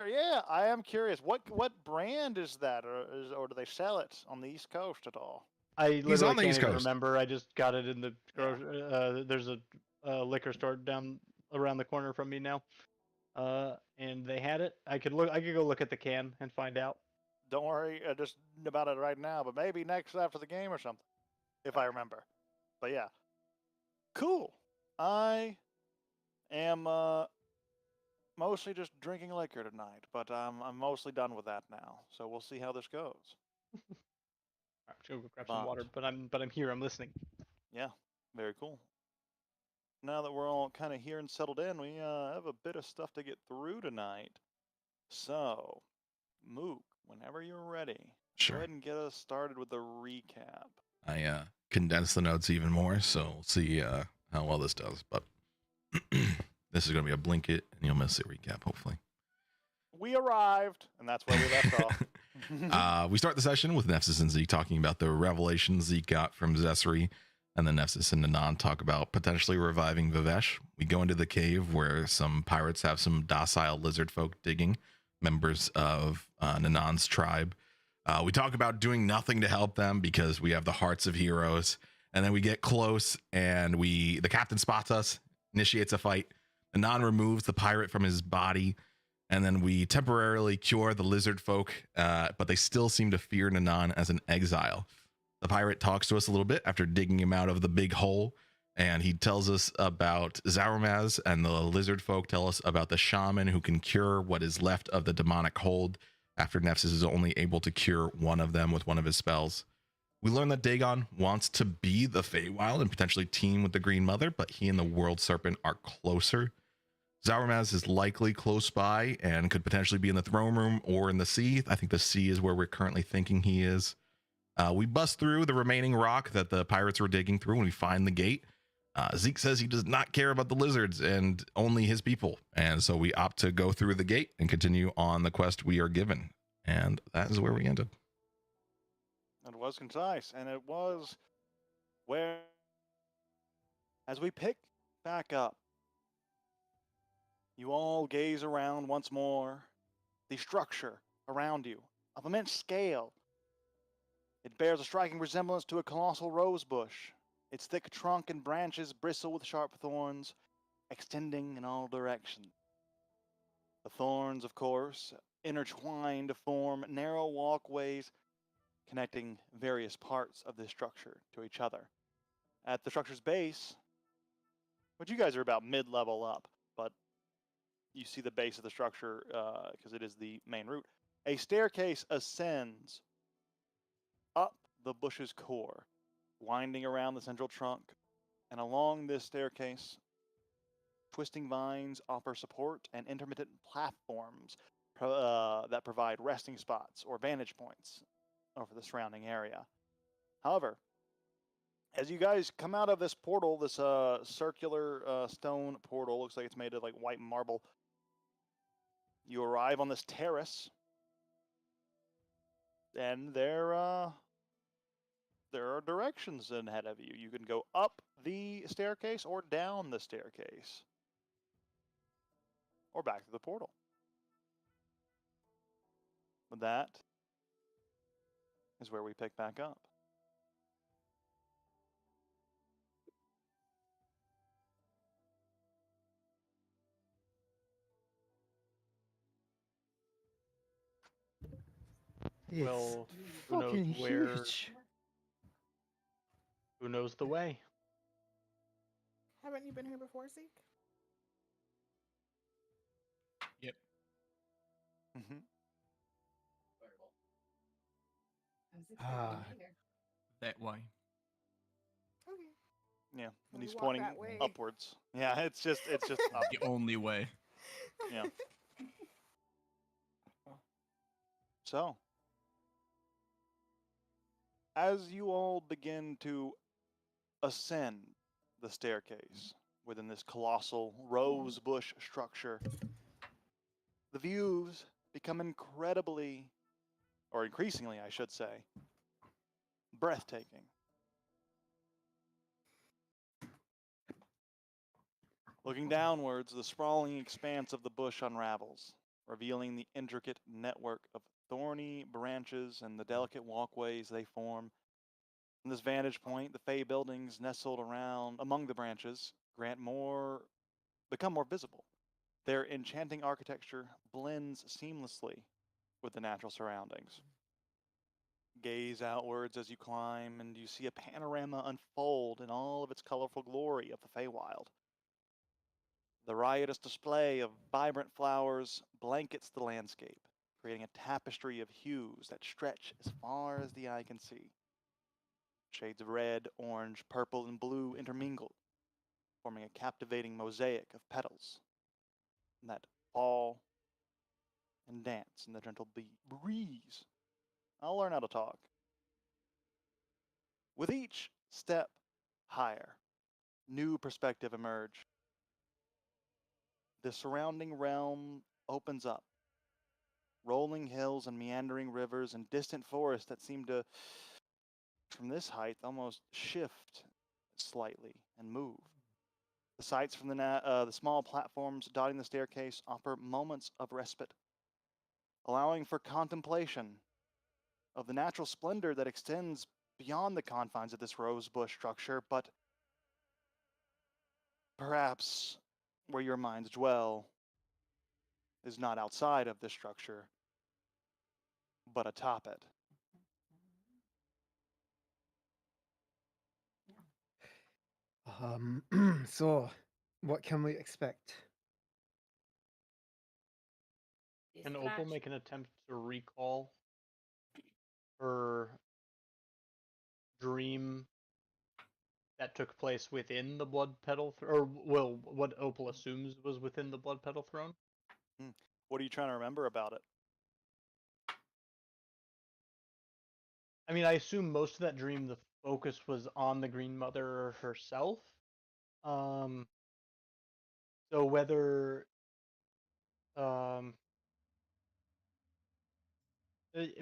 Yeah, I am curious. What brand is that, or do they sell it on the East Coast at all? I He's literally on the can't East even Coast. remember. I just got it in the Yeah. there's a liquor store down around the corner from me now. And they had it. I could look. I could go look at the can and find out. Don't worry, just about it right now, but maybe next after the game or something, if I remember. But yeah, cool. I am mostly just drinking liquor tonight, but I'm mostly done with that now. So we'll see how this goes. I'm just gonna go grab some But water. But I'm here. I'm listening. yeah, very cool. Now that we're all kind of here and settled in, we have a bit of stuff to get through tonight. So, Mook, whenever you're ready, go Sure. ahead and get us started with the recap. I condensed the notes even more, so we'll see how well this does. But this is going to be a blink it, and you'll miss a recap, hopefully. We arrived, and that's where we left off. We start the session with Nefsis and Zeke talking about the revelations Zeke got from Zesri, and then Nefsis and Nanan talk about potentially reviving Vivesh. We go into the cave where some pirates have some docile lizard folk digging, members of Nanan's tribe. We talk about doing nothing to help them because we have the hearts of heroes. And then we get close, and the captain spots us, initiates a fight. Nanan removes the pirate from his body, and then we temporarily cure the lizard folk, but they still seem to fear Nanan as an exile. The pirate talks to us a little bit after digging him out of the big hole, and he tells us about Zaramaz, and the lizard folk tell us about the shaman who can cure what is left of the demonic hold after Nefsis is only able to cure one of them with one of his spells. We learn that Dagon wants to be the Feywild and potentially team with the Green Mother, but he and the World Serpent are closer. Zaramaz is likely close by and could potentially be in the throne room or in the sea. I think the sea is where we're currently thinking he is. We bust through the remaining rock that the pirates were digging through when we find the gate. Zeke says he does not care about the lizards and only his people. And so we opt to go through the gate and continue on the quest we are given. And that is where we ended. It was concise, and it was where, as we pick back up, you all gaze around once more. The structure around you, of immense scale. It bears a striking resemblance to a colossal rose bush. Its thick trunk and branches bristle with sharp thorns, extending in all directions. The thorns, of course, intertwine to form narrow walkways connecting various parts of this structure to each other. At the structure's base, which you guys are about mid-level up, but you see the base of the structure because it is the main route. A staircase ascends up the bush's core, winding around the central trunk, and along this staircase, twisting vines offer support and intermittent platforms that provide resting spots or vantage points over the surrounding area. However, as you guys come out of this portal, this circular stone portal, looks like it's made of like white marble, you arrive on this terrace, and there are directions ahead of you. You can go up the staircase or down the staircase, or back to the portal. But that is where we pick back up. Well, It's who knows fucking where? huge. Who knows the way? Haven't you been here before, Zeke? Yep. Mm-hmm. Ah, that way. Okay. Yeah, and We he's walk pointing that way. upwards. Yeah, it's just up. The only way. Yeah. So, as you all begin to ascend the staircase within this colossal rose bush structure, the views become incredibly, or increasingly, I should say, breathtaking. Looking downwards, the sprawling expanse of the bush unravels, revealing the intricate network of thorny branches and the delicate walkways they form. From this vantage point, the Fey buildings nestled around among the branches become more visible. Their enchanting architecture blends seamlessly with the natural surroundings. Gaze outwards as you climb, and you see a panorama unfold in all of its colorful glory of the Feywild. The riotous display of vibrant flowers blankets the landscape, creating a tapestry of hues that stretch as far as the eye can see. Shades of red, orange, purple, and blue intermingle, forming a captivating mosaic of petals that fall and dance in the gentle breeze. I'll learn how to talk. With each step higher, new perspective emerge. The surrounding realm opens up. Rolling hills and meandering rivers and distant forests that seem to, from this height, almost shift slightly and move. The sights from the small platforms dotting the staircase offer moments of respite, allowing for contemplation of the natural splendor that extends beyond the confines of this rosebush structure, but perhaps where your minds dwell is not outside of this structure, but atop it. So, what can we expect? Can Opal make an attempt to recall her dream that took place within the blood petal, or well, what Opal assumes was within the blood petal throne? What are you trying to remember about it? I mean, I assume most of that dream, the focus was on the Green Mother herself. So whether, um,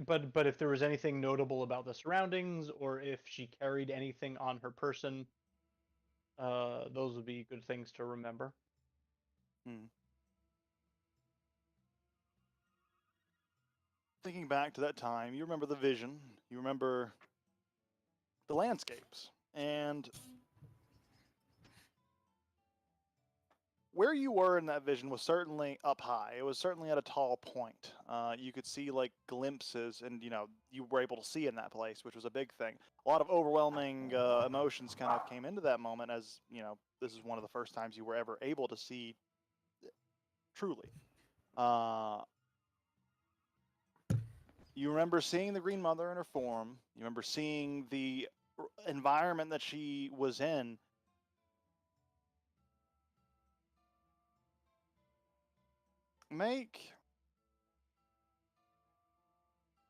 but if there was anything notable about the surroundings, or if she carried anything on her person, those would be good things to remember. Thinking back to that time, you remember the vision, you remember the landscapes, and where you were in that vision was certainly up high. It was certainly at a tall point. You could see like glimpses, and you were able to see in that place, which was a big thing. A lot of overwhelming emotions kind of came into that moment, as this is one of the first times you were ever able to see truly. You remember seeing the Green Mother in her form. You remember seeing the environment that she was in. Make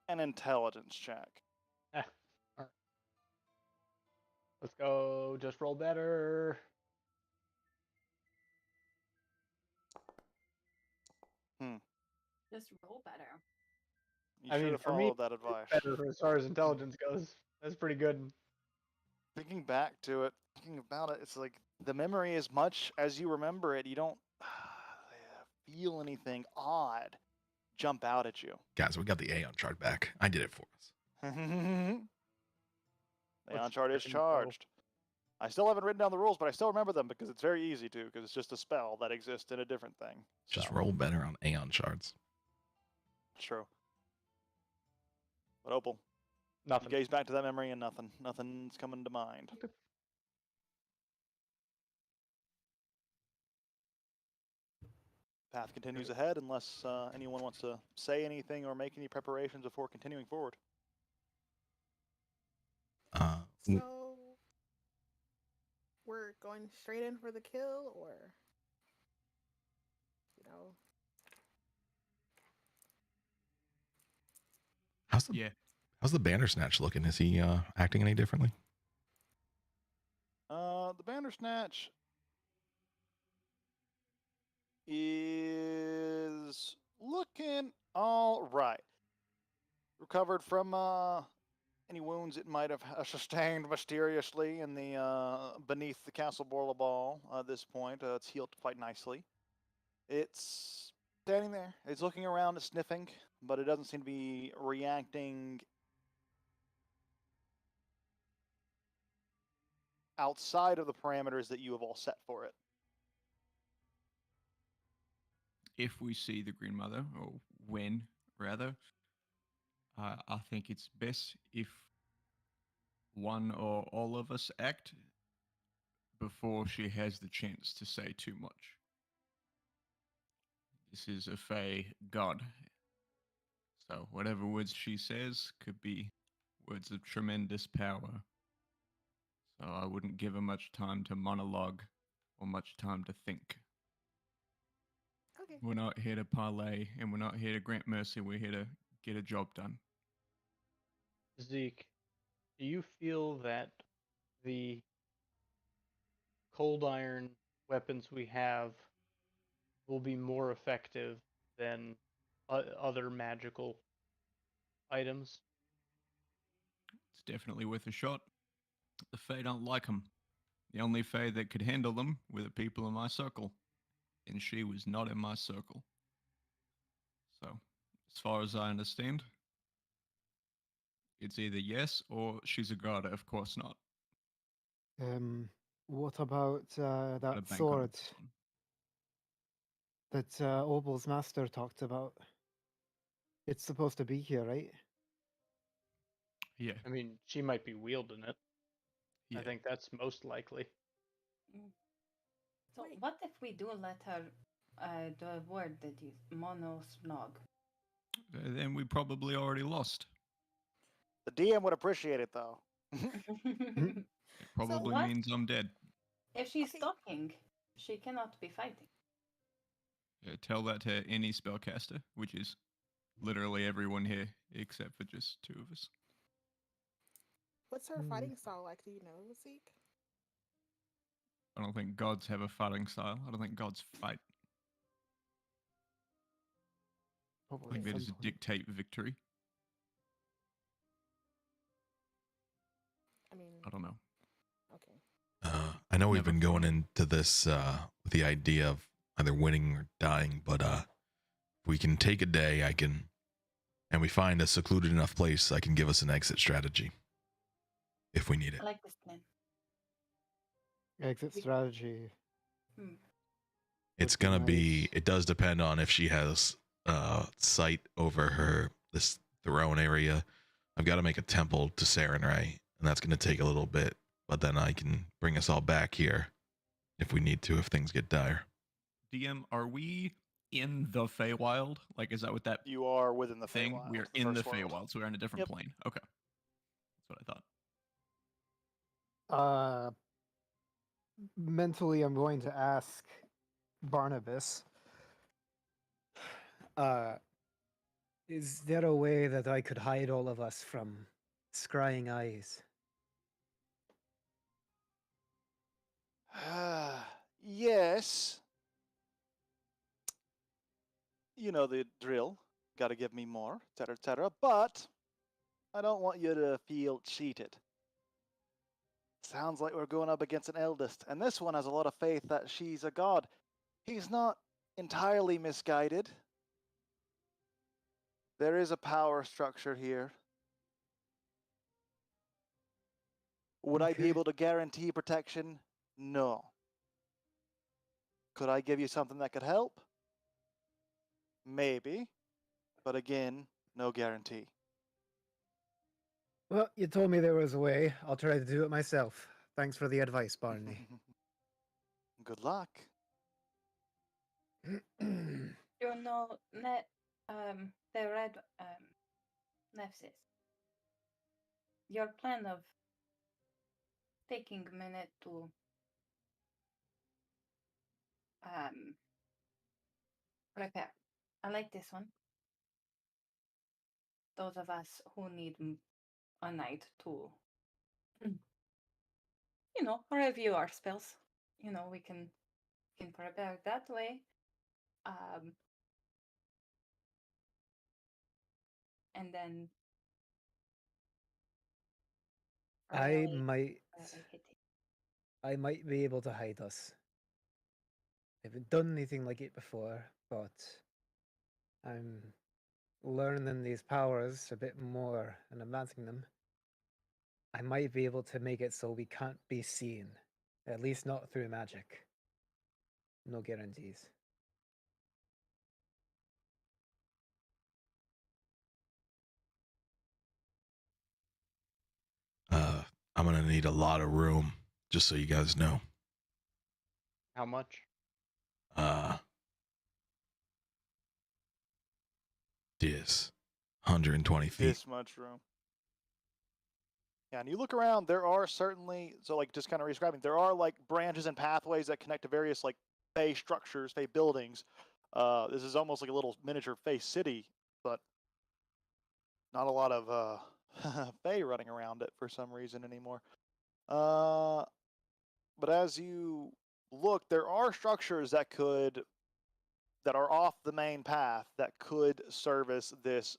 an intelligence check. Alright. Let's go. Just roll better. Just roll better. You I should mean, have for me, followed that advice. better as far as intelligence goes. That's pretty good. Thinking back to it, thinking about it, it's like the memory, as much as you remember it, you don't feel anything odd jump out at you. Guys, we got the Aeon chart back. I did it for us. The Let's Aeon chart is frickin' go. charged. I still haven't written down the rules, but I still remember them because it's very easy to, because it's just a spell that exists in a different thing. Just So, roll better on Aeon charts. it's true. But Opal, you Nothing. gaze back to that memory and nothing's coming to mind. Okay. Path continues ahead unless anyone wants to say anything or make any preparations before continuing forward. So, we're going straight in for the kill, or Yeah. How's the Bandersnatch looking? Is he acting any differently? The Bandersnatch is looking all right. Recovered from any wounds it might have sustained mysteriously in the beneath the Castle Borla Ball. At this point, it's healed quite nicely. It's Standing there, it's looking around, it's sniffing, but it doesn't seem to be reacting outside of the parameters that you have all set for it. If we see the Green Mother, or when, rather, I think it's best if one or all of us act before she has the chance to say too much. This is a Fey god, so whatever words she says could be words of tremendous power. So I wouldn't give her much time to monologue or much time to think. Okay. We're not here to parlay and we're not here to grant mercy. We're here to get a job done. Zeke, do you feel that the cold iron weapons we have will be more effective than other magical items? It's definitely worth a shot. The Fae don't like them. The only Fae that could handle them were the people in my circle. And she was not in my circle. So, as far as I understand, it's either yes or she's a god. Of course not. What about Gotta that bank on sword this one. that Opal's master talked about? It's supposed to be here, right? Yeah, I mean, she might be wielding it. yeah. I think that's most likely. So Wait. what if we do let her the word that is monosnog? Then we probably already lost. The DM would appreciate it, though. It probably what? means I'm dead. If she's Okay. talking, she cannot be fighting. Tell that to any spellcaster, which is literally everyone here except for just two of us. What's her fighting style like? Do you know, Zeke? I don't think gods have a fighting style. I don't think gods fight. I Probably think at they some just point. dictate victory. I mean, I don't know. okay. I know we've Never been going thought. into this with the idea of either winning or dying, but if we can take a day, I can, and we find a secluded enough place, I can give us an exit strategy if we need it. I like this plan. Exit We- strategy. It's would be gonna be. nice. It does depend on if she has sight over her this throne area. I've got to make a temple to Sarenrae, and that's gonna take a little bit. But then I can bring us all back here if we need to, if things get dire. DM, are we in the Feywild? Like, is that what that You are within the thing? Feywild. We are the in the first world. Feywild, so we're in a different Yep. plane. Okay. That's what I thought. Mentally, I'm going to ask Barnabas. Is there a way that I could hide all of us from scrying eyes? Yes. You know the drill. Got to give me more, etc., etc. But I don't want you to feel cheated. Sounds like we're going up against an eldest, and this one has a lot of faith that she's a god. He's not entirely misguided. There is a power structure here. Would I be Okay. able to guarantee protection? No. Could I give you something that could help? Maybe. But again, no guarantee. Well, you told me there was a way. I'll try to do it myself. Thanks for the advice, Barney. Good luck. You know, the red Nepsis. Your plan of taking a minute to prepare. I like this one. Those of us who need a night to, review our spells. We can prepare that way. And then I really, might really hit it. I might be able to hide us. I haven't done anything like it before, but I'm learning these powers a bit more and advancing them. I might be able to make it so we can't be seen. At least not through magic. No guarantees. I'm gonna need a lot of room, just so you guys know. How much? This 120 feet. This much room. Yeah, and you look around, there are certainly, so like just kind of describing, there are like branches and pathways that connect to various like Fey structures, Fey buildings. This is almost like a little miniature Fey city, but not a lot of Fey running around it for some reason anymore. But as you look, there are structures that are off the main path that could service this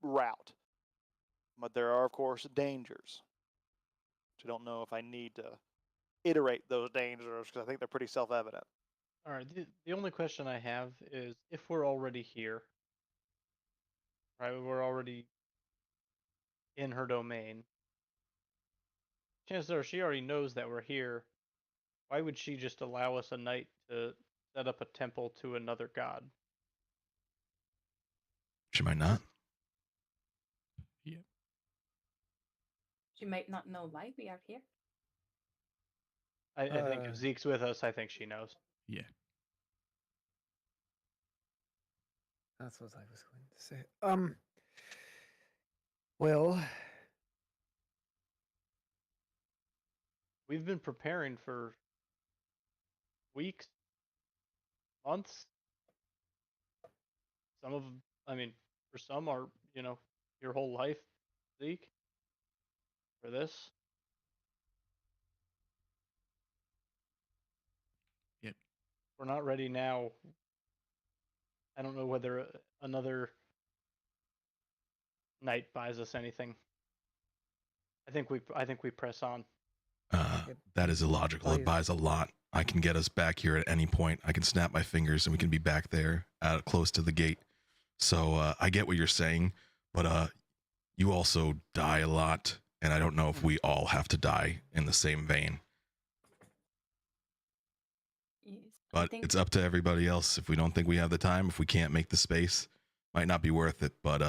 route. But there are, of course, dangers. Which I don't know if I need to iterate those dangers because I think they're pretty self-evident. All right. The only question I have is if we're already here, right? We're already in her domain. Chances are she already knows that we're here. Why would she just allow us a night to set up a temple to another god? She might not. Yeah. She might not know why we are here. I think if Zeke's with us, I think she knows. Yeah. That's what I was going to say. Well, We've been preparing for weeks, months. Some of, I mean, for some are, your whole life, Zeke. For this, Yep. we're not ready now. I don't know whether another night buys us anything. I think we press on. That is illogical. It buys a lot. I can get us back here at any point. I can snap my fingers and we can be back there, close to the gate. So I get what you're saying, but you also die a lot, and I don't know if we all have to die in the same vein. Yes, But it's up to everybody else. If we don't think we have the time, if we can't make the space, might not be worth it. But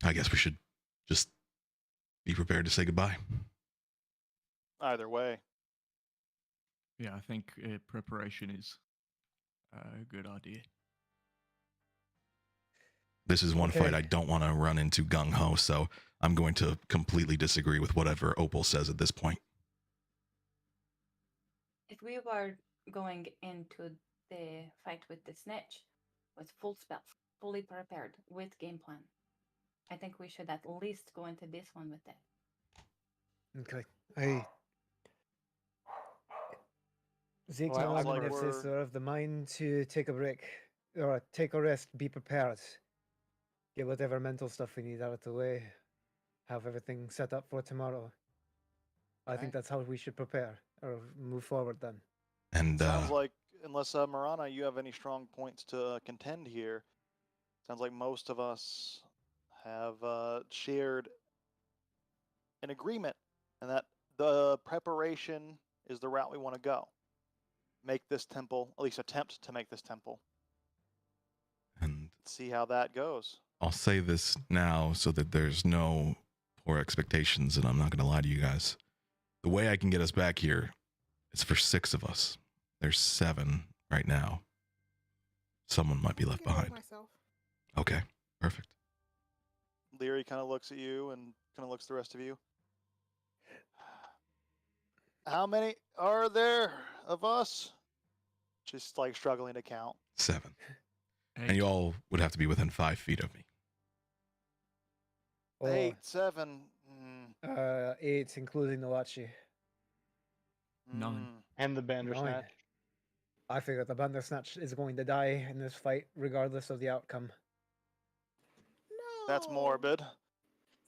I guess we should just be prepared to say goodbye. Either way. Yeah, I think preparation is a good idea. This is one fight I don't want to run into gung-ho, so I'm going to completely disagree with whatever Opal says at this point. If we were going into the fight with the snitch with full spells, fully prepared, with game plan, I think we should at least go into this one with that. Okay. Zeke Well, knows like if we're- is of the mind to take a break or take a rest, be prepared. Get whatever mental stuff we need out of the way. Have everything set up for tomorrow. I think Okay. that's how we should prepare or move forward then. And Sounds like, unless Marana, you have any strong points to contend here, sounds like most of us have shared an agreement, and that the preparation is the route we want to go. Make this temple, at least attempt to make this temple. and See how that goes. I'll say this now so that there's no poor expectations, and I'm not going to lie to you guys. The way I can get us back here is for 6 of us. There's 7 right now. Someone might be left Can I behind. myself? Okay, perfect. Leary kind of looks at you and kind of looks at the rest of you. How many are there of us? Just like struggling to count. 7. 8. And you all would have to be within 5 feet of me. 8, 7. 8, including the Wachi. 9. And the Bandersnatch. I figure the Bandersnatch is going to die in this fight, regardless of the outcome. No. That's morbid.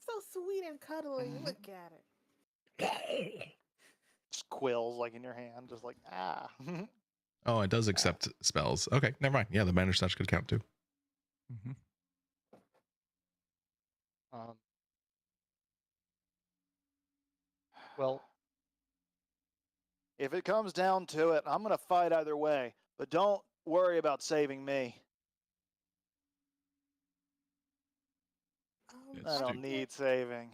So sweet and cuddly. Look at it. Just quills like in your hand, just like ah. Oh, it does accept spells. Okay, never mind. Yeah, the banish touch could count too. Mm-hmm. Well, If it comes down to it, I'm going to fight either way, but don't worry about saving me. That's I don't stupid. need saving.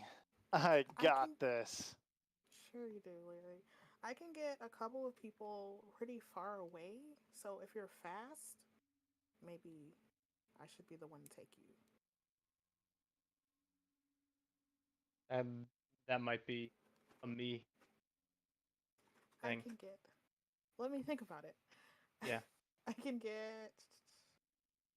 I got can- this. Sure you do, Larry. I can get a couple of people pretty far away, so if you're fast, maybe I should be the one to take you. that might be a me thing. I can get. Let me think about it. Yeah. I can get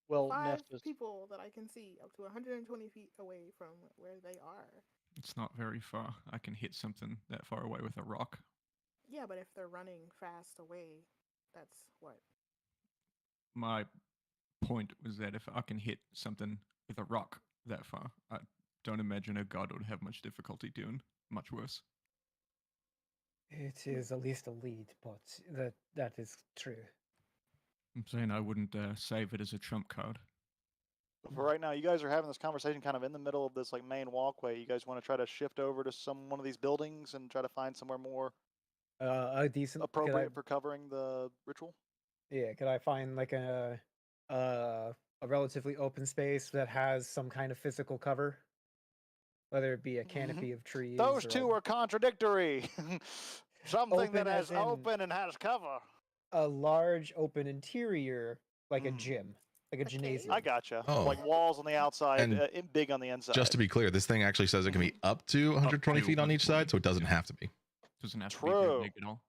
Well, 5 Nessus, people that I can see up to 120 feet away from where they are. It's not very far. I can hit something that far away with a rock. Yeah, but if they're running fast away, that's what? My point was that if I can hit something with a rock that far, I don't imagine a god would have much difficulty doing much worse. It is at least a lead, but that is true. I'm saying I wouldn't save it as a trump card. But for right now, you guys are having this conversation kind of in the middle of this like main walkway. You guys want to try to shift over to one of these buildings and try to find somewhere more A decent appropriate for covering the ritual? Yeah, could I find like a relatively open space that has some kind of physical cover? Whether it be a canopy of trees Those or two are contradictory. Something Open that as has in- open and has cover. a large open interior, like a Mm. gym, like a A cave? gymnasium. I gotcha. Oh. Like walls on the outside, And big on the inside. Just to be clear, this thing actually says it can be up to 120 to feet on each side, so it doesn't 120, have to be. Doesn't have to be True. very big at all.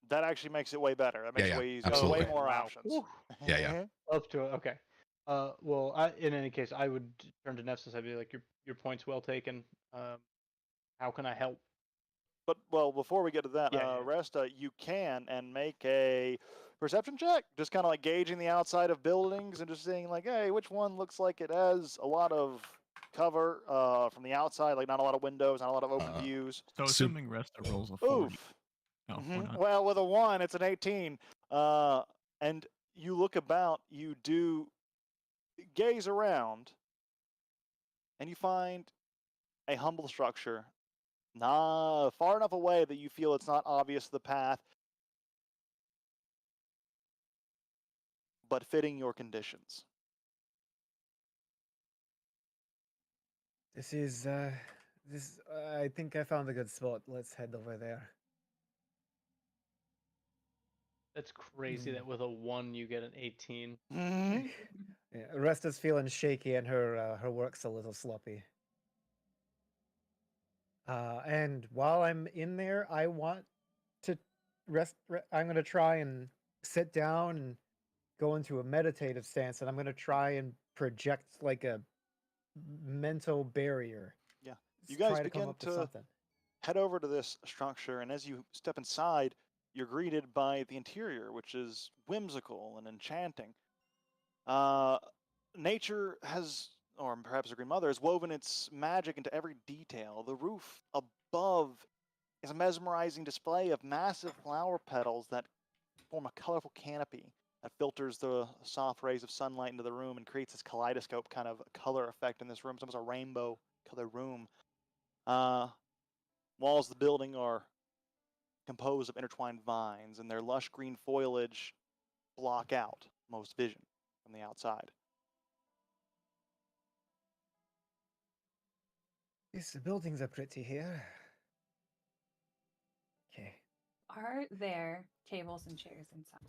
That actually makes it way better. That makes Yeah, it way easier. absolutely. Way more Wow. options. Whew. Yeah. Up to it. Okay. Well, in any case, I would turn to Nessus. I'd be like, your point's well taken. How can I help? But well, before we get to that, Yeah. Resta, you can and make a perception check, just kind of like gauging the outside of buildings and just seeing like, hey, which one looks like it has a lot of cover from the outside, like not a lot of windows, not a lot of open views. So Sup- assuming Resta rolls a 40. Oof. No, Mhm. why not? Well, with a 1, it's an 18. And you look about, you do gaze around, and you find a humble structure, far enough away that you feel it's not obvious the path, but fitting your conditions. This is I think I found a good spot. Let's head over there. That's crazy that with a 1 you get an 18. Mhm. Yeah, Resta's feeling shaky and her work's a little sloppy. And while I'm in there, I want to I'm gonna try and sit down and go into a meditative stance, and I'm gonna try and project like a mental barrier. Yeah. You Try guys to come begin up with to something. head over to this structure, and as you step inside, you're greeted by the interior, which is whimsical and enchanting. Nature has, or perhaps the Green Mother, has woven its magic into every detail. The roof above is a mesmerizing display of massive flower petals that form a colorful canopy that filters the soft rays of sunlight into the room and creates this kaleidoscope kind of color effect in this room. It's almost a rainbow color room. Walls of the building are composed of intertwined vines, and their lush green foliage block out most vision from the outside. Yes, the buildings are pretty here. Okay. Are there tables and chairs inside?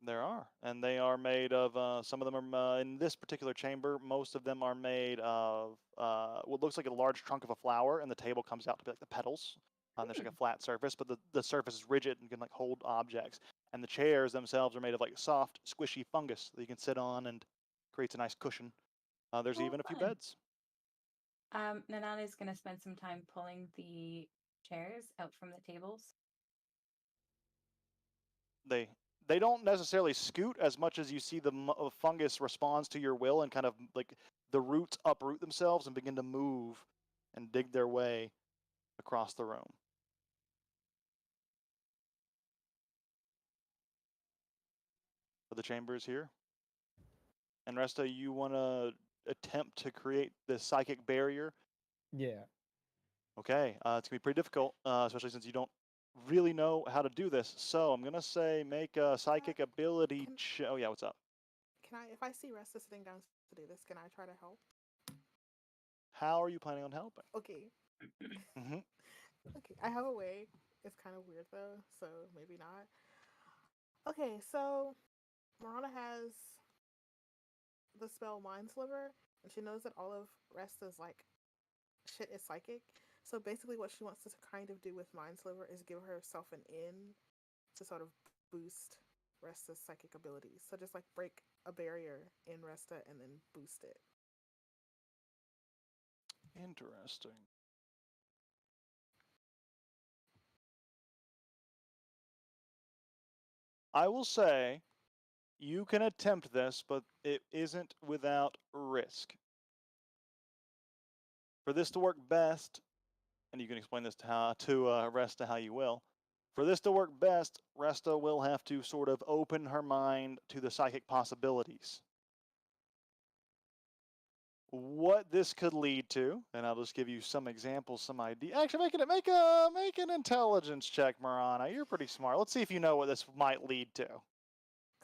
There are, and they are made of. Some of them are in this particular chamber. Most of them are made of what looks like a large trunk of a flower, and the table comes out to be like the petals. There's like a flat surface, but the surface is rigid and can like hold objects. And the chairs themselves are made of like soft, squishy fungus that you can sit on and creates a nice cushion. There's Oh, even a few fun. beds. Nanana is going to spend some time pulling the chairs out from the tables. They don't necessarily scoot as much as you see the fungus responds to your will and kind of like the roots uproot themselves and begin to move and dig their way across the room. but the chamber is here. And Resta, you want to attempt to create this psychic barrier? Yeah. Okay, it's going to be pretty difficult, especially since you don't really know how to do this. So I'm going to say make a psychic ability check. Oh, yeah, what's up? Can I, if I see Resta sitting down to do this, can I try to help? How are you planning on helping? Okay. Mm-hmm. Okay, I have a way. It's kind of weird though, so maybe not. Okay, so Marana has the spell Mind Sliver, and she knows that all of Resta's like shit is psychic. So basically, what she wants to kind of do with Mind Sliver is give herself an in to sort of boost Resta's psychic abilities. So just like break a barrier in Resta and then boost it. Interesting. I will say you can attempt this, but it isn't without risk. For this to work best, and you can explain this to Resta how you will. For this to work best, Resta will have to sort of open her mind to the psychic possibilities. What this could lead to, and I'll just give you some examples, some idea. Actually, make an intelligence check, Marana. You're pretty smart. Let's see if you know what this might lead to.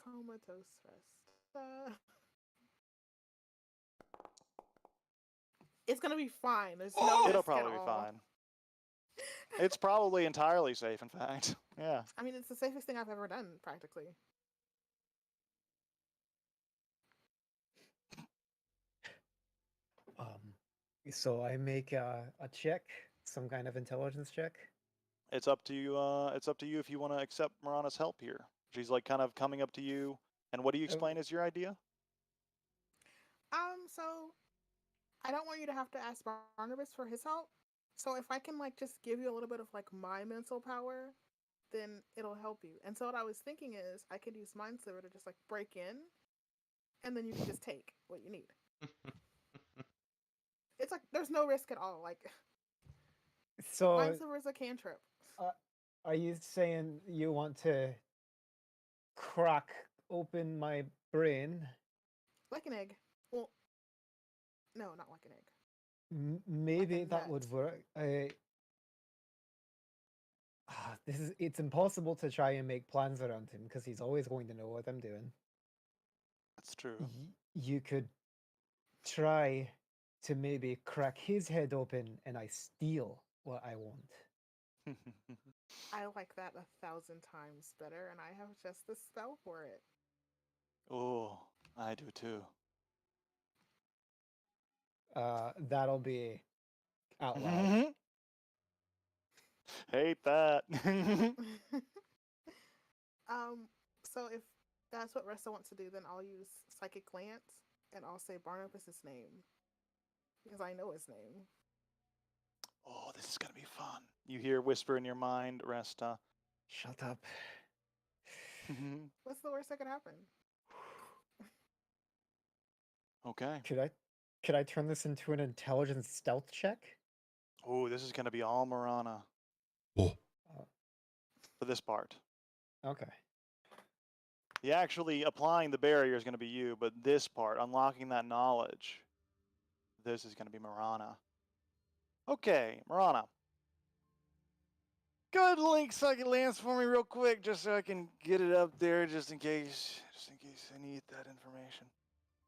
Comatose Resta. It's gonna be fine. There's no risk It'll probably at be all. fine. It's probably entirely safe, in fact. Yeah. I mean, it's the safest thing I've ever done, practically. So I make a check, some kind of intelligence check. It's up to you. It's up to you if you want to accept Marana's help here. She's like kind of coming up to you. And what do you explain as your idea? So I don't want you to have to ask Barnabas for his help. So if I can like just give you a little bit of like my mental power, then it'll help you. And so what I was thinking is I could use Mind Sliver to just like break in, and then you can just take what you need. It's like there's no risk at all. Like So Mind Sliver is a cantrip. are you saying you want to crack open my brain? Like an egg. Well, no, not like an egg. Maybe that nut. would work. It's impossible to try and make plans around him because he's always going to know what I'm doing. That's true. You could try to maybe crack his head open and I steal what I want. I like that 1,000 times better, and I have just the spell for it. Oh, I do too. That'll be out loud. Hate that. So if that's what Resta wants to do, then I'll use Psychic Glance, and I'll say Barnabas' name because I know his name. Oh, this is gonna be fun. You hear a whisper in your mind, Resta. Shut up. What's the worst that could happen? Okay. Could I turn this into an intelligence stealth check? Oh, this is gonna be all Marana Oh, for this part. Okay. The actually applying the barrier is gonna be you, but this part, unlocking that knowledge, this is gonna be Marana. Okay, Marana. Go ahead and link Psychic Lance for me real quick, just so I can get it up there, just in case I need that information.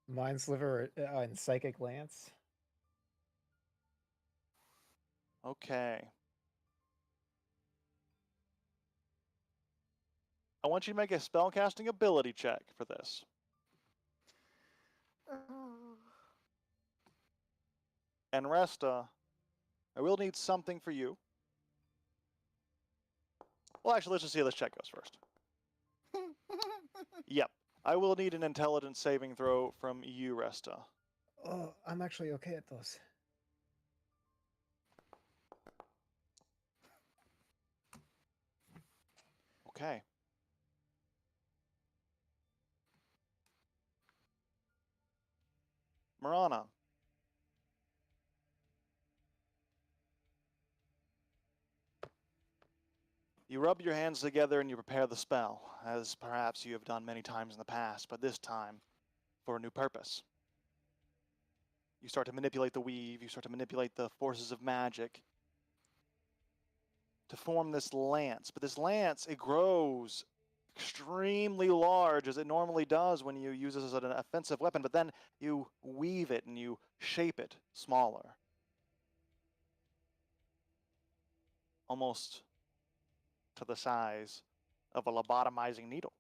Mind Sliver and Psychic Lance. Okay. I want you to make a spellcasting ability check for this. Oh. And Resta, I will need something for you. Well, actually, let's just see how this check goes first. Yep. I will need an intelligence saving throw from you, Resta. Oh, I'm actually okay at those. Okay. Marana. You rub your hands together and you prepare the spell, as perhaps you have done many times in the past, but this time for a new purpose. You start to manipulate the weave, you start to manipulate the forces of magic to form this lance. But this lance, it grows extremely large, as it normally does when you use this as an offensive weapon, but then you weave it and you shape it smaller. Almost to the size of a lobotomizing needle.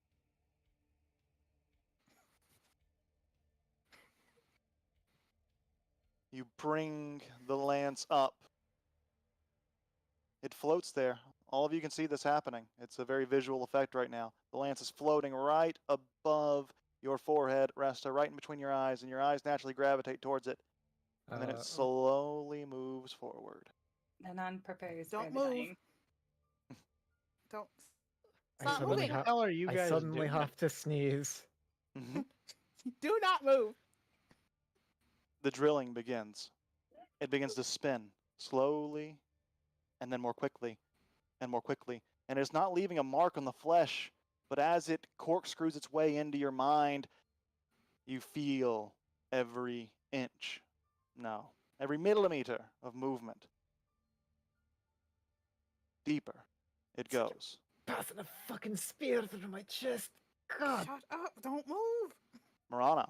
You bring the lance up. It floats there. All of you can see this happening. It's a very visual effect right now. The lance is floating right above your forehead, Resta, right in between your eyes, and your eyes naturally gravitate towards it. And then it slowly moves forward. The non-prepared Don't baby move. dying. Don't. I Stop suddenly moving. What the hell are you I guys suddenly doing? have to sneeze. Do not move. The drilling begins. It begins to spin slowly and then more quickly and more quickly. And it's not leaving a mark on the flesh, but as it corkscrews its way into your mind, you feel every inch, no, every millimeter of movement. Deeper it goes. Passing a fucking spear through my chest. God. Shut up. Don't move. Marana.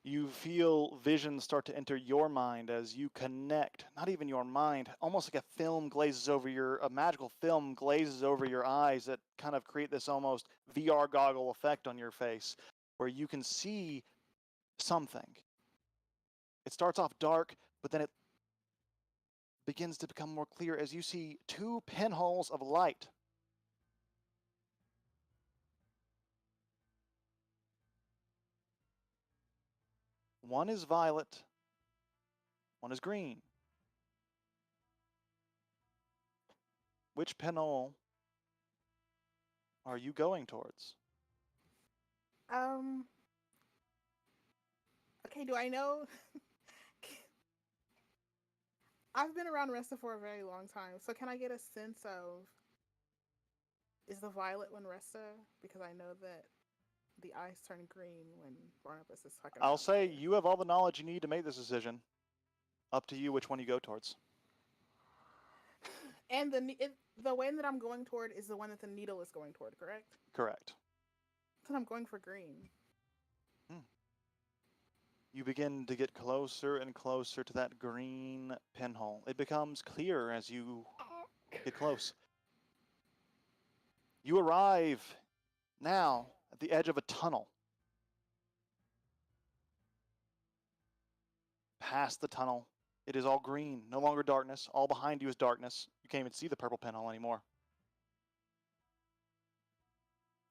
You feel visions start to enter your mind as you connect, not even your mind, almost like a magical film glazes over your eyes that kind of create this almost VR goggle effect on your face where you can see something. It starts off dark, but then it begins to become more clear as you see two pinholes of light. One is violet, one is green. Which pinhole are you going towards? Okay, do I know? I've been around Resta for a very long time, so can I get a sense of, is the violet one Resta? Because I know that the eyes turn green when Barnabas is talking. I'll say you have all the knowledge you need to make this decision. Up to you which one you go towards. And the one that I'm going toward is the one that the needle is going toward, correct? Correct. Then I'm going for green. You begin to get closer and closer to that green pinhole. It becomes clearer as you get close. You arrive now at the edge of a tunnel. Past the tunnel, it is all green, no longer darkness. All behind you is darkness. You can't even see the purple pinhole anymore.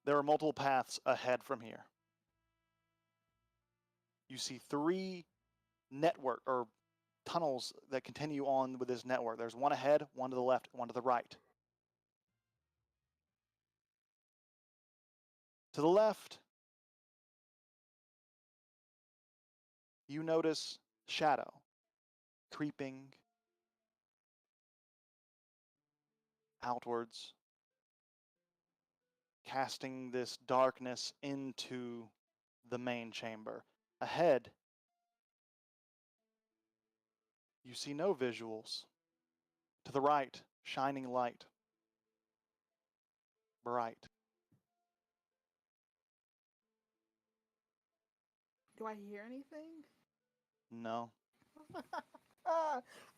There are multiple paths ahead from here. You see 3 network or tunnels that continue on with this network. There's one ahead, one to the left, one to the right. To the left, you notice shadow creeping outwards, casting this darkness into the main chamber. Ahead, you see no visuals. To the right, shining light. Bright. Do I hear anything? No.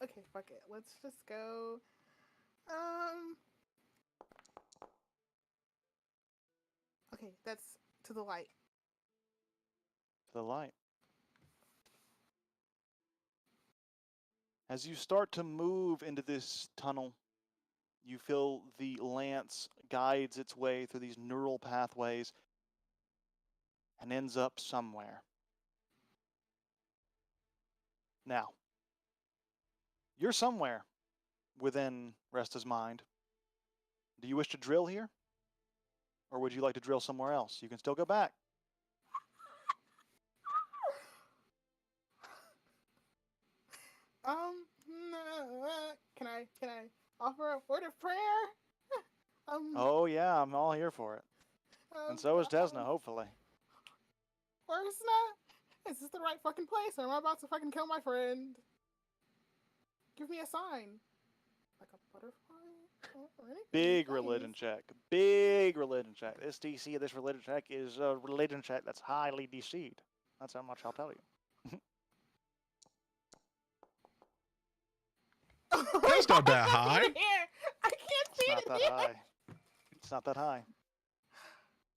Okay, fuck it. Let's just go. Okay, that's to the light. To the light. As you start to move into this tunnel, you feel the lance guides its way through these neural pathways and ends up somewhere. Now, you're somewhere within Resta's mind. Do you wish to drill here? Or would you like to drill somewhere else? You can still go back. I offer a word of prayer? Oh yeah, I'm all here for it. And so is Desna, hopefully. Ursna? Is this the right fucking place, or am I about to fucking kill my friend? Give me a sign. Like a butterfly? Or anything, Big religion please. check. Big religion check. This DC of this religion check is a religion check that's highly DC'd. That's how much I'll tell you. That's not that high. I can't see It's not it that here. high. It's not that high.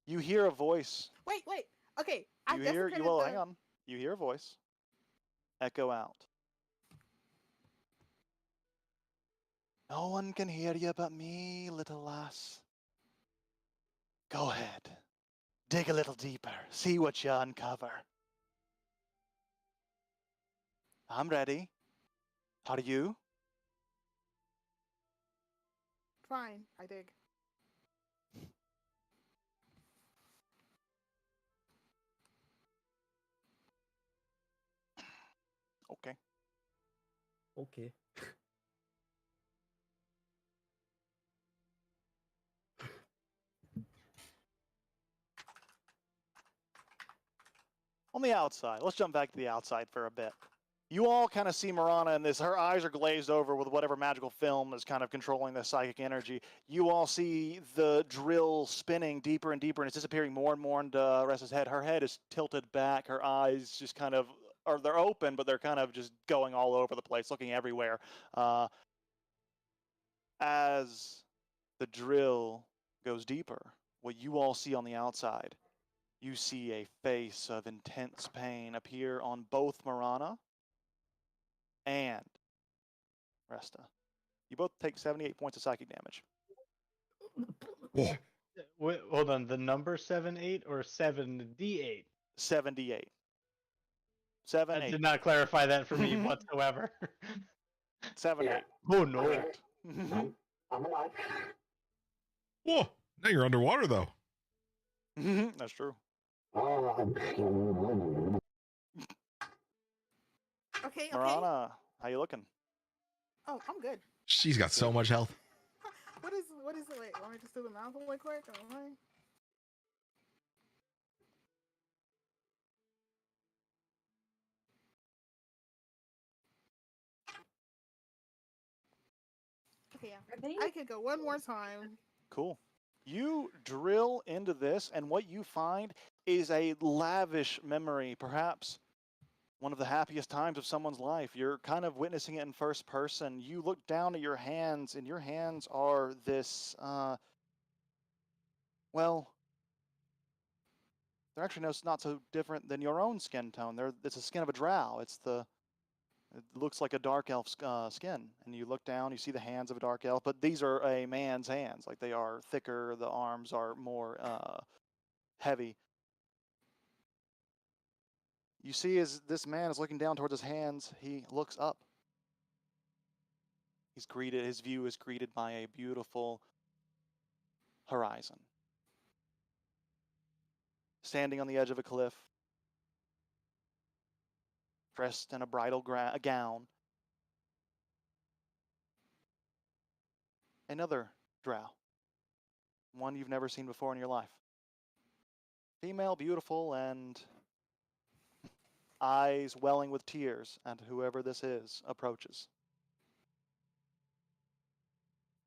You hear a voice. Wait. Okay, I You hear, desecrated well, the... hang on. You hear a voice echo out. No one can hear you but me, little lass. Go ahead. Dig a little deeper. See what you uncover. I'm ready. Are you? Fine, I dig. Okay. Okay. On the outside, let's jump back to the outside for a bit. You all kind of see Marana in this, her eyes are glazed over with whatever magical film is kind of controlling the psychic energy. You all see the drill spinning deeper and deeper, and it's disappearing more and more into Ressa's head. Her head is tilted back, her eyes just kind of, or they're open, but they're kind of just going all over the place, looking everywhere. As the drill goes deeper, what you all see on the outside, you see a face of intense pain appear on both Marana and Resta. You both take 78 points of psychic damage. Wait, hold on, the number 7-8 or 7d8? 78. 7, That 8. did not clarify that for me whatsoever. 7, 8. Oh no. Correct. Whoa! Now you're underwater though. That's true. Okay. Marana, how you looking? Oh, I'm good. She's got so much health. What is it? Wait, want me to just do the mouth really quick? Okay, yeah. I could go one more time. Cool. You drill into this, and what you find is a lavish memory, perhaps one of the happiest times of someone's life. You're kind of witnessing it in first person. You look down at your hands, and your hands are this, well, they're actually not so different than your own skin tone. It's the skin of a drow. It looks like a dark elf skin. And you look down, you see the hands of a dark elf, but these are a man's hands. Like, they are thicker, the arms are more heavy. You see, as this man is looking down towards his hands, he looks up. His view is greeted by a beautiful horizon. Standing on the edge of a cliff, dressed in a bridal gown, another drow, one you've never seen before in your life. Female, beautiful, and eyes welling with tears, and whoever this is approaches.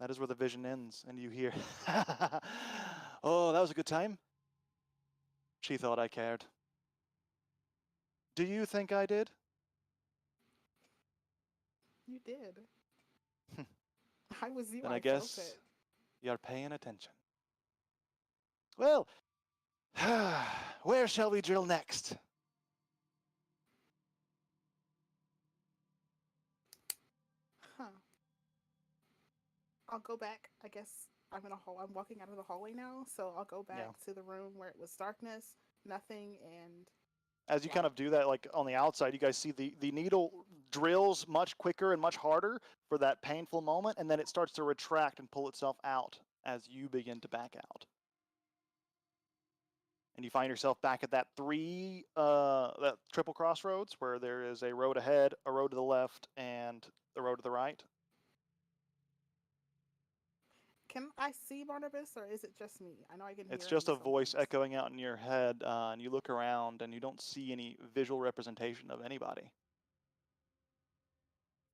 That is where the vision ends, and you hear, "Oh, that was a good time. She thought I cared. Do you think I did?" You did. I was you. Then I I felt guess it. you're paying attention. Well, where shall we drill next? Huh. I'll go back. I guess I'm in a hall. I'm walking out of the hallway now, so I'll go back to the room where it was darkness, nothing, and As you kind of do that, like on the outside, you guys see the needle drills much quicker and much harder for that painful moment, and then it starts to retract and pull itself out as you begin to back out. And you find yourself back at that that triple crossroads where there is a road ahead, a road to the left, and the road to the right. Can I see Barnabas, or is it just me? I know I can hear It's just him a voice sometimes. echoing out in your head, and you look around and you don't see any visual representation of anybody.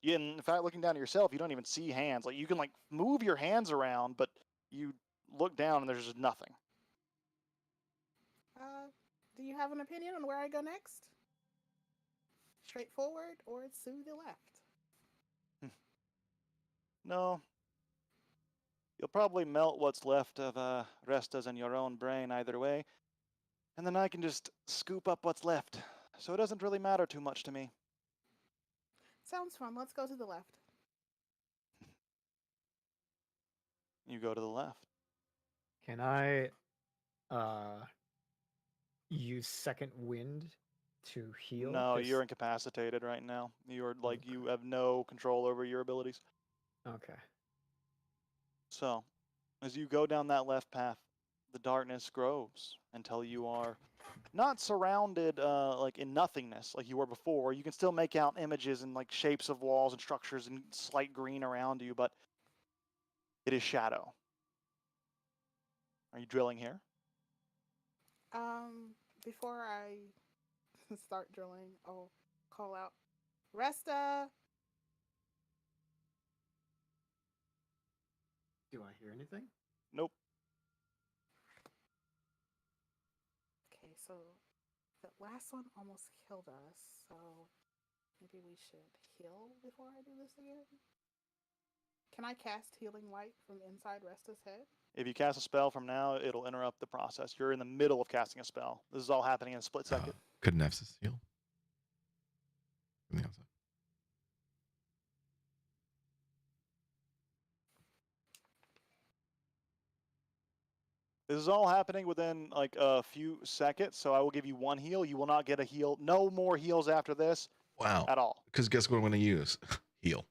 In fact, looking down at yourself, you don't even see hands. Like, you can like move your hands around, but you look down and there's just nothing. Do you have an opinion on where I go next? Straight forward or to the left? No. You'll probably melt what's left of Restas in your own brain either way, and then I can just scoop up what's left. So it doesn't really matter too much to me. Sounds fun. Let's go to the left. You go to the left. Can I use second wind to heal? No, 'Cause- you're incapacitated right now. You're like, Okay. you have no control over your abilities. Okay. So, as you go down that left path, the darkness grows until you are not surrounded like in nothingness like you were before. You can still make out images and like shapes of walls and structures and slight green around you, but it is shadow. Are you drilling here? Before I start drilling, I'll call out, Resta. Do I hear anything? Nope. Okay, so the last one almost killed us, so maybe we should heal before I do this again. Can I cast Healing Light from inside Resta's head? If you cast a spell from now, it'll interrupt the process. You're in the middle of casting a spell. This is all happening in a split second. Could Nefsis heal? From the outside. This is all happening within like a few seconds, so I will give you one heal. You will not get a heal. No more heals after this Wow. at all. Because guess what I'm going to use? Heal.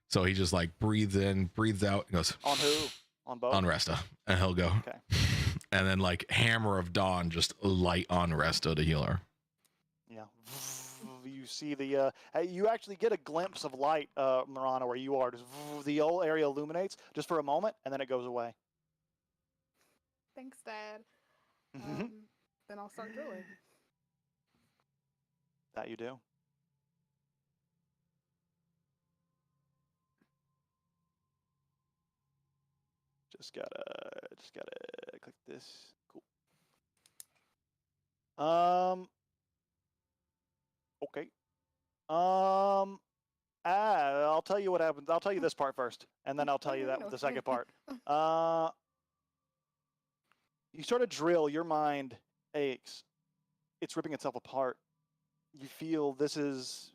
So he just like breathes in, breathes out, and goes. On who? On both? On Resta. And he'll go. Okay. And then like Hammer of Dawn, just light on Resta to heal her. Yeah. You see the, you actually get a glimpse of light, Marana, where you are. Just the whole area illuminates just for a moment, and then it goes away. Thanks, Dad. Then I'll start drilling. That you do. Just gotta click this. Cool. Okay. I'll tell you what happens. I'll tell you this part first, and then I'll tell you that with the second part. You sort of drill, your mind aches. It's ripping itself apart. You feel this is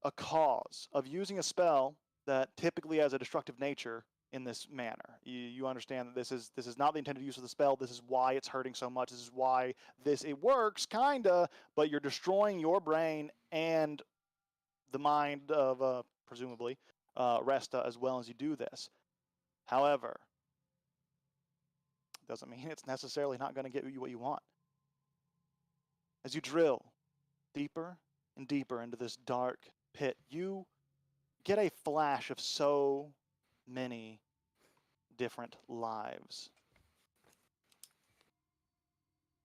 a cause of using a spell that typically has a destructive nature in this manner. You understand that this is not the intended use of the spell. This is why it's hurting so much. This is why it works, kinda, but you're destroying your brain and the mind of presumably Resta as well as you do this. However, doesn't mean it's necessarily not going to get you what you want. As you drill deeper and deeper into this dark pit, you get a flash of so many different lives.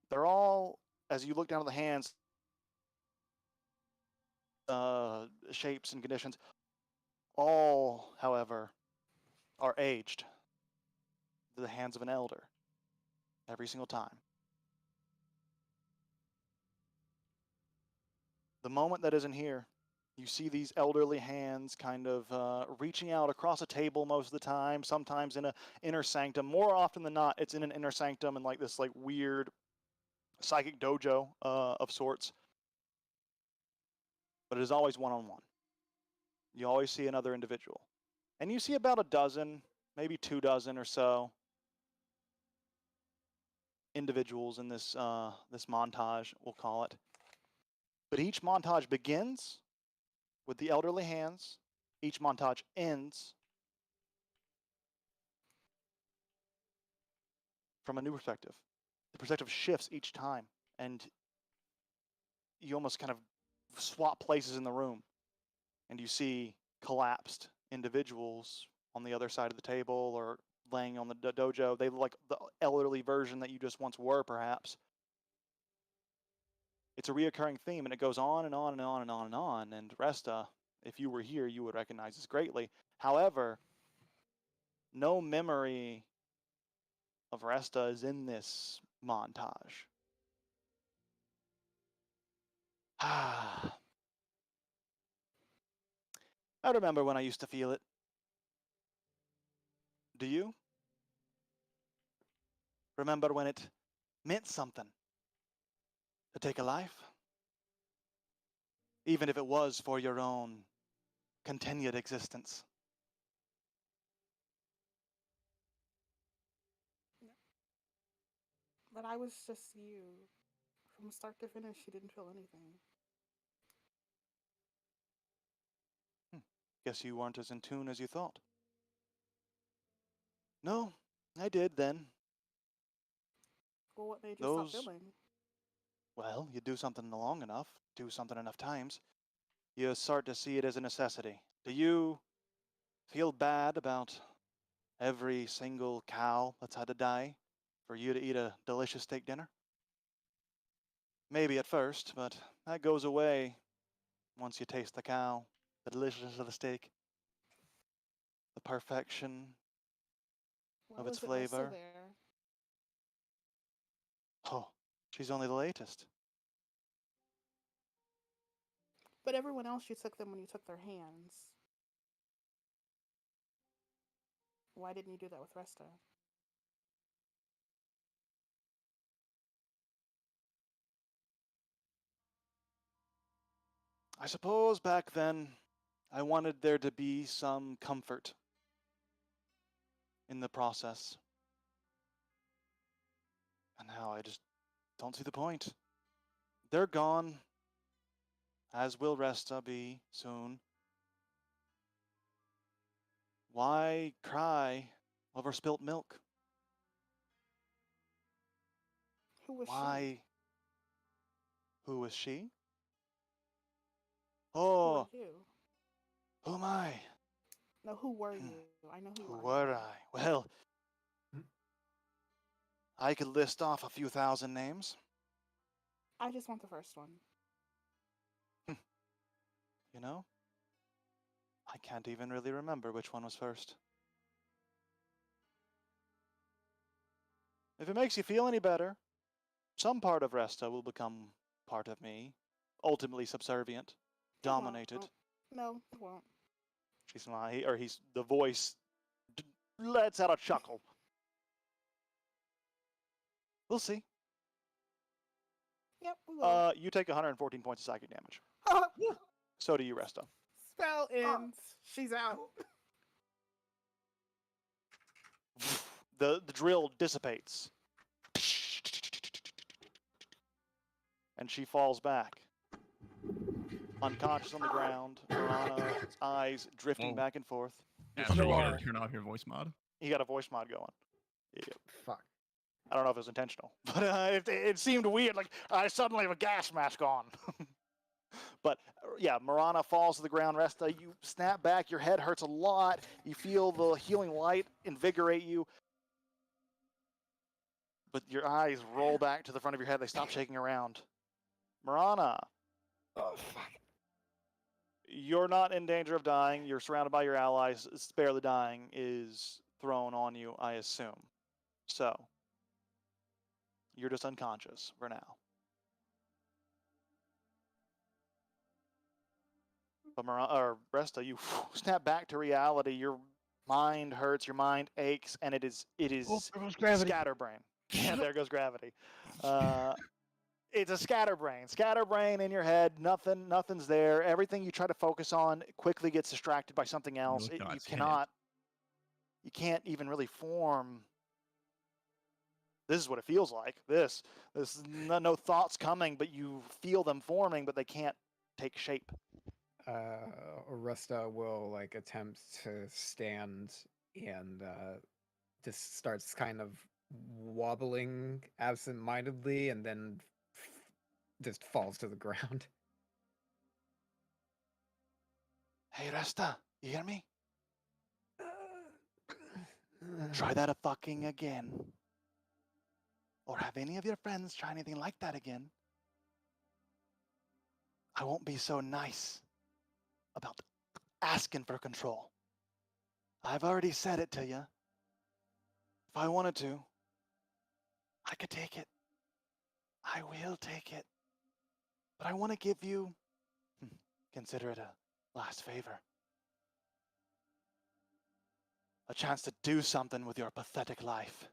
They're all, as you look down at the hands, shapes and conditions, all, however, are aged to the hands of an elder every single time. The moment that isn't here, you see these elderly hands kind of reaching out across a table most of the time, sometimes in an inner sanctum. More often than not, it's in an inner sanctum in like this like weird psychic dojo of sorts. But it is always one-on-one. You always see another individual. And you see about a dozen, maybe 2 dozen or so individuals in this this montage, we'll call it. But each montage begins with the elderly hands. Each montage ends from a new perspective. The perspective shifts each time, and you almost kind of swap places in the room, and you see collapsed individuals on the other side of the table or laying on the dojo. They look like the elderly version that you just once were, perhaps. It's a reoccurring theme, and it goes on and on and on and on and on. And Resta, if you were here, you would recognize this greatly. However, no memory of Resta is in this montage. I remember when I used to feel it. Do you? Remember when it meant something to take a life? Even if it was for your own continued existence. But I was just you. From start to finish, you didn't feel anything. Guess you weren't as in tune as you thought. No, I did then. Well, what made you stop Those, feeling? well, you do something long enough, do something enough times, you start to see it as a necessity. Do you feel bad about every single cow that's had to die for you to eat a delicious steak dinner? Maybe at first, but that goes away once you taste the cow, the deliciousness of the steak, the perfection Why of its was it Resta flavor. there? Oh, she's only the latest. But everyone else, you took them when you took their hands. Why didn't you do that with Resta? I suppose back then I wanted there to be some comfort in the process. And now I just don't see the point. They're gone, as will Resta be soon. Why cry over spilt milk? Who was she? Why? Who was she? Who Oh, are you? who am I? No, who were you? I know who you Who are. were I? Well, I could list off a few thousand names. I just want the first one. You know? I can't even really remember which one was first. If it makes you feel any better, some part of Resta will become part of me, ultimately subservient, It won't. dominated. No, it won't. She's not, he's the voice lets out a chuckle. We'll see. Yep, we will. You take 114 points of psychic damage. So do you, Resta. Spell ends. She's out. The drill dissipates. And she falls back. Unconscious on the ground, Marana's eyes drifting Whoa. back and forth. Underwater. Turn off your voice mod. You got a voice mod going. Yeah. Fuck. I don't know if it was intentional, but it seemed weird. Like I suddenly have a gas mask on. But yeah, Marana falls to the ground. Resta, you snap back. Your head hurts a lot. You feel the healing light invigorate you. But your eyes roll back to the front of your head. They stop shaking around. Marana, Oh, fuck. you're not in danger of dying. You're surrounded by your allies. Spare the dying is thrown on you, I assume. So, you're just unconscious for now. But Resta, you snap back to reality. Your mind hurts. Your mind aches, and it is there goes gravity. scatterbrain. Yeah, there goes gravity. It's a scatterbrain. Scatterbrain in your head. Nothing's there. Everything you try to focus on quickly gets distracted by something else. Your You thoughts hit. can't even really form. This is what it feels like. This no thoughts coming, but you feel them forming, but they can't take shape. Resta will like attempt to stand and just starts kind of wobbling absent-mindedly and then just falls to the ground. Hey, Resta, you hear me? try that a fucking again, or have any of your friends try anything like that again, I won't be so nice about asking for control. I've already said it to you. If I wanted to, I could take it. I will take it. But I want to give you, consider it a last favor. A chance to do something with your pathetic life.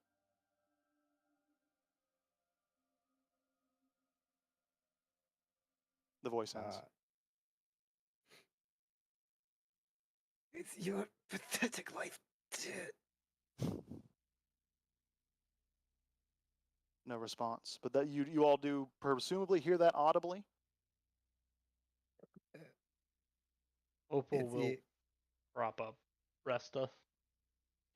The voice ends. It's your pathetic life, too. No response. But that you all do presumably hear that audibly? Opal It's will you. prop up Resta.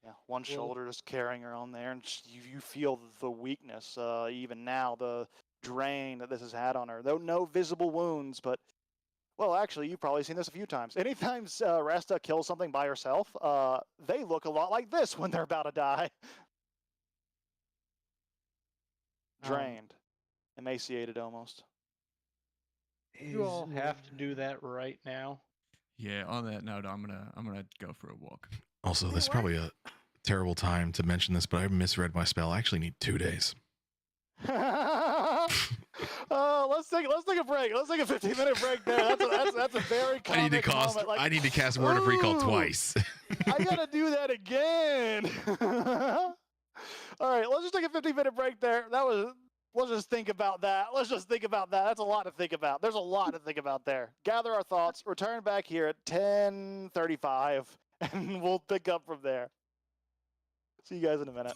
Yeah, one Well- shoulder just carrying her on there, and you feel the weakness even now, the drain that this has had on her. Though no visible wounds, but well, actually, you've probably seen this a few times. Anytime Resta kills something by herself, they look a lot like this when they're about to die. Drained, emaciated almost. You all have to do that right now. Yeah. On that note, I'm gonna go for a walk. Also, Wait, this is what? probably a terrible time to mention this, but I misread my spell. I actually need 2 days. Let's take a break. Let's take a 15-minute break there. That's a very I need to comic moment. Like, I need to cast Word of Recall ooh, twice. I gotta do that again. All right, let's just take a 15-minute break there. Let's just think about that. Let's just think about that. That's a lot to think about. There's a lot to think about there. Gather our thoughts. Return back here at 10:35, and we'll pick up from there. See you guys in a minute.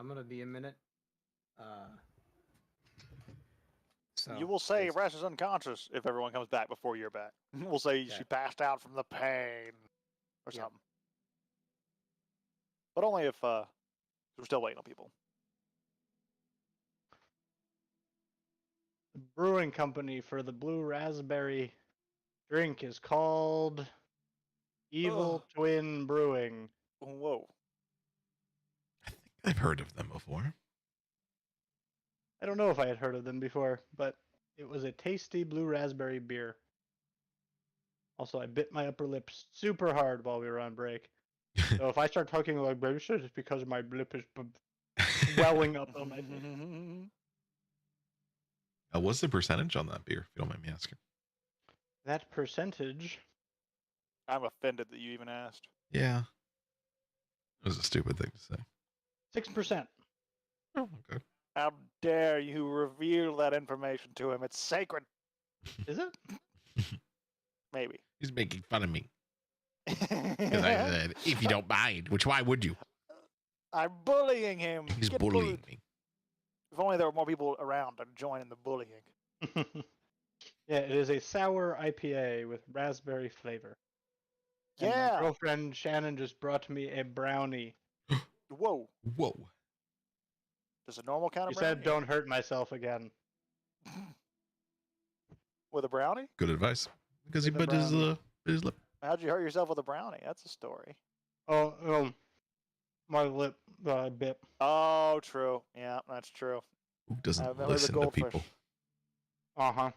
I'm gonna be a minute. So You will say please. Rest is unconscious if everyone comes back before you're back. We'll say Okay. she passed out from the pain or Yep. something. But only if we're still waiting on people. The brewing company for the blue raspberry drink is called Evil Twin Brewing. Whoa. I've heard of them before. I don't know if I had heard of them before, but it was a tasty blue raspberry beer. Also, I bit my upper lip super hard while we were on break. So if I start talking like this, it's because my lip is swelling up on my face. What's the percentage on that beer, if you don't mind me asking? That percentage. I'm offended that you even asked. Yeah. It was a stupid thing to say. 6%. Oh, okay. How dare you reveal that information to him? It's sacred. Is it? Maybe. He's making fun of me. Because I said, if you don't mind, which why would you? I'm bullying him. He's Get bullying bullied. me. If only there were more people around to join in the bullying. Yeah, it is a sour IPA with raspberry flavor. And Yeah. my girlfriend Shannon just brought me a brownie. Whoa. Whoa. Just a normal kind She of brownie? said, "Don't hurt myself again." With a brownie? Good advice. Because he With a bit brownie. his lip. How'd you hurt yourself with a brownie? That's a story. Oh, my lip bit. Oh, true. Yeah, that's true. Who I've doesn't heard the listen to goldfish. people? Uh-huh.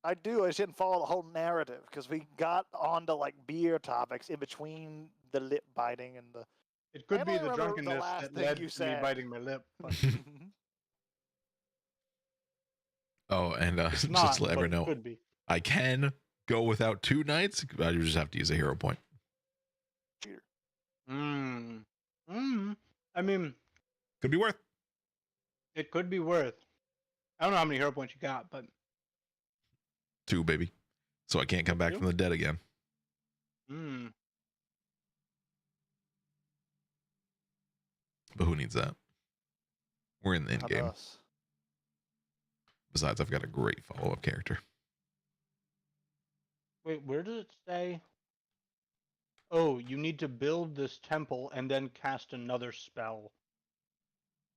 I do. I just didn't follow the whole narrative because we got onto like beer topics in between the lip biting and the. It could I be only the remember the drunkenness last that thing led you to me said. biting my lip. But Oh, and it's just not, to let but everyone it know, could be. I can go without 2 nights. I just have to use a hero point. Cheater. I mean, Could be worth. it could be worth. I don't know how many hero points you got, but 2, baby. So I can't come back 2? from the dead again. But who needs that? We're in the end Not game. us. Besides, I've got a great follow-up character. Wait, where does it say? Oh, you need to build this temple and then cast another spell.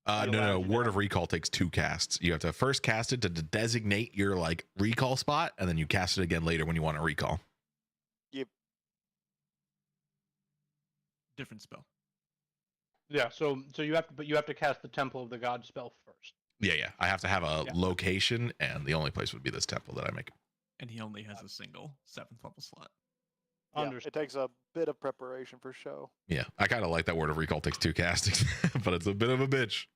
No. Word of Recall takes 2 casts. You have to first cast it to designate your like recall spot, and then you cast it again later when you want to recall. Yep. Different spell. Yeah, so you have to cast the Temple of the God spell first. Yeah. I have to have a location, and the only place would be this temple that I make. And he only has a single 7th level slot. Yeah, it takes a bit of preparation for show. Yeah, I kind of like that Word of Recall takes 2 castings, but it's a bit of a bitch.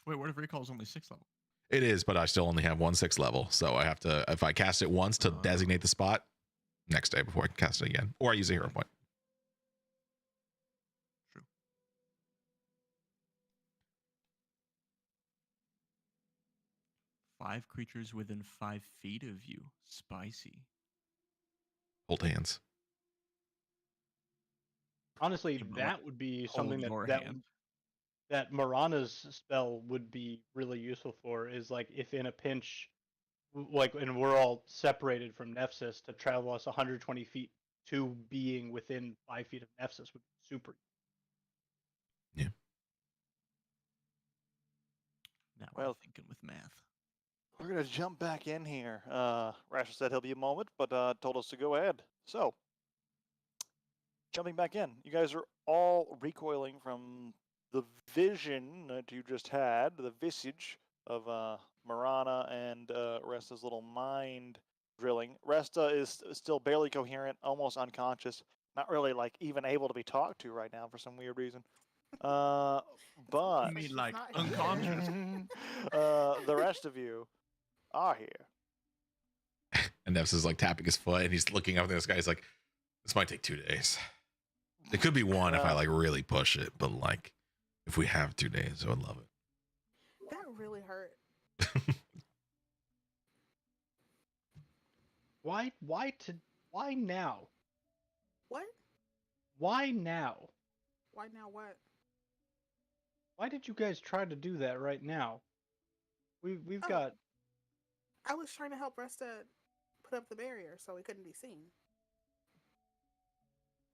Wait, Word of Recall is only 6th level. It is, but I still only have 1 6th level, so I have to, if I cast it once to designate the spot, next day before I can cast it again, or I use a hero point. True. Five creatures within 5 feet of you. Spicy. Hold hands. Honestly, Yeah, but that would be something your that hand. that Marana's spell would be really useful for. Is like if in a pinch, like, and we're all separated from Nephsis, to travel us 120 feet to being within 5 feet of Nephsis would be super. Yeah. Now Well- we're thinking with math. We're gonna jump back in here. Rasher said he'll be a moment, but told us to go ahead. So, jumping back in, you guys are all recoiling from the vision that you just had, the visage of Marana and Resta's little mind drilling. Resta is still barely coherent, almost unconscious, not really like even able to be talked to right now for some weird reason. But You mean like unconscious? the rest of you are here. And Neves is like tapping his foot, and he's looking up at this guy. He's like, "This might take 2 days. It could be 1 if I like really push it, but like if we have 2 days, I would love it." That really hurt. Why now? What? Why now? Why now? What? Why did you guys try to do that right now? We've Oh. got. I was trying to help Resta put up the barrier so we couldn't be seen.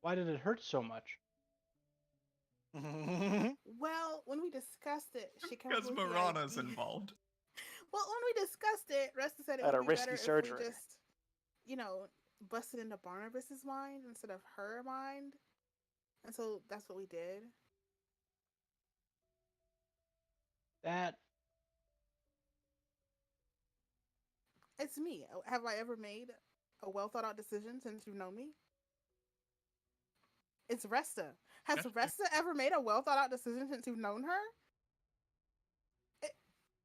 Why did it hurt so much? Well, when we discussed it, she came up Because with the Marana's idea. involved. Well, when we discussed it, Resta said it At would a be risky better if surgery. we just, busted into Barnabas's mind instead of her mind. And so that's what we did. That It's me. Have I ever made a well thought out decision since you've known me? It's Resta. Has Gotcha. Resta ever made a well thought out decision since you've known her?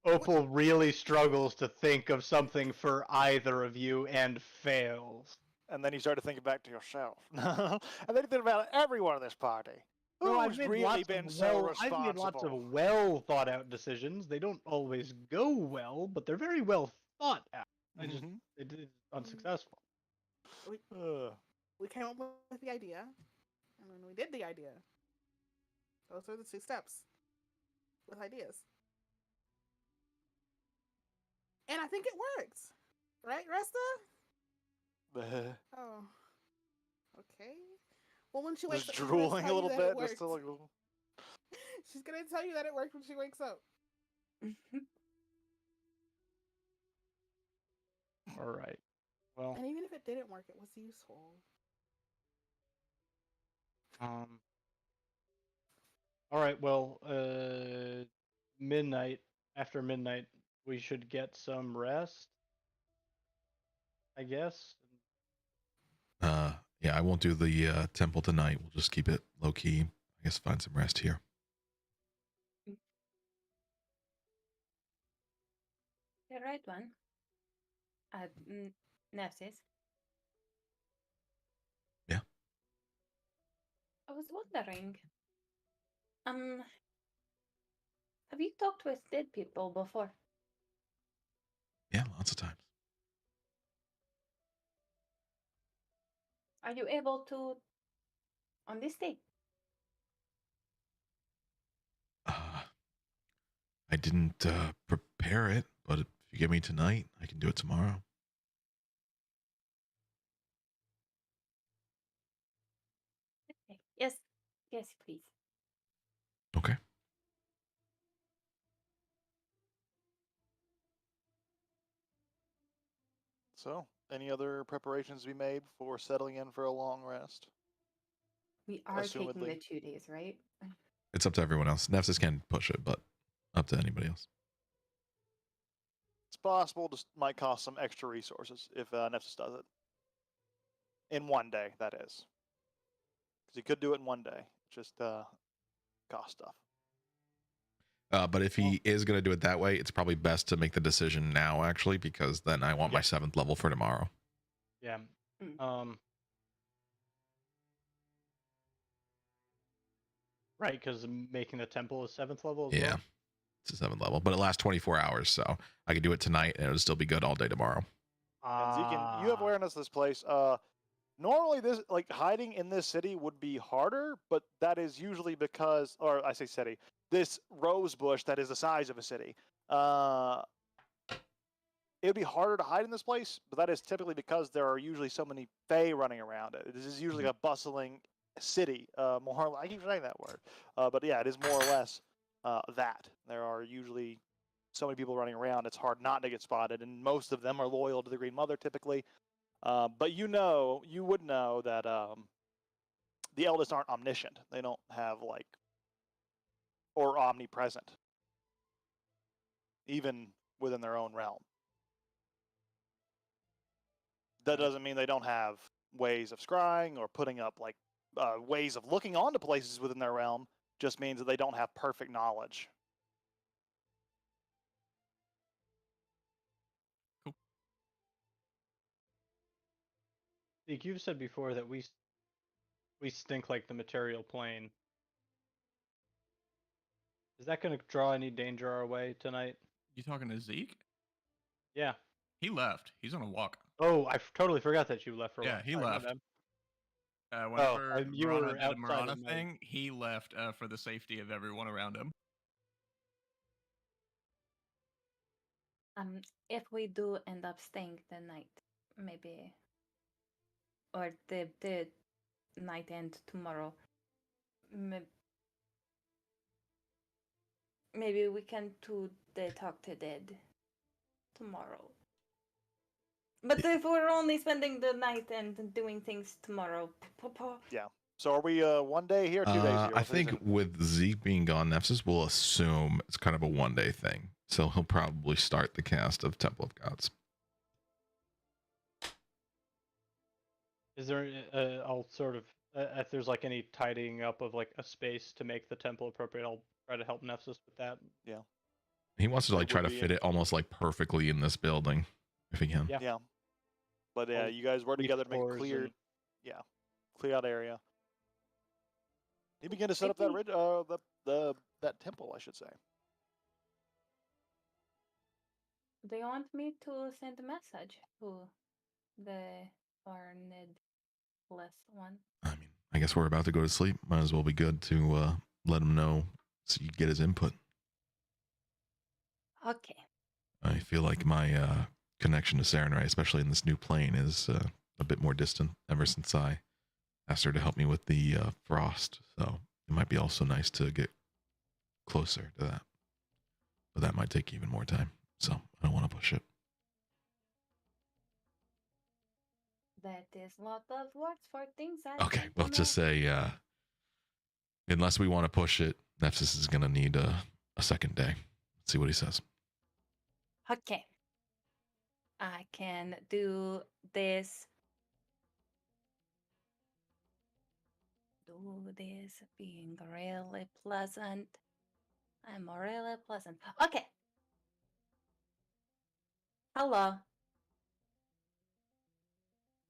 Opal really struggles to think of something for either of you and fails. And then you start to think back to yourself. And then you think about everyone in this party. No, I've Who's made really lots been of so I've responsible? made lots of well thought out decisions. They don't always go well, but they're very well thought out. Mhm. It is unsuccessful. We came up with the idea, and then we did the idea. Those are the 2 steps with ideas. And I think it worked. Right, Resta? Oh. Okay. Well, when she wakes Just up, she's gonna drooling a tell you little that bit. it Just worked. like, She's gonna tell you that it worked when she wakes up. All right. Well, And even if it didn't work, it was useful. all right. Well, midnight. After midnight, we should get some rest. I guess. Yeah, I won't do the temple tonight. We'll just keep it low key. I guess find some rest here. The right one. Nurses. Yeah. I was wondering. Have you talked with dead people before? Yeah, lots of times. Are you able to on this day? I didn't prepare it, but if you give me tonight, I can do it tomorrow. Okay. Yes. Yes, please. Okay. So, any other preparations to be made for settling in for a long rest? We are taking the Assumedly. 2 days, right? It's up to everyone else. Nefsis can push it, but up to anybody else. It's possible. Just might cost some extra resources if Nefsis does it. In one day, that is. Because he could do it in one day. Just cost stuff. But if he is going to do it that way, it's probably best to make the decision now, actually, because then I want my 7th level for tomorrow. Yeah. Right, because making the temple is 7th level as well? It's a 7th level, but it lasts 24 hours, so I could do it tonight and it would still be good all day tomorrow. And Zekin, you have awareness of this place. Normally, this hiding in this city would be harder, but that is usually because, or I say city, this rose bush that is the size of a city. It would be harder to hide in this place, but that is typically because there are usually so many fae running around it. This is usually a bustling city. More, I keep saying that word, but yeah, it is more or less that. There are usually so many people running around. It's hard not to get spotted, and most of them are loyal to the Green Mother typically. But you would know that the eldest aren't omniscient. They don't have or omnipresent, even within their own realm. That doesn't mean they don't have ways of scrying or putting up ways of looking onto places within their realm. Just means that they don't have perfect knowledge. Cool. Zeke, you've said before that we stink like the material plane. Is that going to draw any danger our way tonight? You talking to Zeke? Yeah. He left. He's on a walk. Oh, I totally forgot that you left for a while. Yeah, he Sorry, my left. bad. Whenever you Marana were did a outside Marana of my- thing, he left for the safety of everyone around him. If we do end up staying the night, maybe, or the night end tomorrow, maybe we can do the talk to dead tomorrow. But if we're only spending the night and doing things tomorrow, Yeah. So are we 1 day here, 2 days here? I What's the think decision? with Zeke being gone, Nephthys will assume it's kind of a 1 day thing. So he'll probably start the cast of Temple of Gods. Is there? I'll sort of if there's like any tidying up of like a space to make the temple appropriate, I'll try to help Nephthys with that. Yeah. He wants to It like try would to be fit it almost like perfectly in this building, if he can. Yeah. Yeah. But All you guys work each together to make it floors clear. and- Yeah. Clear out area. You begin to set up Maybe- that temple, I should say. do you want me to send a message to the Barnedless one? I mean, I guess we're about to go to sleep. Might as well be good to let him know so you get his input. Okay. I feel like my connection to Sarenrae, especially in this new plane, is a bit more distant ever since I asked her to help me with the frost. So it might be also nice to get closer to that. But that might take even more time. So I don't want to push it. That is a lot of words for things I Okay, don't well, know. just say, unless we want to push it, Nephthys is going to need a second day. Let's see what he says. Okay. I can do this. Do this being really pleasant. I'm really pleasant. Okay. Hello.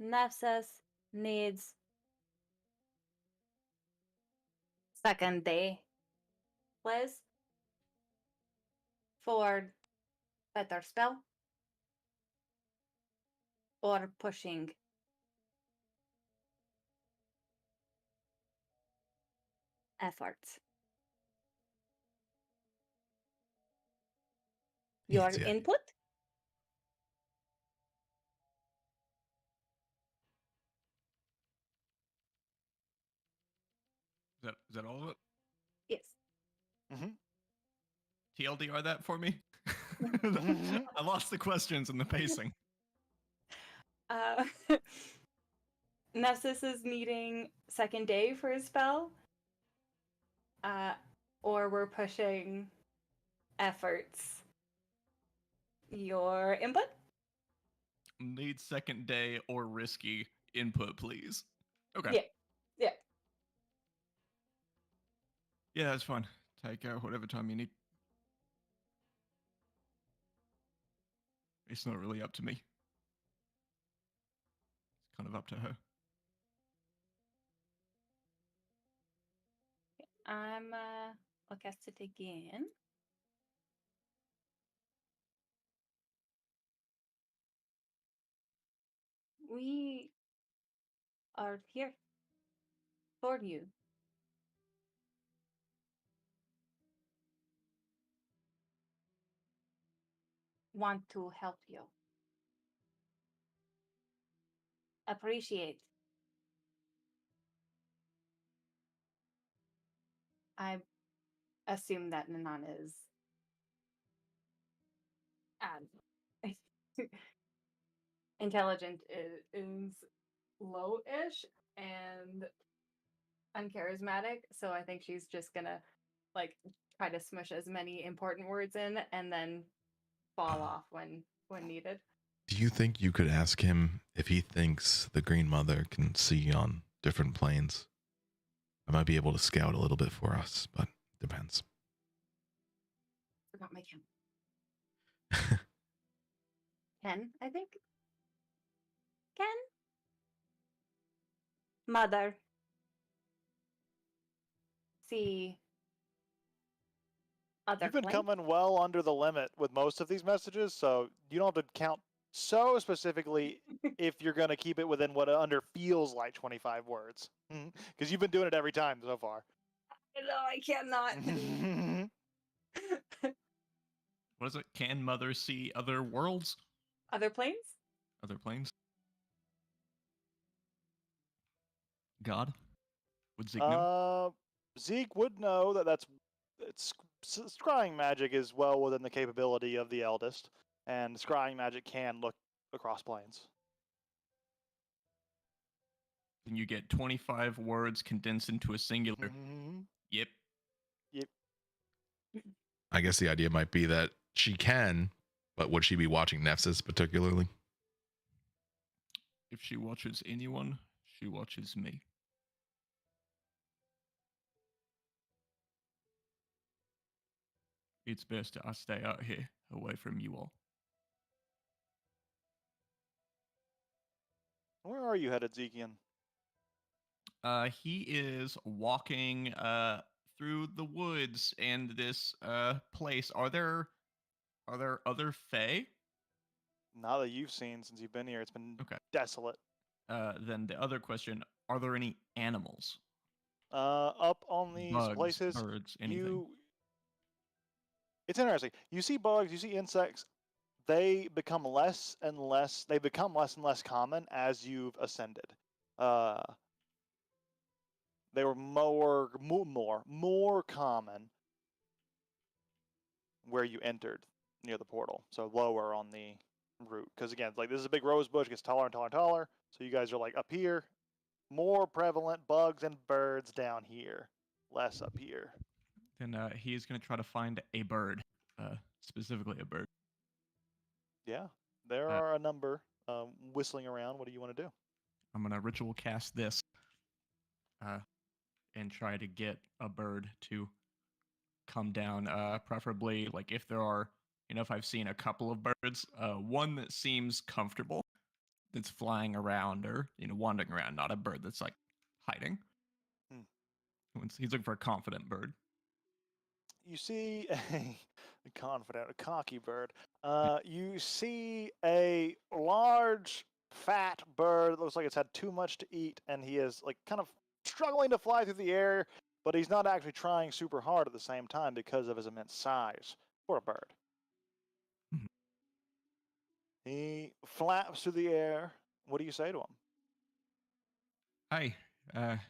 Nefses needs second day, please, for better spell or pushing. Efforts. Your Yeah. input? Is that all of it? Yes. Mm-hmm. TLDR that for me? Mhm. I lost the questions and the pacing. Uh, Nessus is needing second day for his spell. Or we're pushing efforts. Your input? Need second day or risky input, please. Okay. Yeah. Yeah. Yeah, that's fine. Take whatever time you need. It's not really up to me. It's kind of up to her. I'll cast it again. We are here for you. Want to help you. Appreciate. I assume that Nanan is intelligent is low-ish and uncharismatic, so I think she's just gonna like try to smush as many important words in and then fall off when needed. Do you think you could ask him if he thinks the Green Mother can see on different planes? I might be able to scout a little bit for us, but depends. Forgot my count. 10, I think. 10? Mother. See other You've been plane? coming well under the limit with most of these messages, so you don't have to count so specifically if you're going to keep it within what under feels like 25 words. Because you've been doing it every time so far. No, I cannot. What is it? Can Mother see other worlds? Other planes? Other planes? God? Would Zeke know? Zeke would know that scrying magic is well within the capability of the eldest, and scrying magic can look across planes. Can you get 25 words condensed into a singular? Mm-hmm. Yep. Yep. I guess the idea might be that she can, but would she be watching Nefsis particularly? If she watches anyone, she watches me. It's best I stay out here, away from you all. Where are you headed, Zekian? He is walking through the woods and this place. Are there other fae? Not that you've seen since you've been here. It's been Okay. desolate. Then the other question: are there any animals? Up on these Bugs, places, birds, anything? It's interesting. You see bugs, you see insects. They become less and less. They become less and less common as you've ascended. They were more common where you entered near the portal. So lower on the route, because again, like this is a big rose bush, gets taller and taller and taller. So you guys are like up here. More prevalent bugs and birds down here, less up here. Then he is going to try to find a bird, specifically a bird. Yeah, there are a number whistling around. What do you want to do? I'm going to ritual cast this and try to get a bird to come down, preferably like if there are, if I've seen a couple of birds, one that seems comfortable, that's flying around or, wandering around, not a bird that's like hiding. He's looking for a confident bird. You see a confident, a cocky bird. You see a large, fat bird that looks like it's had too much to eat, and he is like kind of struggling to fly through the air, but he's not actually trying super hard at the same time because of his immense size for a bird. Mhm. He flaps through the air. What do you say to him? Hi, can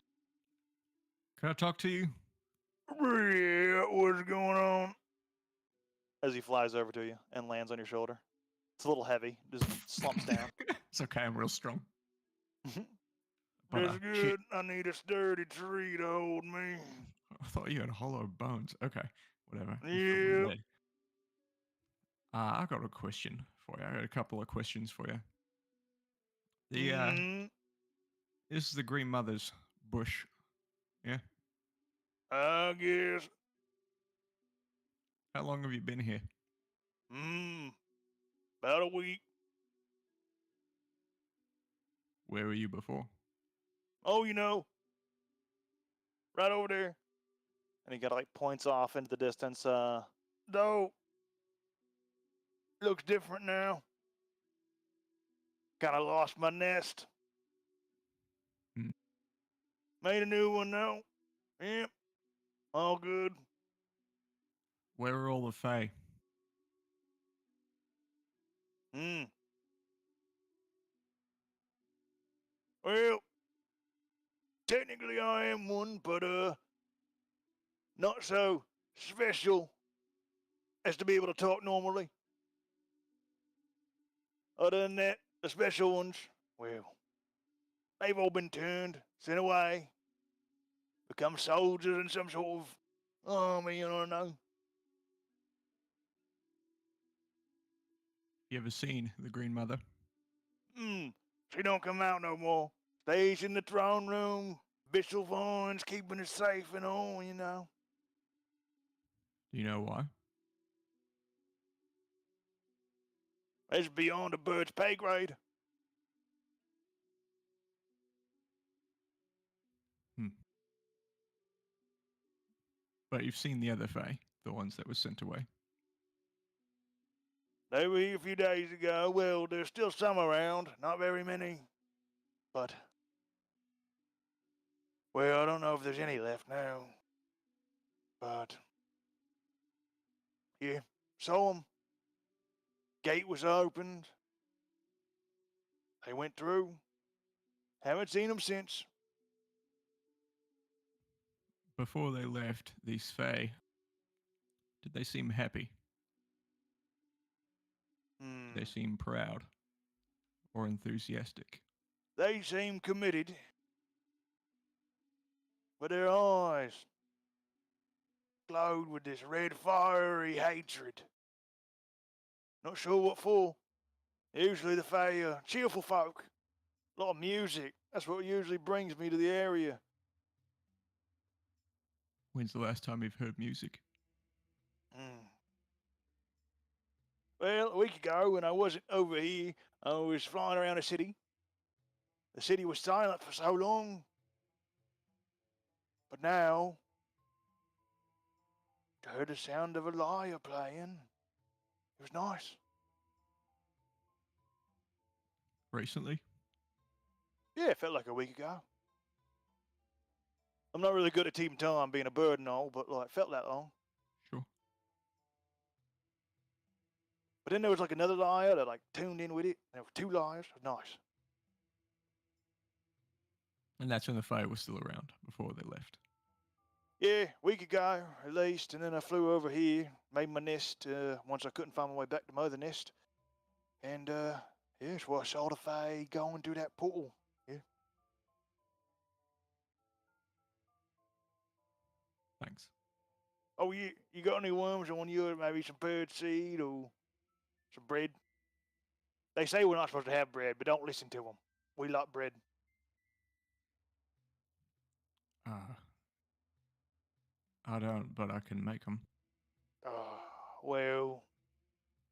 I talk to you? Yeah, what's going on? As he flies over to you and lands on your shoulder. It's a little heavy, just slumps down. It's okay, I'm real strong. That's good. I need a sturdy tree to hold me. I thought you had hollow bones. Okay, whatever. Yeah. I got a question for you. I got a couple of questions for you. This is the Green Mother's bush. Yeah. I guess. How long have you been here? About a week. Where were you before? Oh, right over there. And he kind of like points off into the distance. Though, looks different now. Kind of lost my nest. Made a new one though. Yep. All good. Where are all the Fae? Well, technically I am one, but not so special as to be able to talk normally. Other than that, the special ones, well, they've all been turned, sent away, become soldiers in some sort of army, you know. You ever seen the Green Mother? She don't come out no more. Stays in the throne room. Bishop Vaughn's keeping her safe and all, Do you know why? It's beyond a bird's pay grade. But you've seen the other Fae, the ones that were sent away. They were here a few days ago. Well, there's still some around. Not very many. But, well, I don't know if there's any left now. But, yeah, saw them. Gate was opened. They went through. Haven't seen them since. Before they left, these Fae, did they seem happy? Did they seem proud or enthusiastic? They seem committed. But their eyes glowed with this red fiery hatred. Not sure what for. Usually the Fae are cheerful folk. A lot of music. That's what usually brings me to the area. When's the last time you've heard music? Well, a week ago when I wasn't over here, I was flying around the city. The city was silent for so long. But now, I heard the sound of a lyre playing. It was nice. Recently? Yeah, it felt like a week ago. I'm not really good at keeping time being a bird and all, but like, it felt that long. Sure. But then there was like another lyre that like tuned in with it, and there were two lyres. It was nice. And that's when the Fae was still around before they left. Yeah, a week ago at least, and then I flew over here, made my nest once I couldn't find my way back to my other nest. And yeah, that's why I saw the Fae going through that portal. Yeah. Thanks. Oh, you got any worms on you? Maybe some bird seed or some bread? They say we're not supposed to have bread, but don't listen to them. We like bread. I don't, but I can make them. Well,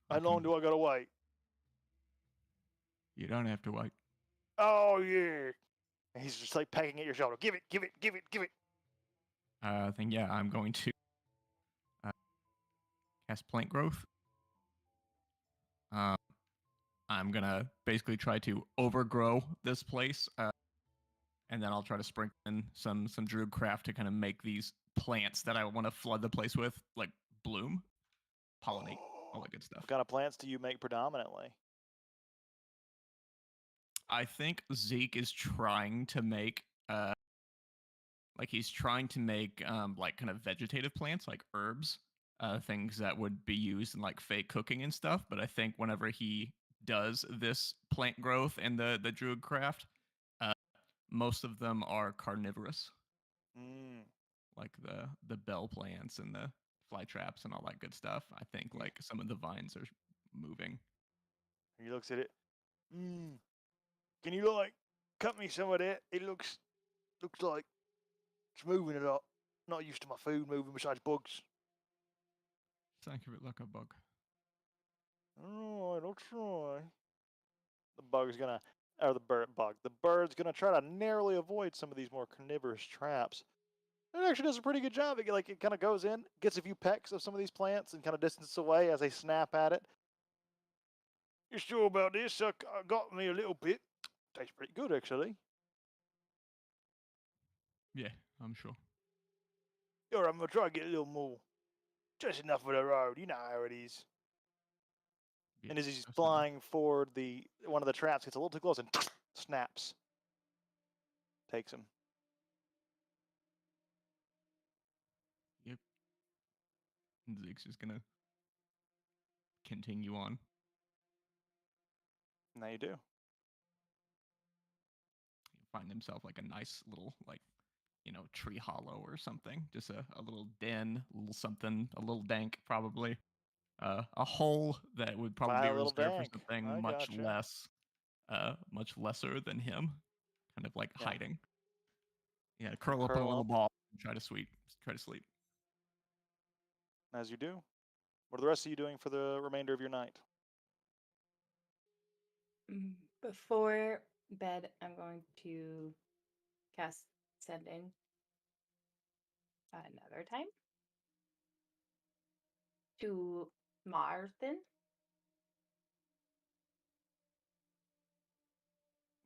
how long do I gotta wait? You don't have to wait. Oh, yeah. And he's just like pecking at your shoulder. Give it, give it, give it, give it. Then yeah, I'm going to cast plant growth. I'm gonna basically try to overgrow this place, and then I'll try to sprinkle in some druid craft to kind of make these plants that I want to flood the place with, like bloom, pollinate, all that good stuff. What kind of plants do you make predominantly? I think Zeke is trying to make like kind of vegetative plants, like herbs, things that would be used in like fake cooking and stuff. But I think whenever he does this plant growth and the druid craft, most of them are carnivorous, like the bell plants and the fly traps and all that good stuff. I think like some of the vines are moving. He looks at it. Can you like cut me some of that? It looks like it's moving a lot. Not used to my food moving besides bugs. Think of it like a bug. Alright, I'll try. The bird's gonna try to narrowly avoid some of these more carnivorous traps. It actually does a pretty good job. It kind of goes in, gets a few pecks of some of these plants, and kind of distances away as they snap at it. You sure about this? I got me a little bit. Tastes pretty good, actually. Yeah, I'm sure. Alright, I'm gonna try to get a little more. Just enough for the road. You know how it is. Yeah, And as he's that's flying forward, one of the traps gets a little too close and snaps. Takes him. Yep. And Zeke's just gonna continue on. Now you do. Find himself like a nice little tree hollow or something. Just a little den, a little something, a little dank probably. A hole that would probably Wow, be a little reserved for dank. something I much gotcha. less, much lesser than him. Kind of like Yeah. hiding. Yeah, curl up in a Curl little up. ball and try to sleep. As you do. What are the rest of you doing for the remainder of your night? Before bed, I'm going to cast Sending another time to Martin.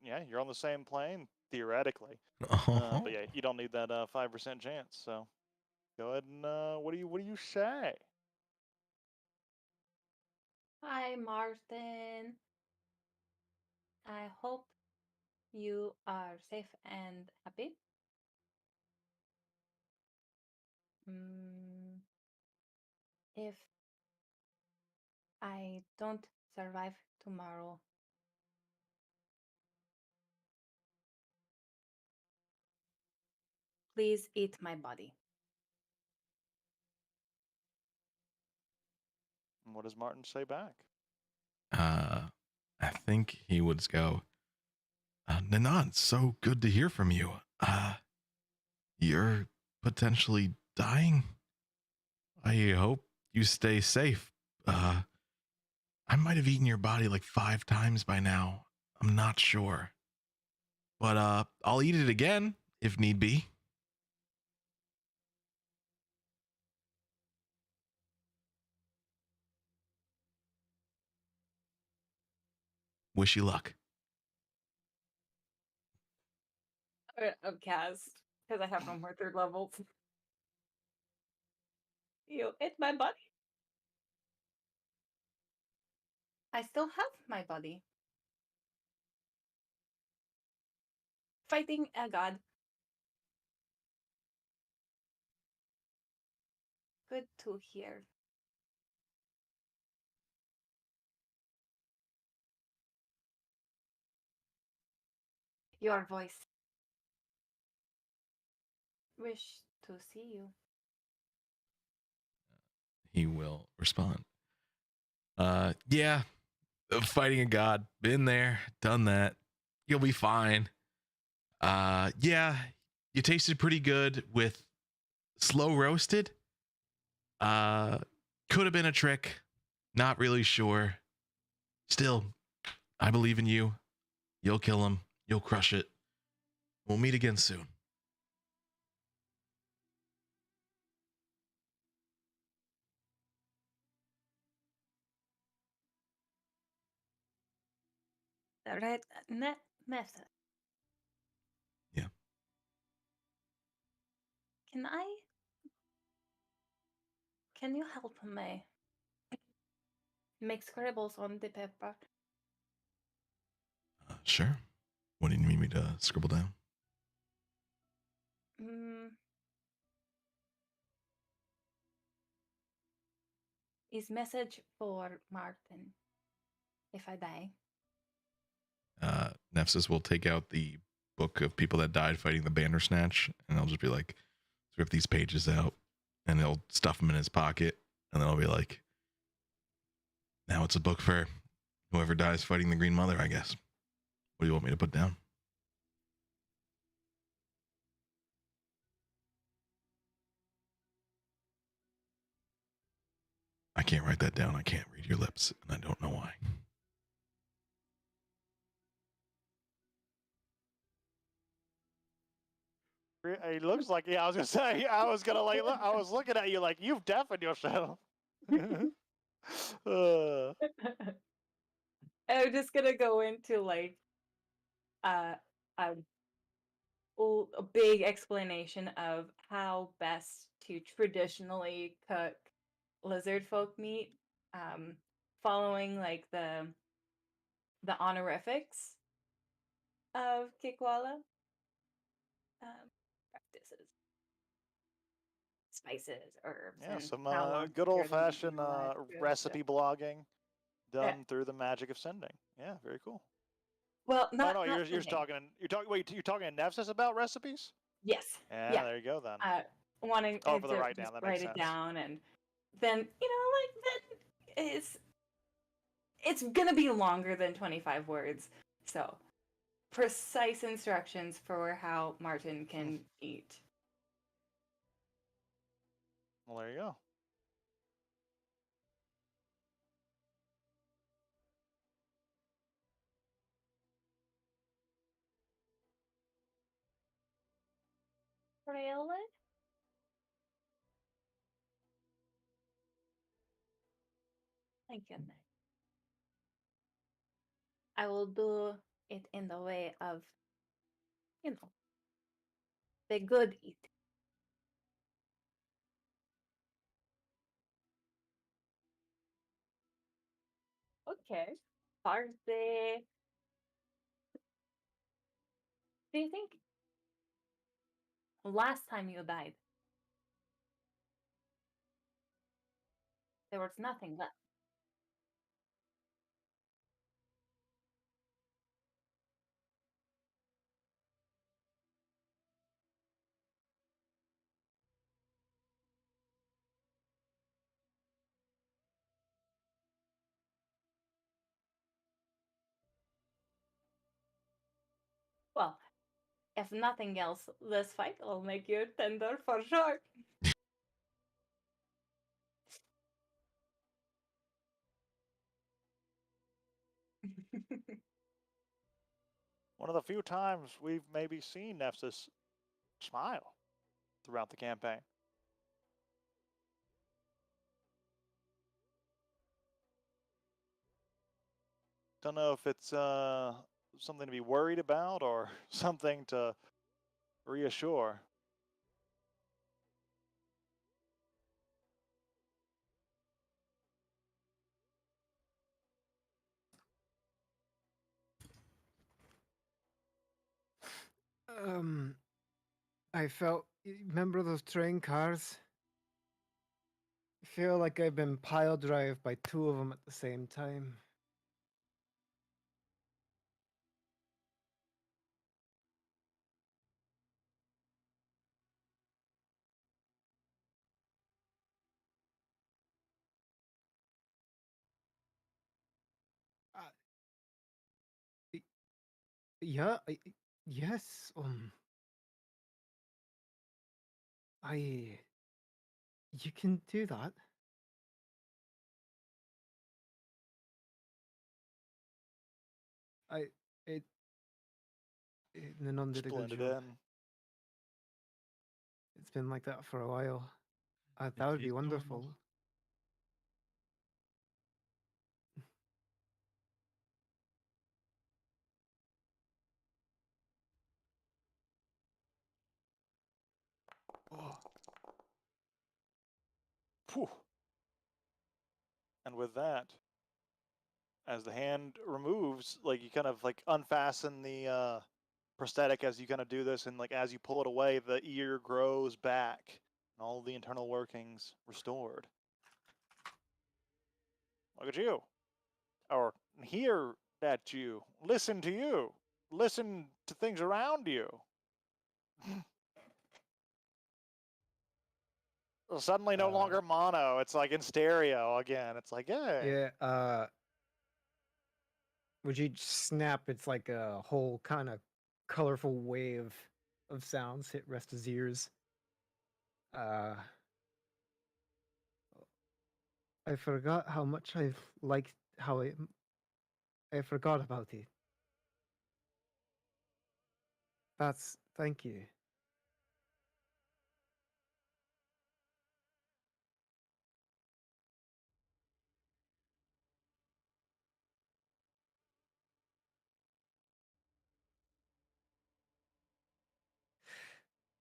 Yeah, you're on the same plane, theoretically. Oh, But yeah, you don't need that 5% chance, so go ahead and what do you say? Hi, Martin. I hope you are safe and happy. Mm, if I don't survive tomorrow, please eat my body. And what does Martin say back? I think he would go, Nanan, so good to hear from you. You're potentially dying. I hope you stay safe. I might have eaten your body like 5 times by now. I'm not sure. But I'll eat it again if need be. Wish you luck. Cast, because I have no more third levels. You ate my body. I still have my body. Fighting a god. Good to hear. Your voice. Wish to see you. He will respond. Yeah, fighting a god. Been there, done that. You'll be fine. Yeah, you tasted pretty good with slow roasted. Could have been a trick. Not really sure. Still, I believe in you. You'll kill him. You'll crush it. We'll meet again soon. The red net method. Yeah. Can you help me make scribbles on the paper? Sure. What do you need me to scribble down? Is message for Martin if I die. Nephthys will take out the book of people that died fighting the Bandersnatch, and I'll just be like, rip these pages out, and he'll stuff them in his pocket, and then I'll be like, now it's a book for whoever dies fighting the Green Mother, I guess. What do you want me to put down? I can't write that down. I can't read your lips, and I don't know why. It looks like, yeah, I was gonna say, I was gonna like, I was looking at you like, you've deafened yourself. I'm just gonna go into like a a big explanation of how best to traditionally cook lizard folk meat, following like the honorifics of Kikwala practices, spices, herbs, Yeah, and some how long to good cure the meat old-fashioned and all that good recipe stuff. blogging Yeah. done through the magic of sending. Yeah, very cool. Well, Oh not no, you're sending. you're talking to Nephthys about recipes? Yes. Yeah, there you go then. Wanting Oh, for the to write just down, that write makes it sense. down, and then then it's gonna be longer than 25 words. So precise instructions for how Martin can eat. Well, there you go. Really? Thank you, Nick. I will do it in the way of, the good eating. Okay. Party. Do you think last time you died, there was nothing left? Well, if nothing else, this fight will make you tender for sure. One of the few times we've maybe seen Nephthys smile throughout the campaign. Don't know if it's something to be worried about or something to reassure. Um, I felt. Remember those train cars? I feel like I've been pile drive by two of them at the same time. Uh, y- yeah, yes. I. You can do that. I. It. Nanon did a good Blended job. in. It's been like that for a while. That It would be is normal. wonderful. Oh. Phew. And with that, as the hand removes, like you kind of like unfasten the prosthetic as you kind of do this, and like as you pull it away, the ear grows back, and all the internal workings restored. Look at you, or hear at you, listen to you, listen to things around you. Suddenly, no longer mono. It's like in stereo again. It's like, hey. Yeah. Would you snap? It's like a whole kind of colorful wave of sounds hit Resta's ears. I forgot how much I've liked how I forgot about it. Thank you.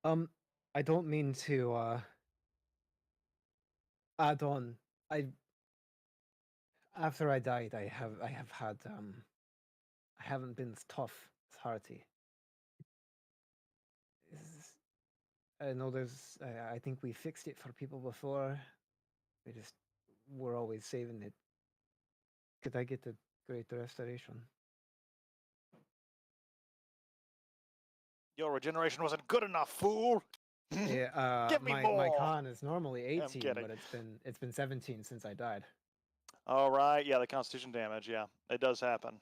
Um, I don't mean to add on. I After I died, I have had I haven't been as tough as Hearty. I know there's I think we fixed it for people before. We just were always saving it. Could I get the Great Restoration? Your regeneration wasn't good enough, fool. Yeah, Give me my more. con is normally I'm 18, kidding. but it's been 17 since I died. All right, yeah, the Constitution damage, yeah, it does happen.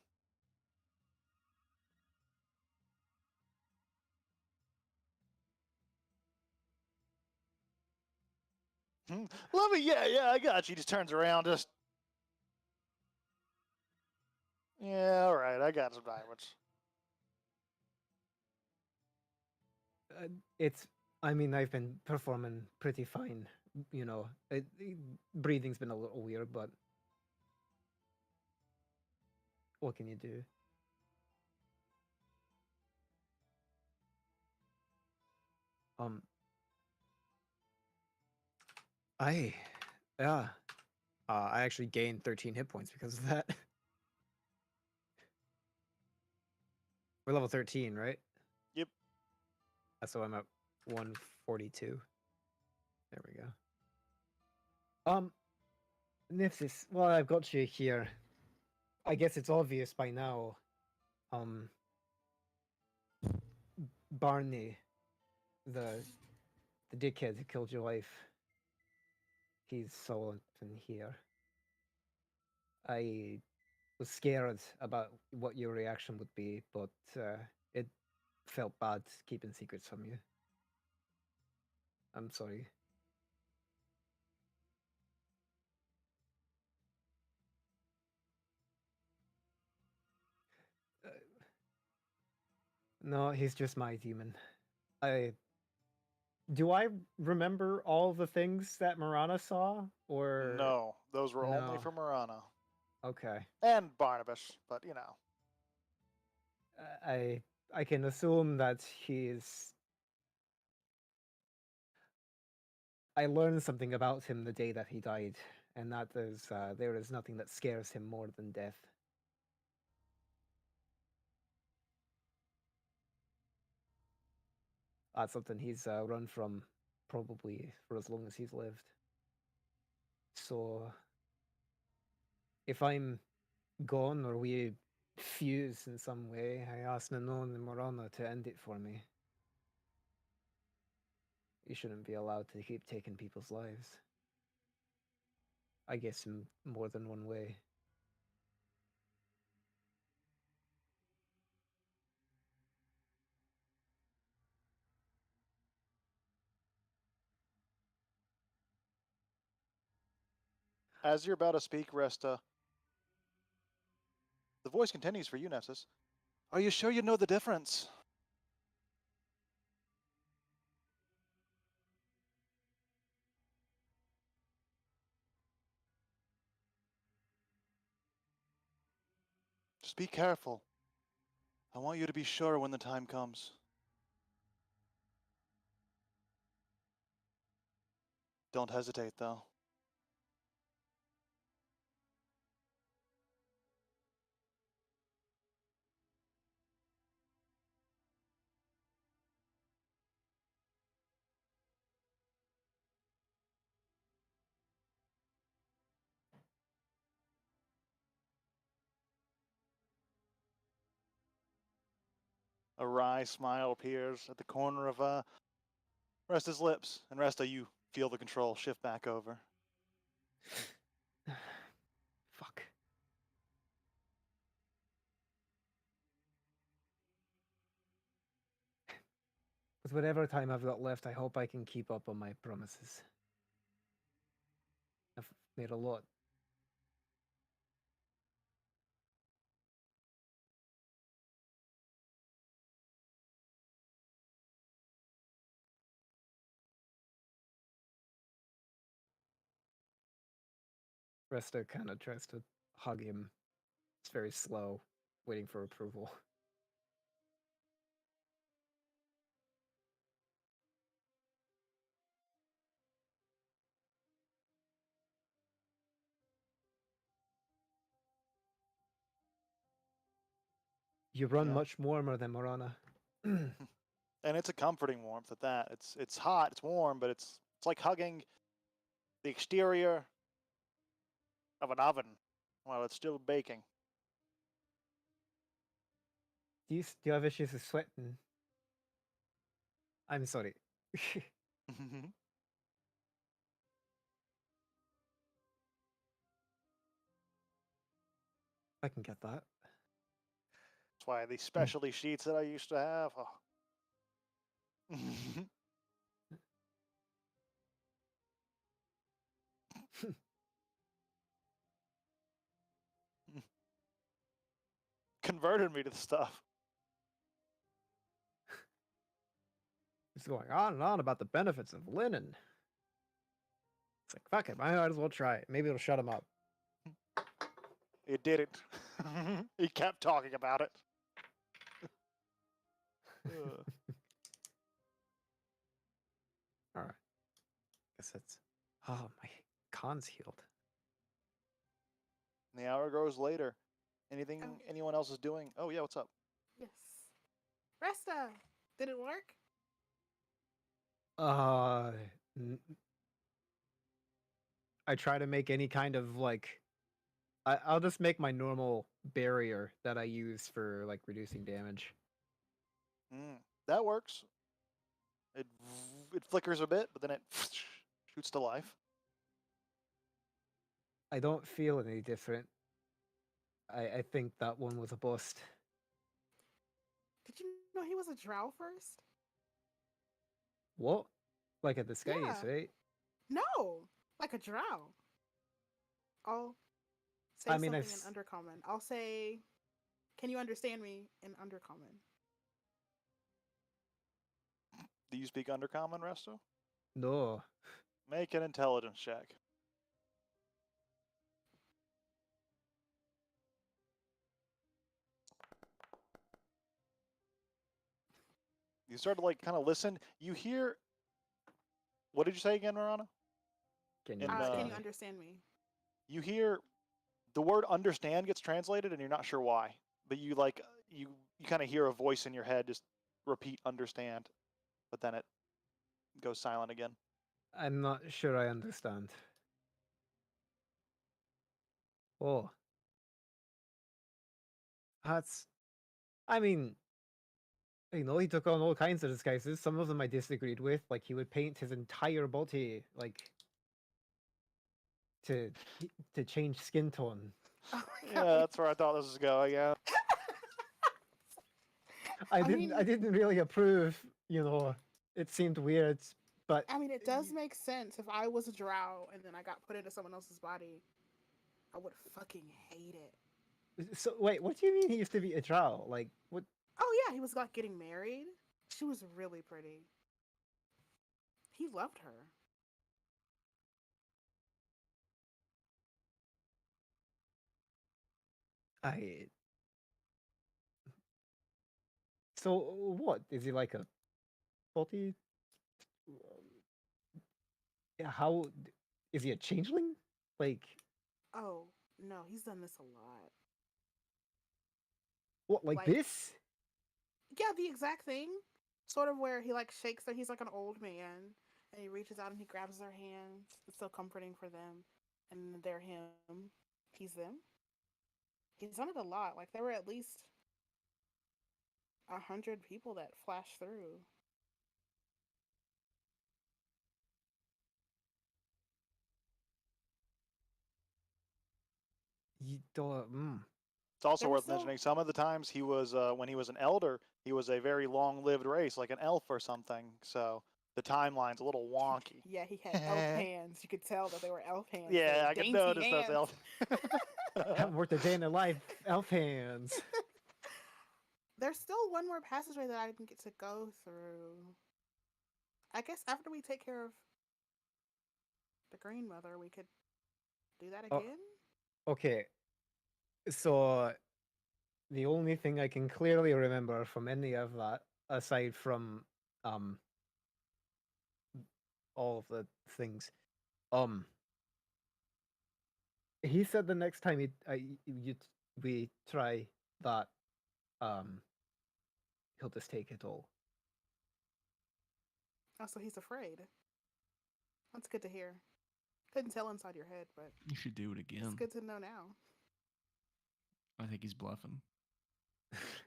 Let me, yeah, I got you. He just turns around, just. Yeah, all right, I got some diamonds. It's I mean I've been performing pretty fine. You know, breathing's been a little weird, but what can you do? Um, I yeah, I actually gained 13 hit points because of that. We're level 13, right? Yep. So I'm at 142. There we go. Nifsis, well, I've got you here. I guess it's obvious by now. Barney, the dickhead who killed your wife, he's so in here. I was scared about what your reaction would be, but it felt bad keeping secrets from you. I'm sorry. No, he's just my demon. Do I remember all the things that Marana saw, or No, those were only No. for Marana Okay. and Barnabas, but you know. I can assume that he's. I learned something about him the day that he died, and that there is nothing that scares him more than death. That's something he's run from probably for as long as he's lived. So, if I'm gone or we fuse in some way, I ask Nanon and Morana to end it for me. You shouldn't be allowed to keep taking people's lives. I guess in more than one way. As you're about to speak, Resta, the voice continues for you, Nessus. Are you sure you know the difference? Just be careful. I want you to be sure when the time comes. Don't hesitate, though. A wry smile appears at the corner of Resta's lips, and Resta, you feel the control shift back over. Fuck. With whatever time I've got left, I hope I can keep up on my promises. I've made a lot. Resta kind of tries to hug him. It's very slow, waiting for approval. You run Yeah. much warmer than Morana. And it's a comforting warmth at that. It's hot, it's warm, but it's like hugging the exterior of an oven while it's still baking. Do you have issues with sweating? I'm sorry. I can get that. That's why these specialty sheets that I used to have. Oh. Converted me to the stuff. It's going on and on about the benefits of linen. It's like, fuck it, I might as well try it. Maybe it'll shut him up. It didn't. He kept talking about it. Alright. Guess that's. Oh, my con's healed. And the hour goes later. Anything Oh. anyone else is doing? Oh yeah, what's up? Yes. Resta, did it work? N- I try to make any kind of like. I'll just make my normal barrier that I use for like reducing damage. That works. It flickers a bit, but then it shoots to life. I don't feel any different. I think that one was a bust. Did you know he was a drow first? What? Like a disguise, Yeah. right? No, like a drow. I'll say I mean, something I've in s- Undercommon. I'll say, "Can you understand me?" in Undercommon. Do you speak Undercommon, Resto? No. Make an intelligence check. You start to like kind of listen. You hear. What did you say again, Marana? Can you And, Can understand you me? understand me? You hear the word "understand" gets translated, and you're not sure why. But you like you kind of hear a voice in your head just repeat "understand," but then it goes silent again. I'm not sure I understand. Oh. That's. I mean, he took on all kinds of disguises. Some of them I disagreed with. Like, he would paint his entire body, like, to to change skin tone. Oh my Yeah, God. that's where I thought this was going. Yeah. I mean, didn't really approve, It seemed weird, but I mean, it does make sense. If I was a drow and then I got put into someone else's body, I would fucking hate it. so wait, what do you mean he used to be a drow? Like, what? Oh yeah, he was like getting married. She was really pretty. He loved her. I So what? Is he like a faulty? Yeah, how is he a changeling? Like, Oh no, he's done this a lot. what? Like Like, this? yeah, the exact thing. Sort of where he like shakes her. He's like an old man, and he reaches out and he grabs their hands. It's so comforting for them, and they're him. He's them. He's done it a lot. Like there were at least 100 people that flashed through. You don't. It's also There were worth still mentioning some of the times he was when he was an elder, he was a very long-lived race, like an elf or something. So the timeline's a little wonky. yeah, he had elf hands. You could tell that they were elf hands. Yeah, Those I could dainty notice those hands. elf. Haven't worked a day in their life. Elf hands. There's still one more passageway that I didn't get to go through. I guess after we take care of the Green Mother, we could do that Oh. again. Okay. So the only thing I can clearly remember from any of that, aside from all of the things, he said the next time we try that, he'll just take it all. Oh, so he's afraid. That's good to hear. Couldn't tell inside your head, but You should do it again. it's good to know now. I think he's bluffing.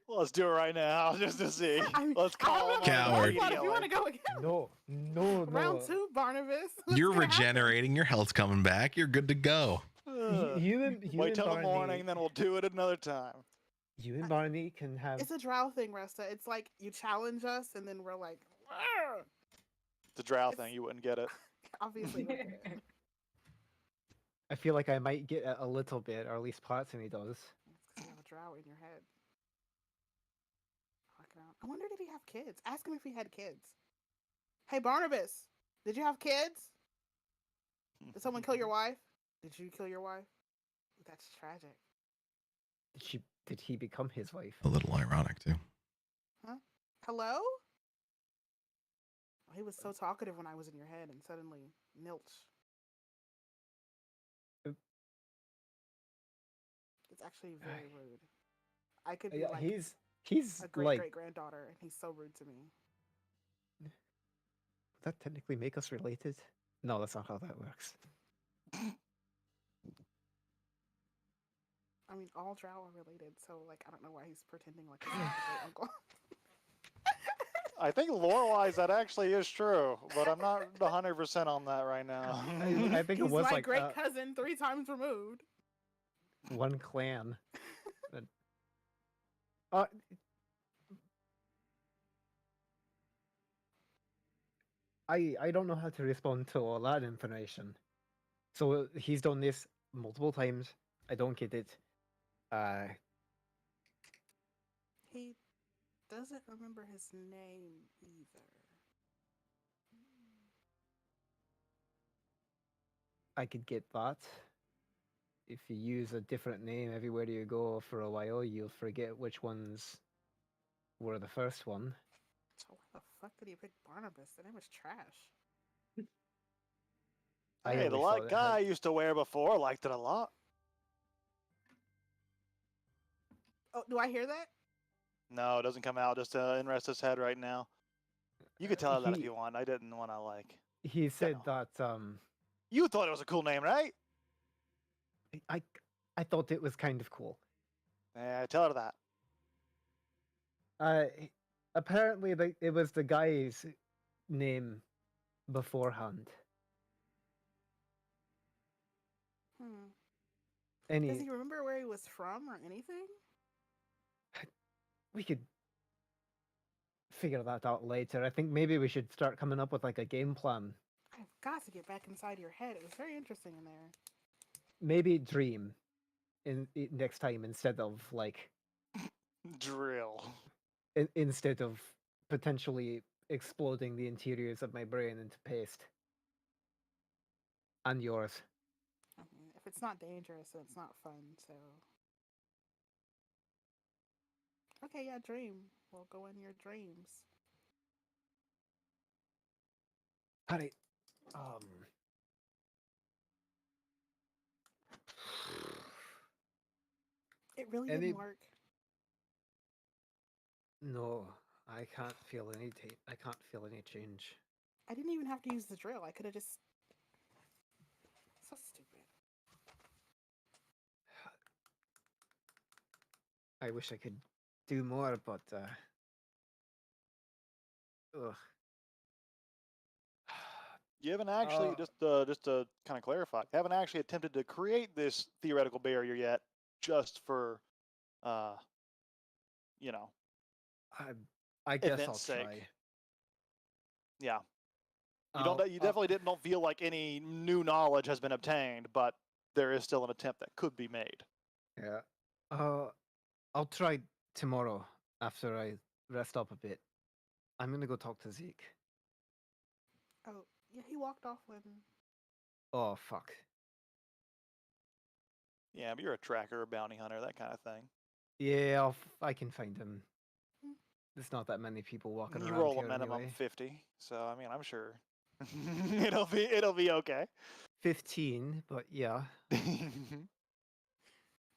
Let's do it right now, just to see. I mean, Let's I have call him another Coward. on blood spot if you want to immediately. go again. No. Round 2, Barnabas. What's You're gonna happen? regenerating. Your health's coming back. You're good to go. You and Wait till the Barney, morning, then we'll do it another time. you and Barney can have. It's a drow thing, Resta. It's like you challenge us, and then we're like, "Arr!" The drow It's- thing, you wouldn't get it. obviously. we get it. I feel like I might get it a little bit, or at least parts of me does. It's 'cause you have a drow in your head. Fucking hell. I wonder, did he have kids? Ask him if he had kids. Hey, Barnabas, did you have kids? Did someone kill your wife? Did you kill your wife? That's tragic. Did he become his wife? A little ironic too. Hello? He was so talkative when I was in your head, and suddenly, nilch. Oop. It's actually very rude. I could be Yeah, like, he's He's a great like, great granddaughter, and he's so rude to me. would that technically make us related? No, that's not how that works. I mean, all drow are related, so like I don't know why he's pretending like he's not a great uncle. I think lore-wise that actually is true, but I'm not 100% on that right now. I think it He's was my like great cousin 3 times removed. one clan. But, uh, I don't know how to respond to all that information. So he's done this multiple times. I don't get it. He doesn't remember his name either. I could get that. If you use a different name everywhere you go for a while, you'll forget which ones were the first one. So why the fuck did he pick Barnabas? The name was trash. I Hey, the always thought like it guy I had- used to wear before liked it a lot. Oh, do I hear that? No, it doesn't come out. Just in Resta's head right now. You could tell her that if he- you want. I didn't want to like. He said no. that You thought it was a cool name, right? I thought it was kind of cool. Yeah, tell her that. Apparently it was the guy's name beforehand. Hmm. Any Does he remember where he was from or anything? we could figure that out later. I think maybe we should start coming up with like a game plan. I've got to get back inside your head. It was very interesting in there. Maybe dream next time instead of like Drill. instead of potentially exploding the interiors of my brain into paste. And yours. I mean, if it's not dangerous, then it's not fun, so. Okay, yeah, dream. We'll go in your dreams. Alright. It really Any- didn't work. No, I can't feel any I can't feel any change. I didn't even have to use the drill. I could have just. So stupid. I wish I could do more, but ugh. You haven't actually just to kind of clarify. You haven't actually attempted to create this theoretical barrier yet, just for, you know, I guess I'll event's sake. try. Yeah. You I'll- don't. You definitely don't feel like any new knowledge has been obtained, but there is still an attempt that could be made. Yeah. I'll try tomorrow after I rest up a bit. I'm gonna go talk to Zeke. Oh, yeah, he walked off when. Oh fuck. Yeah, but you're a tracker, a bounty hunter, that kind of thing. Yeah, I can find him. Hmm. There's not that many people walking You around roll a here minimum anyway. 50, so I mean, I'm sure it'll be okay. 15, but yeah.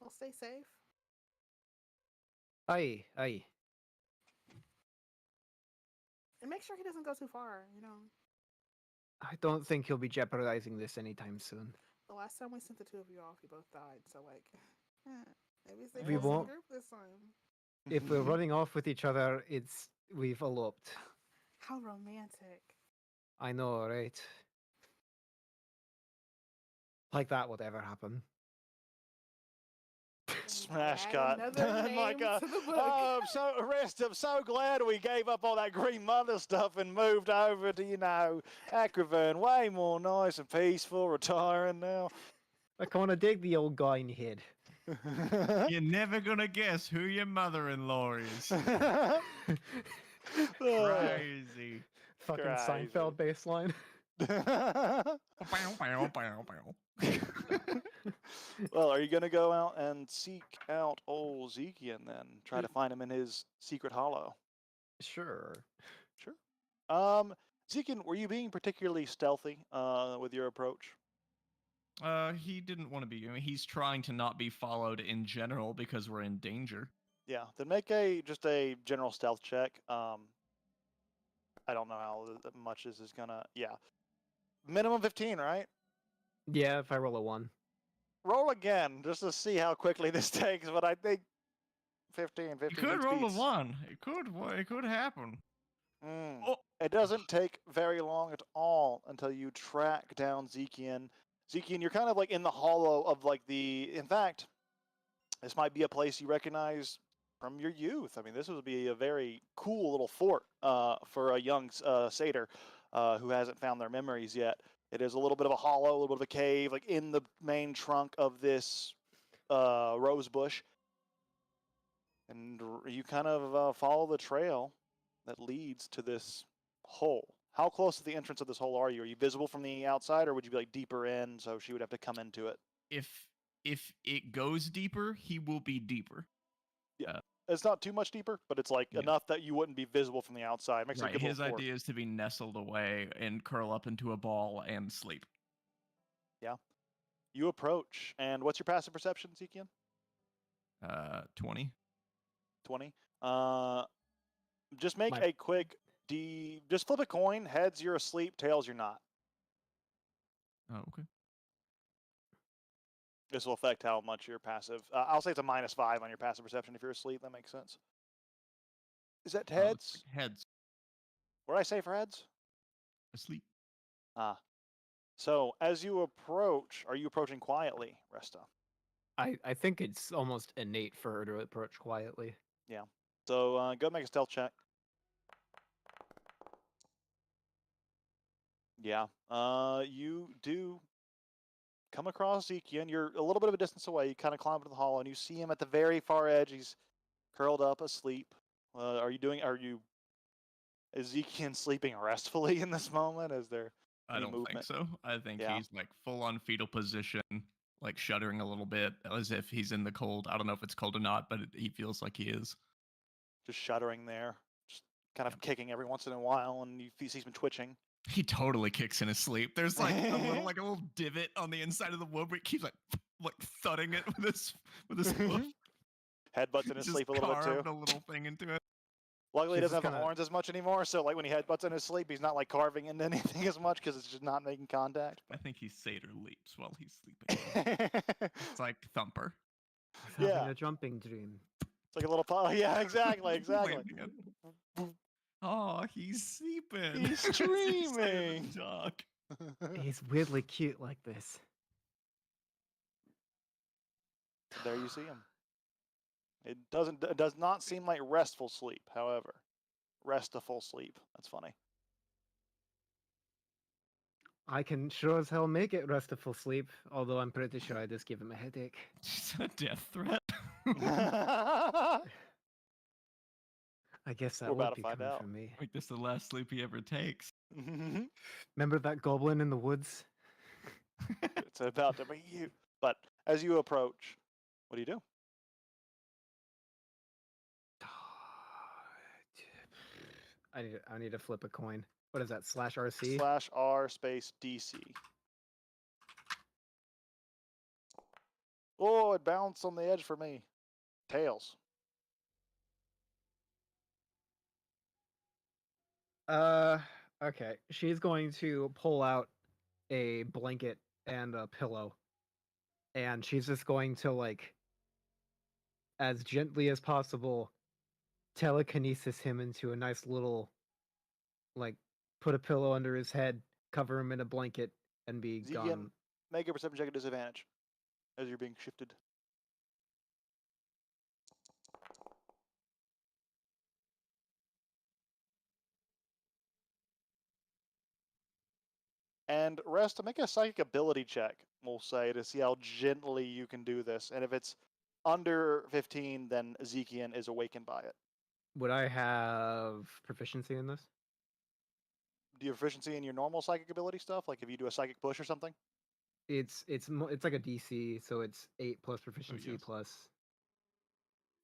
Well, stay safe. Aye. And make sure he doesn't go too far, you know. I don't think he'll be jeopardizing this anytime soon. The last time we sent the 2 of you off, you both died, so like. Maybe stay We close to the won't- group this time. If we're running off with each other, we've eloped. How romantic. I know, right? Like that would ever happen. Smash Add cut. another Like, name to the book. I'm so glad we gave up all that Green Mother stuff and moved over to, Acrovern. Way more nice and peaceful, retiring now. I kind of dig the old guy in head. You're never gonna guess who your mother-in-law is. Crazy. Fucking Crazy. Seinfeld baseline. Well, are you gonna go out and seek out old Zekian then? Try to find him in his secret hollow. Sure. Sure. Zekian, were you being particularly stealthy with your approach? He didn't want to be. I mean, he's trying to not be followed in general because we're in danger. Yeah. Then make just a general stealth check. I don't know how much this is gonna. Yeah. Minimum 15, right? Yeah, if I roll a 1. Roll again just to see how quickly this takes, but I think 15. You 15 could beats roll a beats. 1. It could happen. Oh, It doesn't take very long at all until you track down Zekian. Zekian, you're kind of like in the hollow of like the. In fact, this might be a place you recognize from your youth. I mean, this would be a very cool little fort for a young satyr who hasn't found their memories yet. It is a little bit of a hollow, a little bit of a cave, like in the main trunk of this rose bush. And you kind of follow the trail that leads to this hole. How close to the entrance of this hole are you? Are you visible from the outside, or would you be like deeper in, so she would have to come into it? if it goes deeper, he will be deeper. Yeah, it's not too much deeper, but it's like Yeah. enough that you wouldn't be visible from the outside. Makes Right. a good His little fort. idea is to be nestled away and curl up into a ball and sleep. Yeah. You approach, and what's your passive perception, Zekian? 20. 20. Just make My- a quick just flip a coin. Heads, you're asleep. Tails, you're not. Oh, okay. This will affect how much you're passive. I'll say it's a -5 on your passive perception if you're asleep. That makes sense. Is that Oh, heads? it's heads. What did I say for heads? Asleep. Ah. So as you approach, are you approaching quietly, Resta? I think it's almost innate for her to approach quietly. Yeah. So go make a stealth check. Yeah. You do come across Zekian. You're a little bit of a distance away. You kind of climb into the hall, and you see him at the very far edge. He's curled up, asleep. Is Zekian sleeping restfully in this moment? Is there I any don't movement? think so. I think Yeah. he's like full on fetal position, like shuddering a little bit as if he's in the cold. I don't know if it's cold or not, but he feels like he is. Just shuddering there, just kind of Yep. kicking every once in a while, and you see he's been twitching. He totally kicks in his sleep. There's like a little divot on the inside of the wood where he keeps like thudding it with his foot. Headbutts in his Just sleep a little bit too. carved a little thing into it. Luckily, he She's doesn't have just the kinda- horns as much anymore, so like when he headbutts in his sleep, he's not like carving into anything as much because it's just not making contact. I think he satyr leaps while he's sleeping. It's like Thumper. He's Yeah. having a jumping dream. It's like a little yeah, exactly, exactly. Landing it. Oh, he's sleeping. He's As said in the dreaming. dog. He's weirdly cute like this. There you see him. It does not seem like restful sleep, however. Restful sleep. That's funny. I can sure as hell make it restful sleep, although I'm pretty sure I just give him a headache. Is that a death threat? I guess that We're about would to be find coming out. from me. Like this is the last sleep he ever takes. Remember that goblin in the woods? It's about to be you. But as you approach, what do you do? I need to flip a coin. What is that? /RC? /R space DC. Oh, it bounced on the edge for me. Tails. Okay. She's going to pull out a blanket and a pillow. And she's just going to, like, as gently as possible, telekinesis him into a nice little, like, put a pillow under his head, cover him in a blanket, and be Zekian, gone. make a perception check at disadvantage as you're being shifted. And rest, make a psychic ability check, we'll say, to see how gently you can do this. And if it's under 15, then Zekian is awakened by it. Would I have proficiency in this? Do you have proficiency in your normal psychic ability stuff? Like if you do a psychic push or something? It's like a DC, so it's 8 plus proficiency yes. plus.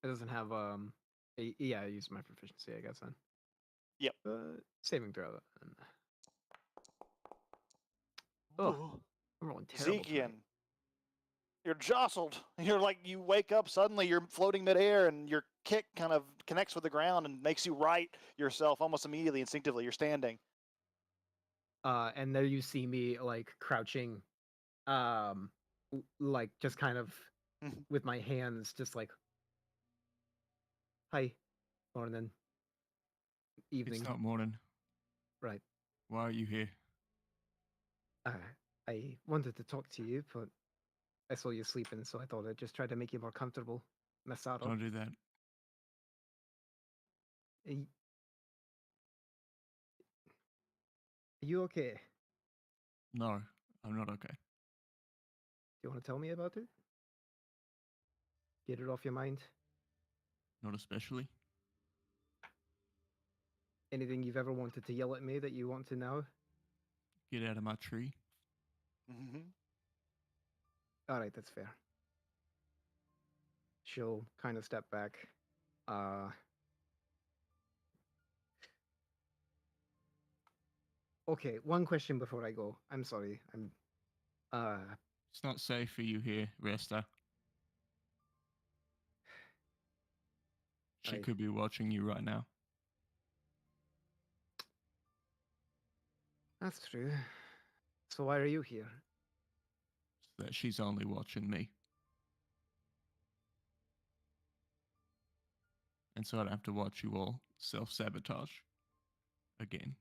It doesn't have yeah, I used my proficiency, I guess then. Yep. Saving throw. Then. Oh, I'm rolling terrible. tonight. Zekian, you're jostled. You're like, you wake up suddenly, you're floating midair, and your kick kind of connects with the ground and makes you right yourself almost immediately, instinctively. You're standing. And there you see me like crouching, like just kind of with my hands, just like, hi, morning, evening. It's not morning. Right. Why are you here? I wanted to talk to you, but I saw you sleeping, so I thought I'd just try to make you more comfortable. Masato. Don't do that. Are you okay? No, I'm not okay. Do you want to tell me about it? Get it off your mind? Not especially. Anything you've ever wanted to yell at me that you want to know? Get out of my tree. Mm-hmm. Alright, that's fair. She'll kind of step back. Okay, one question before I go. I'm sorry. It's not safe for you here, Resta. She I- could be watching you right now. That's true. So why are you here? So that she's only watching me. And so I'd have to watch you all self-sabotage again.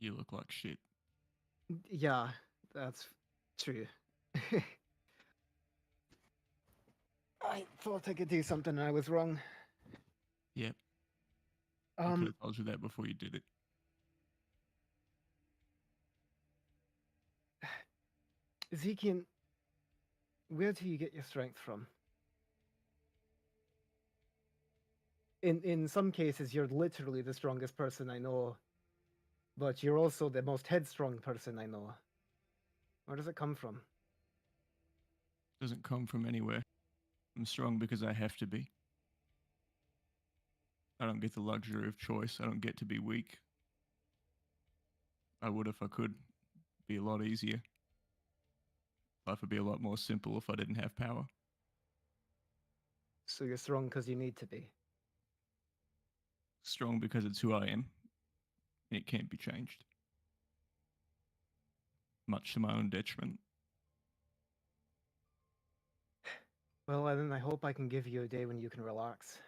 You look like shit. Yeah, that's true. I thought I could do something and I was wrong. Yep. I could have told you that before you did it. Ezekiel, where do you get your strength from? In some cases, you're literally the strongest person I know, but you're also the most headstrong person I know. Where does it come from? Doesn't come from anywhere. I'm strong because I have to be. I don't get the luxury of choice. I don't get to be weak. I would if I could. Be a lot easier. Life would be a lot more simple if I didn't have power. So you're strong because you need to be. Strong because it's who I am. And it can't be changed. Much to my own detriment. Well, then I hope I can give you a day when you can relax.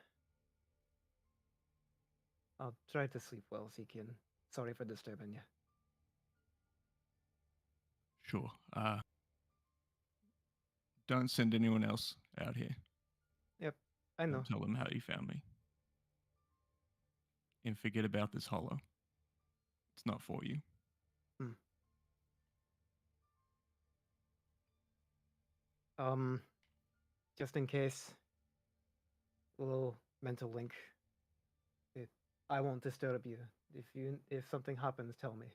I'll try to sleep well, Ezekiel. Sorry for disturbing you. Sure. Don't send anyone else out here. Yep, I know. Don't tell them how you found me. And forget about this hollow. It's not for you. Just in case, a little mental link. I won't disturb you. If something happens, tell me.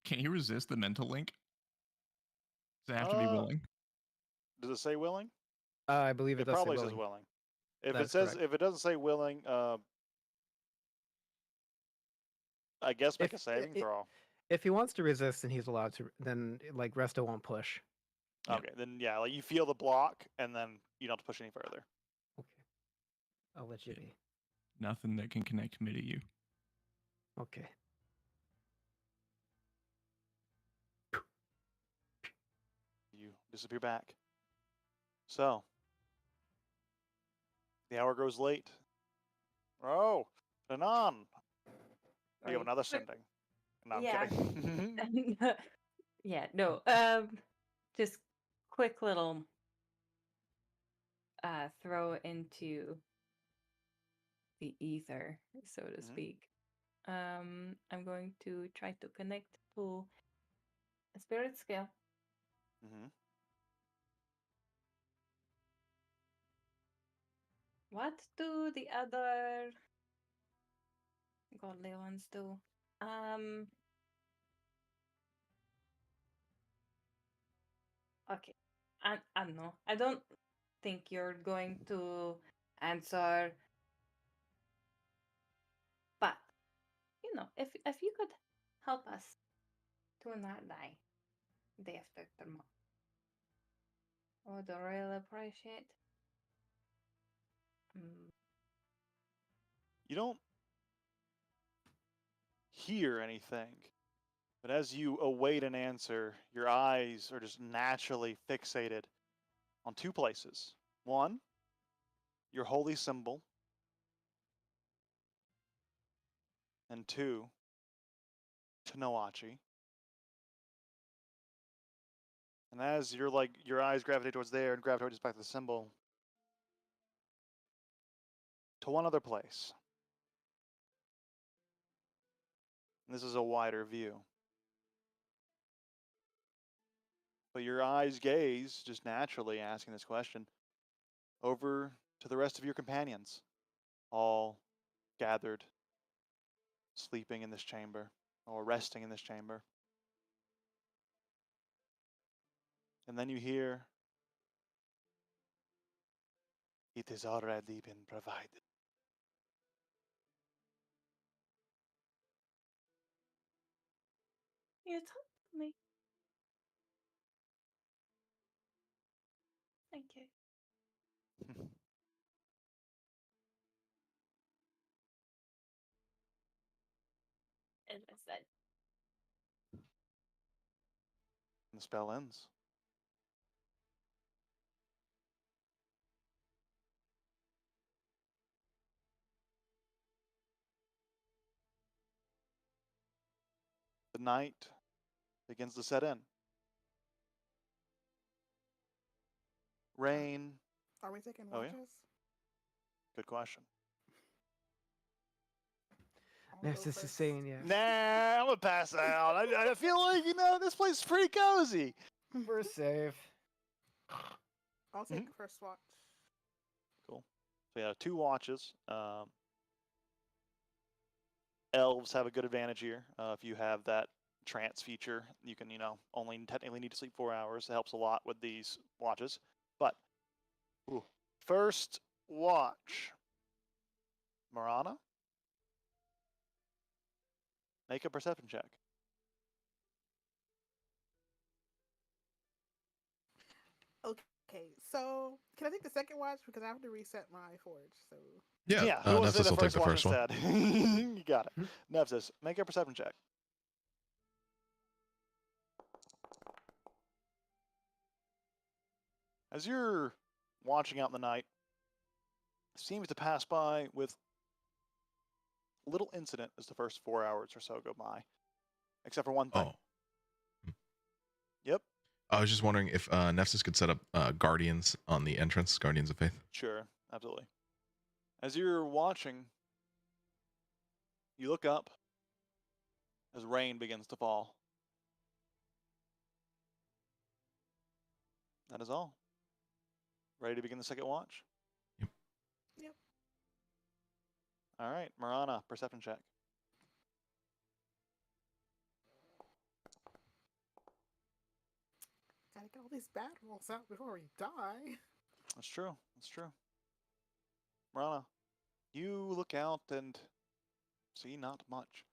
Can you resist the mental link? Does it have to be willing? Does it say willing? I believe it does probably say says willing. If That's it says correct. if it doesn't say willing, I guess make a saving throw. If he wants to resist and he's allowed to, then like Resto won't push. Yep. Okay, then yeah, like you feel the block, and then you don't have to push any further. Okay, I'll let you Yeah. be. Nothing that can connect me to you. Okay. You disappear back. So the hour grows late. Oh, Danan, you have Right. another sending. No, I'm Yeah. kidding. Yeah, no. Just quick little throw into the ether, so to Mhm. speak. I'm going to try to connect to a spirit scale. Mm-hmm. What do the other godly ones do? Okay. I don't know. I don't think you're going to answer if you could help us to not die day after tomorrow, I would really appreciate. Mm, You don't hear anything, but as you await an answer, your eyes are just naturally fixated on two places. One, your holy symbol, and two, Tanoachi. And as your eyes gravitate towards there and gravitate just back to the symbol, to one other place. And this is a wider view. But your eyes gaze, just naturally asking this question, over to the rest of your companions, all gathered, sleeping in this chamber, or resting in this chamber. And then you hear, "It has already been provided." you told me. Thank you. As I said, And the spell ends. The night begins to set in. Rain. Are we taking Oh, yeah? watches? Good question. I'll go Nessus is first. saying yes. Nah, I'm gonna pass out. I feel like, this place is pretty cozy. We're safe. I'll take first watch. Cool. So yeah, 2 watches. Elves have a good advantage here. If you have that trance feature, you can, only technically need to sleep 4 hours. It helps a lot with these watches. But, first watch. Marana, make a perception check. Okay, so can I take the second watch because I have to reset my forge? So Yeah, Who wants to Nephthys say will the take first the watch first one. instead? You got it. Nephthys, make a perception check. As you're watching out in the night, it seems to pass by with little incident as the first 4 hours or so go by, except for one thing. Oh, Yep, I was just wondering if Nephthys could set up guardians on the entrance, guardians of faith. sure, absolutely. As you're watching, you look up as rain begins to fall. That is all. Ready to begin the second watch? Yep. Yep. All right, Marana, perception check. gotta get all these bad rolls out before we die. That's true. That's true. Marana, you look out and see not much.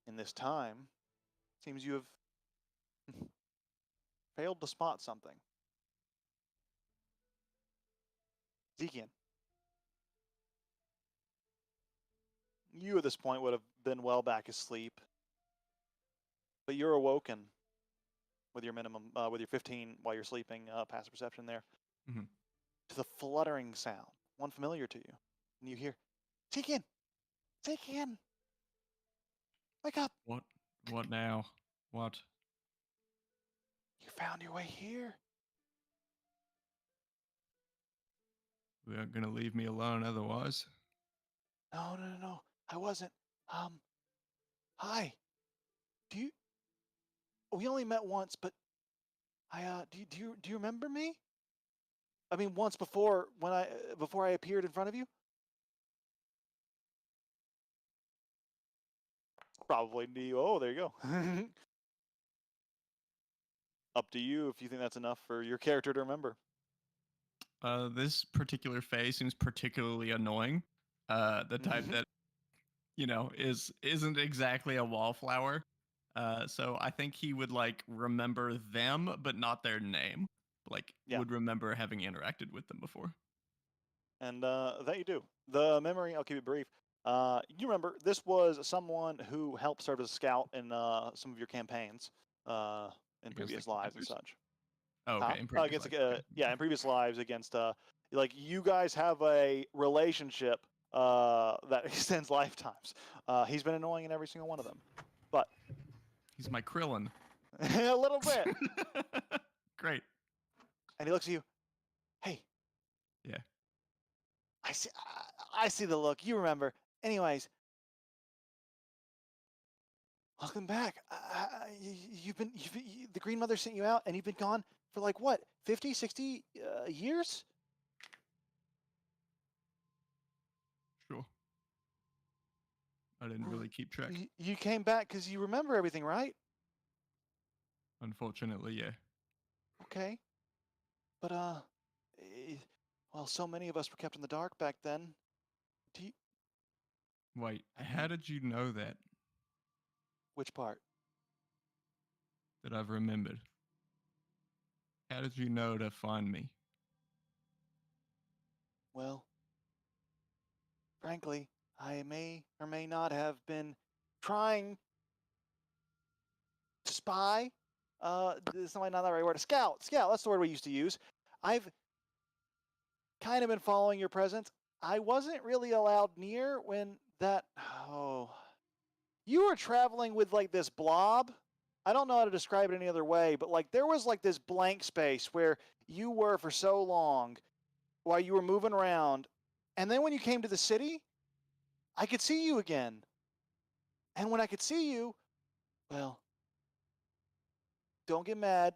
In this time, seems you have failed to spot something. Zekian, you at this point would have been well back asleep, but you're awoken with your with your 15 while you're sleeping, passive perception there, Mhm. to the fluttering sound, one familiar to you, and you hear, Zekian, Zekian, wake up! What? What now? What? You found your way here. We aren't gonna leave me alone otherwise. No. I wasn't. Hi. We only met once, but do you remember me? I mean, once before before I appeared in front of you. Probably do you. Oh, there you go. Up to you if you think that's enough for your character to remember. This particular phase seems particularly annoying. the type Mhm. that isn't exactly a wallflower. So I think he would like remember them, but not their name. Like Yeah. would remember having interacted with them before. And that you do. The memory, I'll keep it brief. You remember, this was someone who helped serve as a scout in some of your campaigns in Against the previous lives and Panthers? such. Oh, okay, Huh? in previous Against, lives. Okay. yeah, in previous lives against, like, you guys have a relationship that extends lifetimes. He's been annoying in every single one of them. But, He's my Krillin. a little bit. Great. And he looks at you. Hey. Yeah. I see the look. You remember. Anyways, welcome back. The Green Mother sent you out, and you've been gone for like what, 50, 60 years? Sure. I didn't really keep track. You came back because you remember everything, right? Unfortunately, yeah. Okay. But well, so many of us were kept in the dark back then. Do you, Wait, how did you know that which part? I've remembered? How did you know to find me? Well, frankly, I may or may not have been trying to spy. It's not the right word. Scout. That's the word we used to use. I've kind of been following your presence. I wasn't really allowed near when that. Oh, you were traveling with like this blob. I don't know how to describe it any other way, but like there was like this blank space where you were for so long while you were moving around, and then when you came to the city, I could see you again. And when I could see you, well, don't get mad,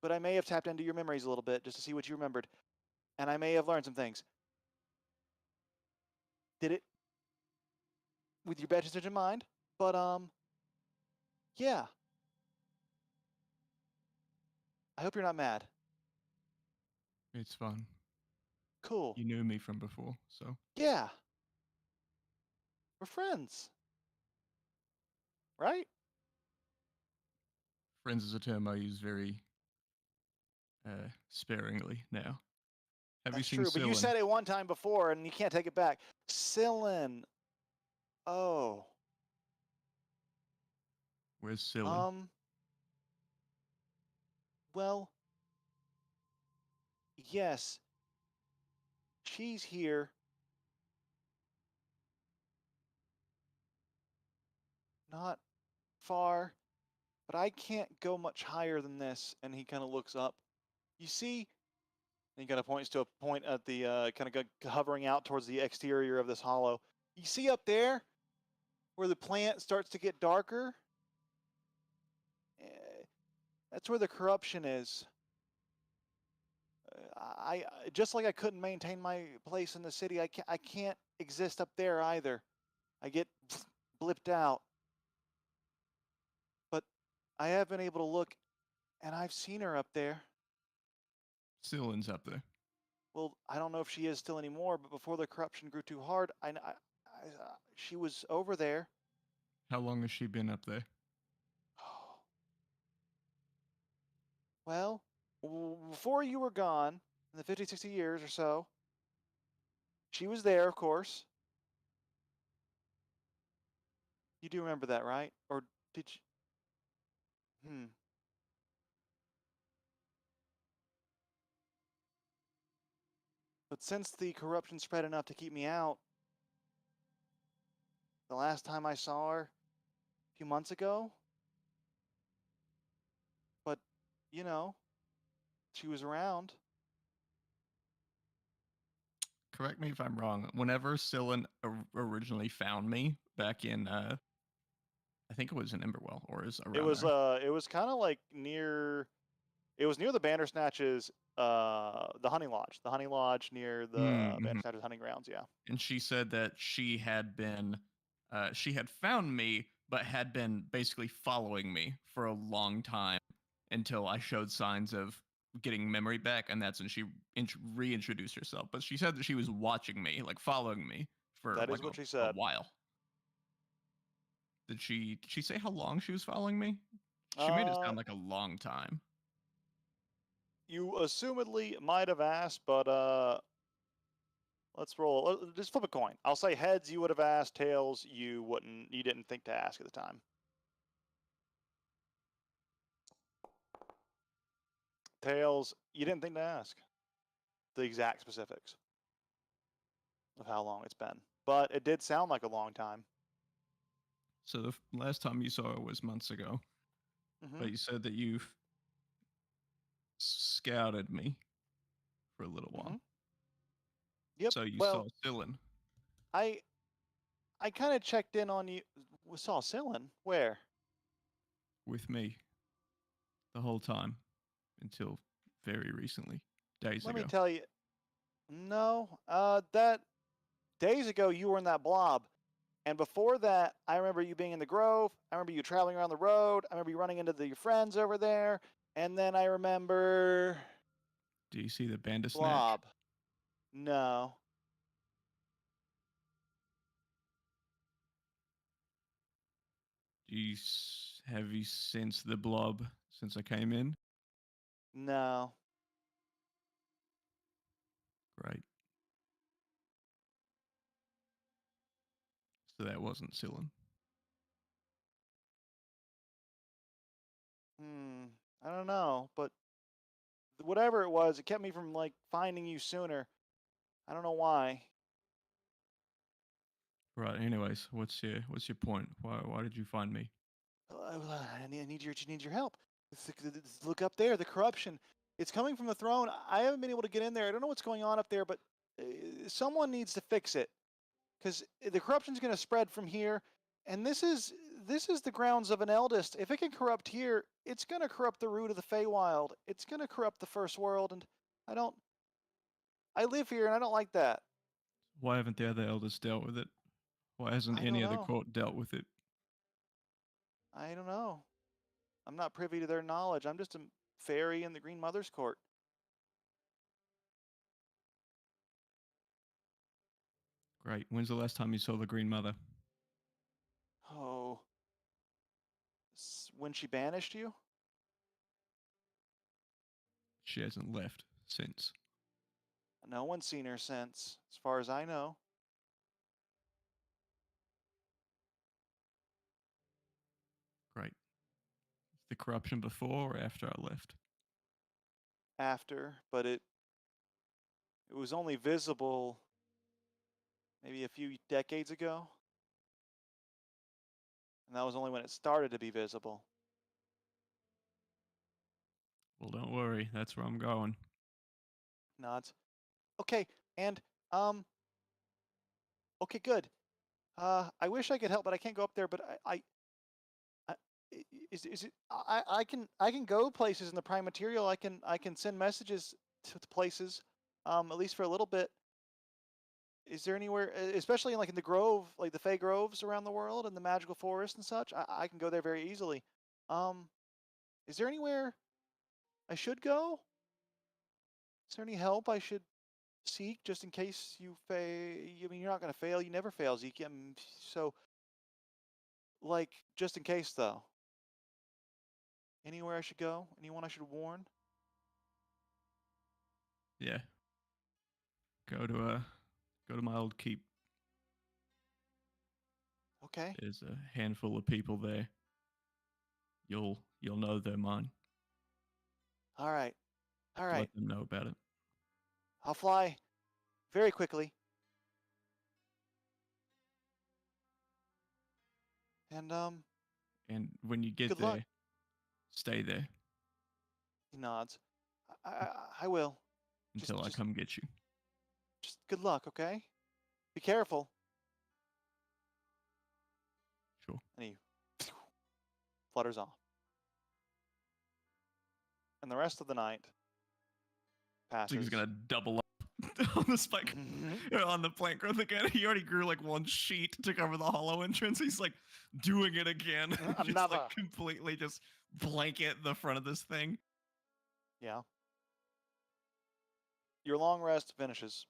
but I may have tapped into your memories a little bit just to see what you remembered, and I may have learned some things. Did it with your best intention in mind, but yeah. I hope you're not mad. It's fun. Cool. You knew me from before, so Yeah. We're friends. Right? friends is a term I use very sparingly now. Have That's you seen true, but you Sillin? said it one time before and you can't take it back. Sillin. Oh. Where's Sillin? Well, yes. She's here. Not far, but I can't go much higher than this. And he kind of looks up. You see, and he kind of points to a point at the kind of hovering out towards the exterior of this hollow. You see up there where the plant starts to get darker? That's where the corruption is. I just like I couldn't maintain my place in the city. I can't exist up there either. I get blipped out. But I have been able to look, and I've seen her up there. Sillin's up there. Well, I don't know if she is still anymore, but before the corruption grew too hard, she was over there. How long has she been up there? Well, before you were gone, in the 50, 60 years or so, she was there, of course. You do remember that, right? Or did you? But since the corruption spread enough to keep me out, the last time I saw her, a few months ago, but, you know, she was around. Correct me if I'm wrong. Whenever Sillin originally found me back in, I think it was in Emberwell or is around there. It was kind of like near, it was near the Bandersnatch's, the Hunting Lodge near the Bandersnatch's hunting grounds, yeah. And she said that she had found me, but had been basically following me for a long time until I showed signs of getting memory back, and that's when she reintroduced herself. But she said that she was watching me, like following me, for That like is what she a said. while. Did she say how long she was following me? She made it sound like a long time. You assumedly might have asked, but let's roll. Just flip a coin. I'll say heads. You would have asked. Tails. You wouldn't. You didn't think to ask at the time. Tails. You didn't think to ask the exact specifics of how long it's been, but it did sound like a long time. So the last time you saw her was months ago, Mm-hmm. but you said that you've scouted me for a little while. Mhm. Yep. So you Well, saw Sillin I kind of checked in on you. We saw Cylin. Where? with me the whole time until very recently, days Let ago. me tell you. No. That days ago you were in that blob. And before that, I remember you being in the Grove. I remember you traveling around the road. I remember you running into your friends over there. And then I remember Do you see the Bandersnatch? Blob. No. Have you sensed the blob since I came in? No. Right. So that wasn't Sillin. I don't know, but whatever it was, it kept me from like finding you sooner. I don't know why. Right. Anyways, what's your point? Why did you find me? I need your help. Look up there, the corruption. It's coming from the throne. I haven't been able to get in there. I don't know what's going on up there, but someone needs to fix it because the corruption's going to spread from here. And this is the grounds of an eldest. If it can corrupt here, it's going to corrupt the root of the Feywild. It's going to corrupt the first world, and I live here, and I don't like that. Why haven't the other elders dealt with it? Why hasn't I don't any other know. court dealt with it? I don't know. I'm not privy to their knowledge. I'm just a fairy in the Green Mother's court. Great. When's the last time you saw the Green Mother? Oh, when she banished you? She hasn't left since. No one's seen her since, as far as I know. Great. The corruption before or after I left? After, but it was only visible maybe a few decades ago. And that was only when it started to be visible. Well, don't worry. That's where I'm going. Nods. Okay, and okay, good. I wish I could help, but I can't go up there. But I is it? I can go places in the prime material. I can send messages to places, at least for a little bit. Is there anywhere, especially in, like in the Grove, like the Fey Groves around the world and the magical forest and such? I can go there very easily. Is there anywhere I should go? Is there any help I should seek just in case you fail? I mean, you're not going to fail. You never fail, Zeke. So, like, just in case though. Anywhere I should go? Anyone I should warn? Yeah. Go to my old keep. Okay. There's a handful of people there. You'll know they're mine. All right. All right. Let them know about it. I'll fly very quickly. And And when you get good there, luck. stay there He nods. I will. until I come get you. Just good luck, okay? Be careful. Sure. And he flutters off. And the rest of the night passes. So he's gonna double up on the spike on the plant growth again. He already grew like one sheet to cover the hollow entrance. He's like doing it again. Just Another. like completely just blanket the front of this thing. Yeah. Your long rest finishes.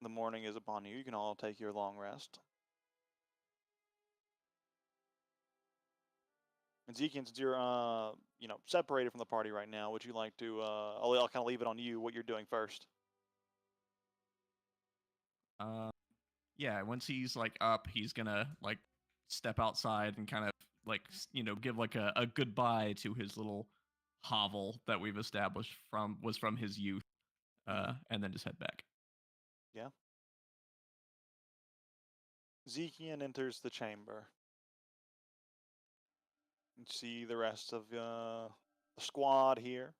The morning is upon you. You can all take your long rest. And Zekian, since you're separated from the party right now, would you like to? I'll kind of leave it on you what you're doing first. Yeah, once he's like up, he's gonna like step outside and kind of like give like a goodbye to his little hovel that we've established from his youth, and then just head back. Yeah. Zekian enters the chamber. You see the rest of the squad here.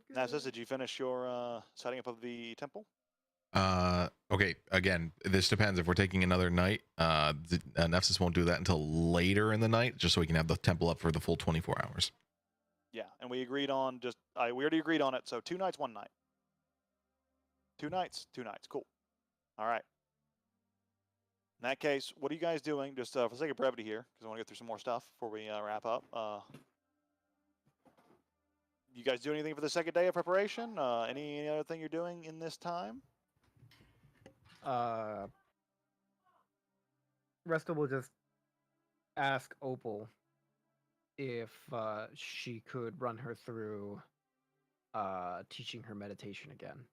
Now, did you finish your setting up of the temple? Okay, again, this depends. If we're taking another night, Nefsis won't do that until later in the night, just so we can have the temple up for the full 24 hours. Yeah, and we agreed on we already agreed on it, so 2 nights, 1 night. 2 nights, 2 nights, cool. All right. In that case, what are you guys doing? Just for the sake of brevity here, because I want to get through some more stuff before we wrap up. You guys do anything for the second day of preparation? Any other thing you're doing in this time? Resta will just ask Opal if she could run her through teaching her meditation again.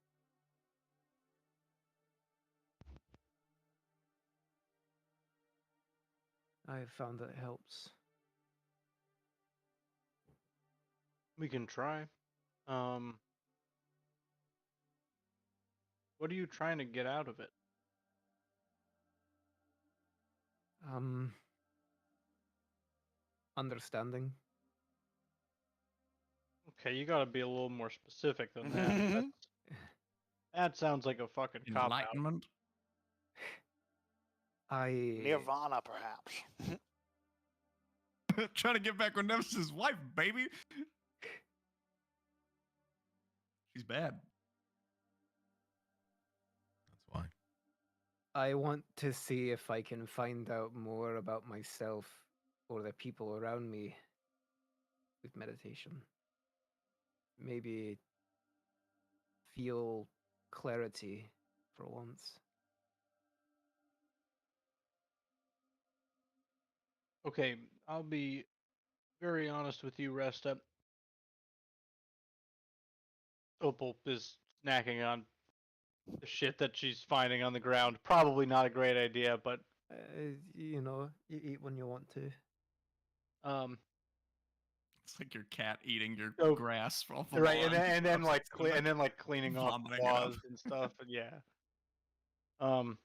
I have found that it helps. We can try. What are you trying to get out of it? Understanding. Okay, you gotta be a little more specific than that. That sounds like a fucking cop out. Enlightenment. Nirvana, perhaps. Trying to get back with Nemesis' wife, baby. She's bad. That's why. I want to see if I can find out more about myself or the people around me with meditation. Maybe feel clarity for once. Okay, I'll be very honest with you, Resta. Opal is snacking on the shit that she's finding on the ground. Probably not a great idea, but You eat when you want to. It's like your cat eating your So- grass off the right, lawn. and then like cleaning off vomiting it up. claws and stuff. And yeah. I'm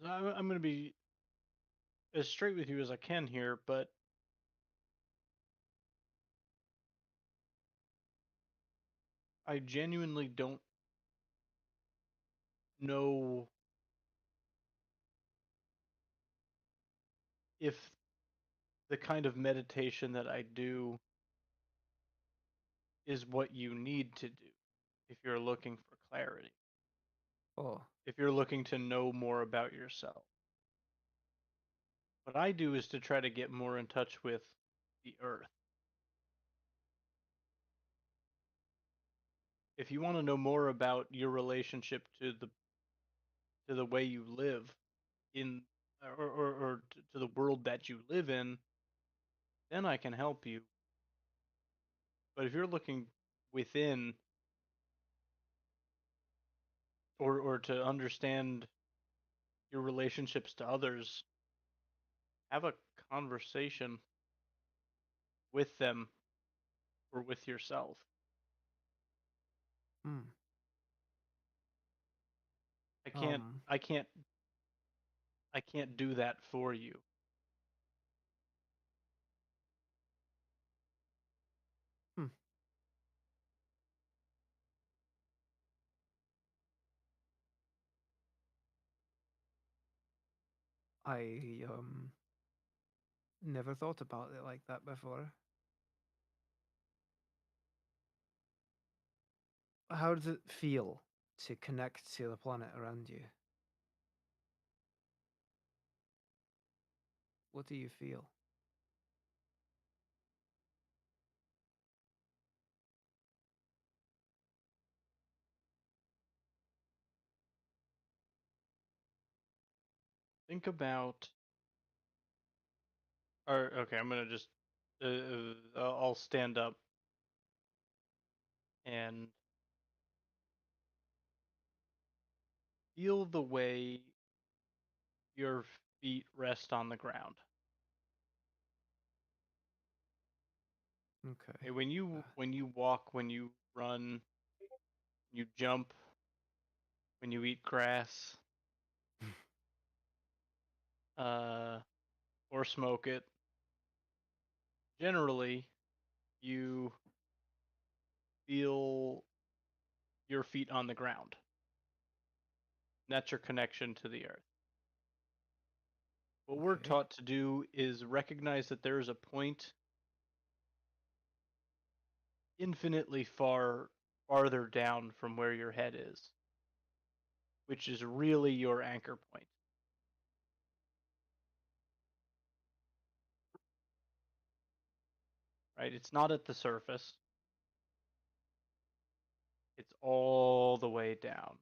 gonna be as straight with you as I can here, but I genuinely don't know if the kind of meditation that I do is what you need to do if you're looking for clarity. Oh, If you're looking to know more about yourself. What I do is to try to get more in touch with the earth. If you want to know more about your relationship to the way you live in or to the world that you live in, then I can help you. But if you're looking within or to understand your relationships to others, have a conversation with them or with yourself. I can't do that for you. I never thought about it like that before. How does it feel to connect to the planet around you? What do you feel? think about. Or okay, I'm gonna just. I'll stand up and feel the way your feet rest on the ground. Okay. When you walk, when you run, you jump, when you eat grass, uh, or smoke it, generally you feel your feet on the ground. That's your connection to the earth. What we're Okay. taught to do is recognize that there is a point infinitely farther down from where your head is, which is really your anchor point. Right? It's not at the surface. It's all the way down.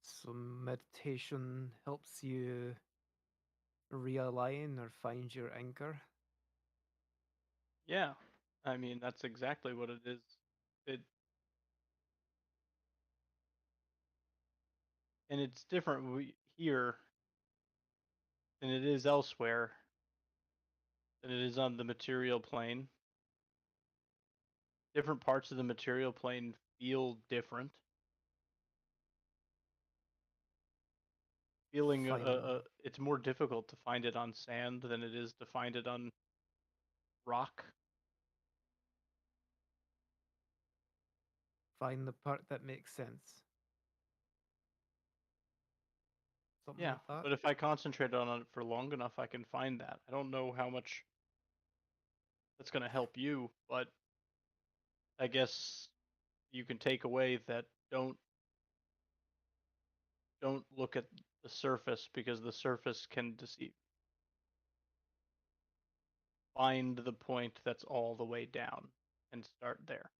So meditation helps you realign or find your anchor. Yeah. I mean, that's exactly what it is. It and it's different here than it is elsewhere, than it is on the material plane. Different parts of the material plane feel different. Feeling it's more difficult to find it on sand than it is to find it on rock. Find the part that makes sense. Something Yeah, like that. but if I concentrate on it for long enough, I can find that. I don't know how much that's going to help you, but I guess you can take away that don't look at the surface because the surface can deceive. Find the point that's all the way down and start there.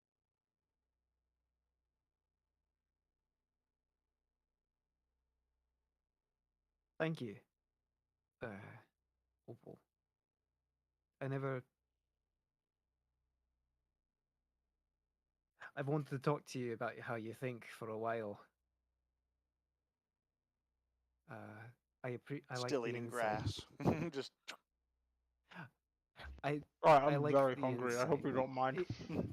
Thank you. Opal. I've wanted to talk to you about how you think for a while. I like Still the eating insight. grass. Just I Alright, I I'm like very the hungry. I hope insight. you don't mind.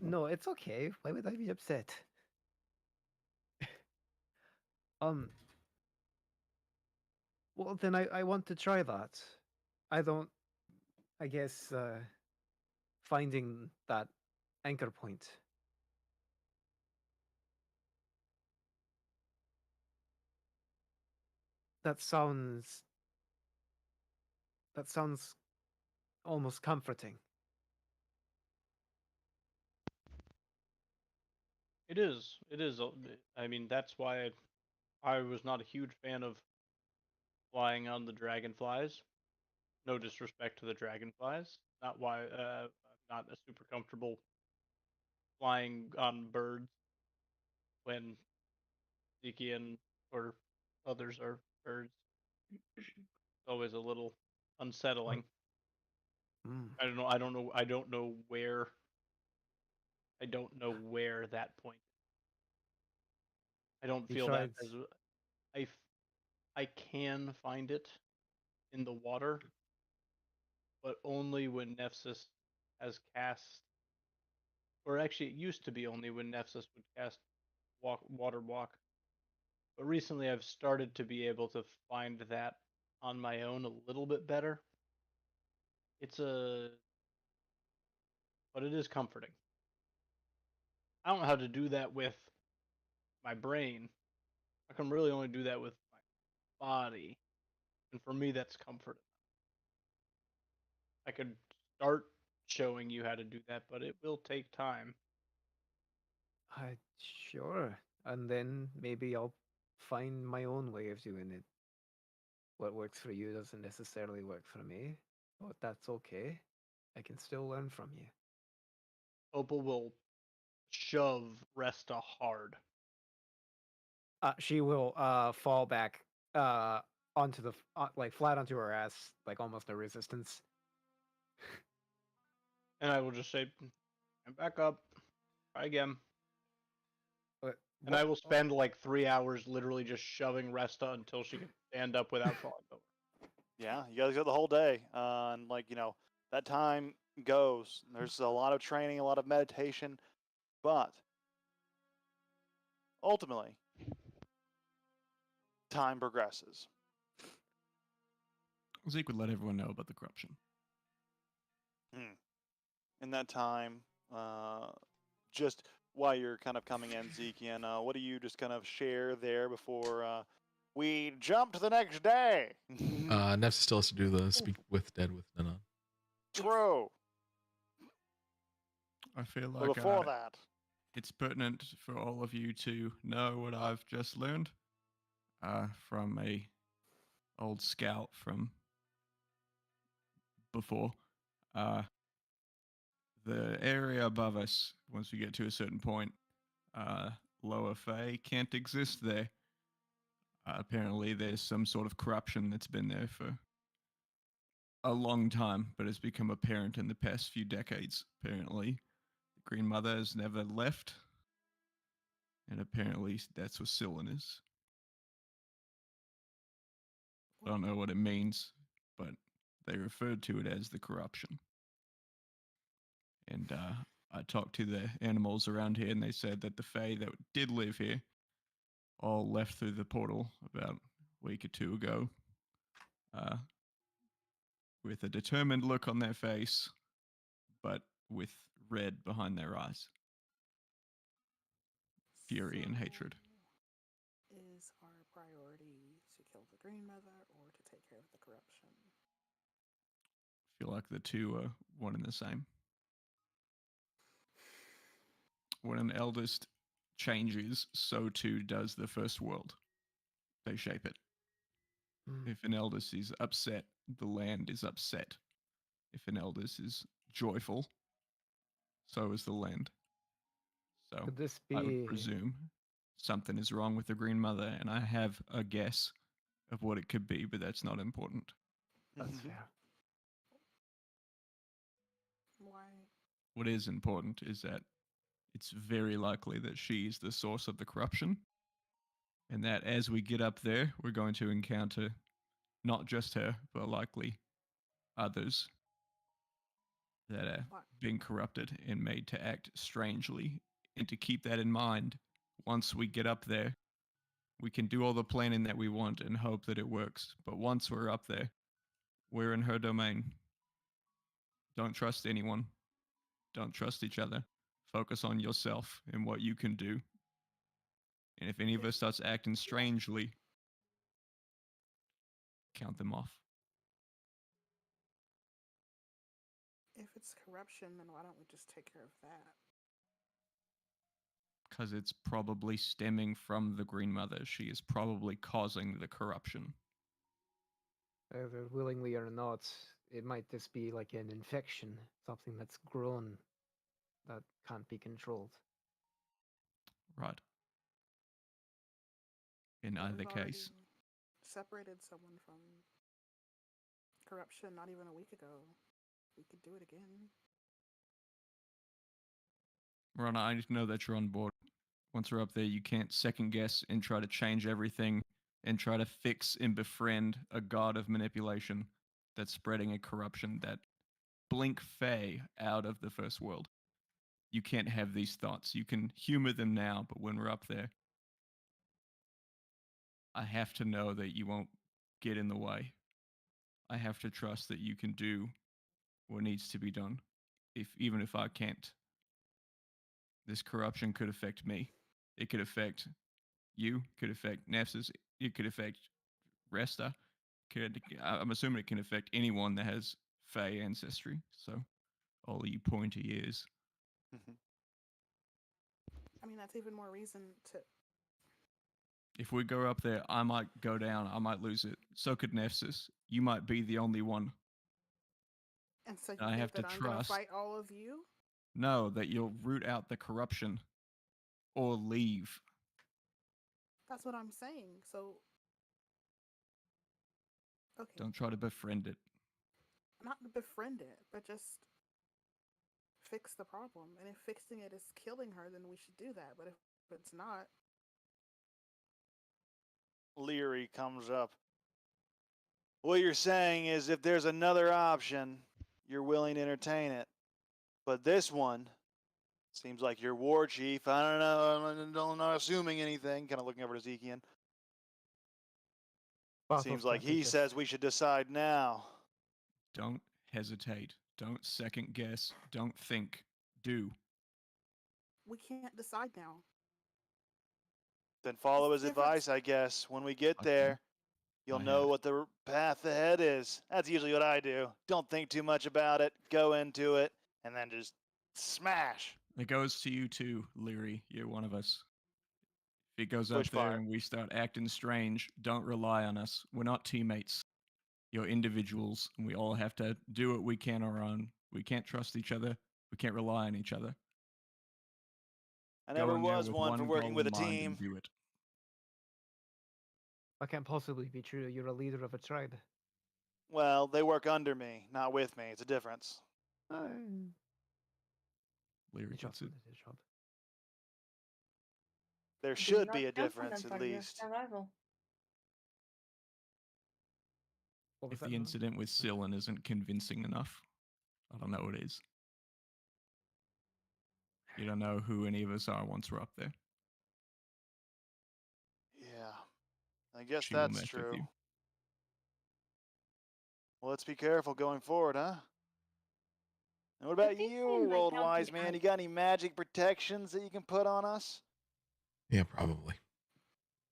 No, it's okay. Why would I be upset? Um. Well, then I want to try that. I don't. I guess finding that anchor point. That sounds. That sounds almost comforting. It is. It is. I mean, that's why I was not a huge fan of flying on the dragonflies. No disrespect to the dragonflies. Not why I'm not super comfortable flying on birds when Ziki and or others are birds. It's always a little unsettling. Mm. I don't know. I don't know. I don't know where. I don't know where that point. I don't You feel that tried. as I can find it in the water, but only when Nefsis has cast, or actually, it used to be only when Nefsis would cast water walk. But recently, I've started to be able to find that on my own a little bit better. It's but it is comforting. I don't know how to do that with my brain. I can really only do that with my body, and for me, that's comfort. I could start showing you how to do that, but it will take time. Sure. And then maybe I'll find my own way of doing it. What works for you doesn't necessarily work for me, but that's okay. I can still learn from you. Opal will shove Resta hard. she will fall back onto the like flat onto her ass, like almost no resistance. And I will just say, "I'm back up. Try again." But And I will spend like 3 hours literally just shoving Resta until she can stand up without falling over. Yeah, you guys got the whole day, and like that time goes. There's a lot of training, a lot of meditation, but ultimately, time progresses. Zeke would let everyone know about the corruption. In that time, just while you're kind of coming in, Zeke, and what do you just kind of share there before we jump to the next day? Nefs still has to do the speak with dead with Nanan. True. I feel But like before that, it's pertinent for all of you to know what I've just learned from a old scout from before. The area above us, once we get to a certain point, lower Fae can't exist there. Apparently, there's some sort of corruption that's been there for a long time, but has become apparent in the past few decades. Apparently, the Green Mother has never left, and apparently that's what Scyllin is. I don't know what it means, but they referred to it as the corruption. And I talked to the animals around here, and they said that the Fae that did live here all left through the portal about a week or two ago, with a determined look on their face, but with red behind their eyes. Fury and hatred. Is our priority to kill the Green Mother or to take care of the corruption? I feel like the two are one and the same. When an eldest changes, so too does the first world. They shape it. If an eldest is upset, the land is upset. If an eldest is joyful, so is the land. So Could this I would be presume something is wrong with the Green Mother, and I have a guess of what it could be, but that's not important. that's fair. Why? What is important is that it's very likely that she is the source of the corruption, and that as we get up there, we're going to encounter not just her, but likely others that are What? being corrupted and made to act strangely. And to keep that in mind, once we get up there, we can do all the planning that we want and hope that it works. But once we're up there, we're in her domain. Don't trust anyone. Don't trust each other. Focus on yourself and what you can do. And if any of us starts acting strangely, count them off. If it's corruption, then why don't we just take care of that? Because it's probably stemming from the Green Mother. She is probably causing the corruption. Either willingly or not, it might just be like an infection, something that's grown that can't be controlled. Right. In But either we've already case, separated someone from corruption not even a week ago. We could do it again. Rana, I need to know that you're on board. Once we're up there, you can't second guess and try to change everything and try to fix and befriend a god of manipulation that's spreading a corruption that blink Fae out of the first world. You can't have these thoughts. You can humor them now, but when we're up there, I have to know that you won't get in the way. I have to trust that you can do what needs to be done, even if I can't. This corruption could affect me. It could affect you. Could affect Nefs. It could affect Resta. I'm assuming it can affect anyone that has Fey ancestry. So, all you pointy ears. I mean, that's even more reason to. If we go up there, I might go down. I might lose it. So could Nefsis. You might be the only one. And so you I think have to that I'm gonna trust. fight all of you? No, that you'll root out the corruption or leave. That's what I'm saying. So, okay, Don't try to befriend it. not to befriend it, but just fix the problem. And if fixing it is killing her, then we should do that. But if it's not, Leary comes up. What you're saying is if there's another option, you're willing to entertain it. But this one seems like your war chief. I don't know. I'm not assuming anything. Kind of looking over to Zekian. Seems like he says we should decide now. Don't hesitate. Don't second guess. Don't think. Do. we can't decide now. Then follow It's his different. advice, I guess. When we get Okay. there, you'll I know have. what the path ahead is. That's usually what I do. Don't think too much about it. Go into it, and then just smash. It goes to you too, Leary. You're one of us. If it goes up Bushfire. there and we start acting strange, don't rely on us. We're not teammates. You're individuals, and we all have to do what we can on our own. We can't trust each other. We can't rely on each other. I Go never in there was with one for working goal with a in mind team. and do it. That can't possibly be true. You're a leader of a tribe. Well, they work under me, not with me. It's a difference. Leary His job, gets it. his job. There Do should not be a count on difference, them at for your least. survival. What was If that? the Nolan? incident with Sillin isn't convincing enough, I don't know what is. You don't know who any of us are once we're up there. Yeah, I guess She will that's mess with true. you. Well, let's be careful going forward, huh? And what about these you, seem like old counting wise man? on- You got any magic protections that you can put on us? Yeah, probably.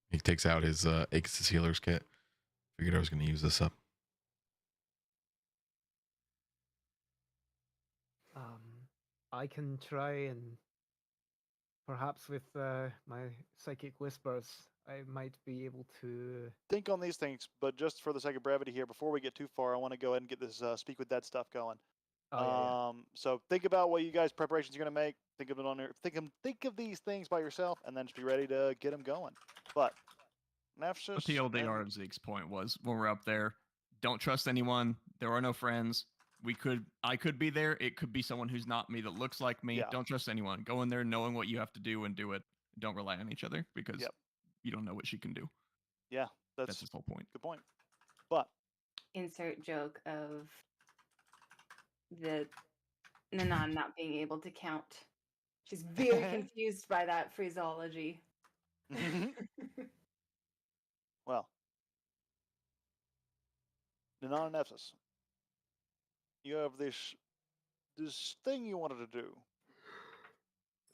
He takes out his Aegis Healer's kit. Figured I was going to use this up. I can try and perhaps with my psychic whispers, I might be able to. Think on these things, but just for the sake of brevity here, before we get too far, I want to go ahead and get this speak with that stuff going. Oh yeah. So think about what you guys preparations you're gonna make. Think of it on your think of these things by yourself, and then just be ready to get them going. But Nephthys But the LDR and of Zeke's point was when we're up there, don't trust anyone. There are no friends. I could be there. It could be someone who's not me that looks like me. Yeah. Don't trust anyone. Go in there knowing what you have to do and do it. Don't rely on each other because Yep. you don't know what she can do. yeah, That's that's his whole point. good point. But Insert joke of the Nanan not being able to count. She's very confused by that phraseology. well, Nanan and Nephthys, you have this thing you wanted to do.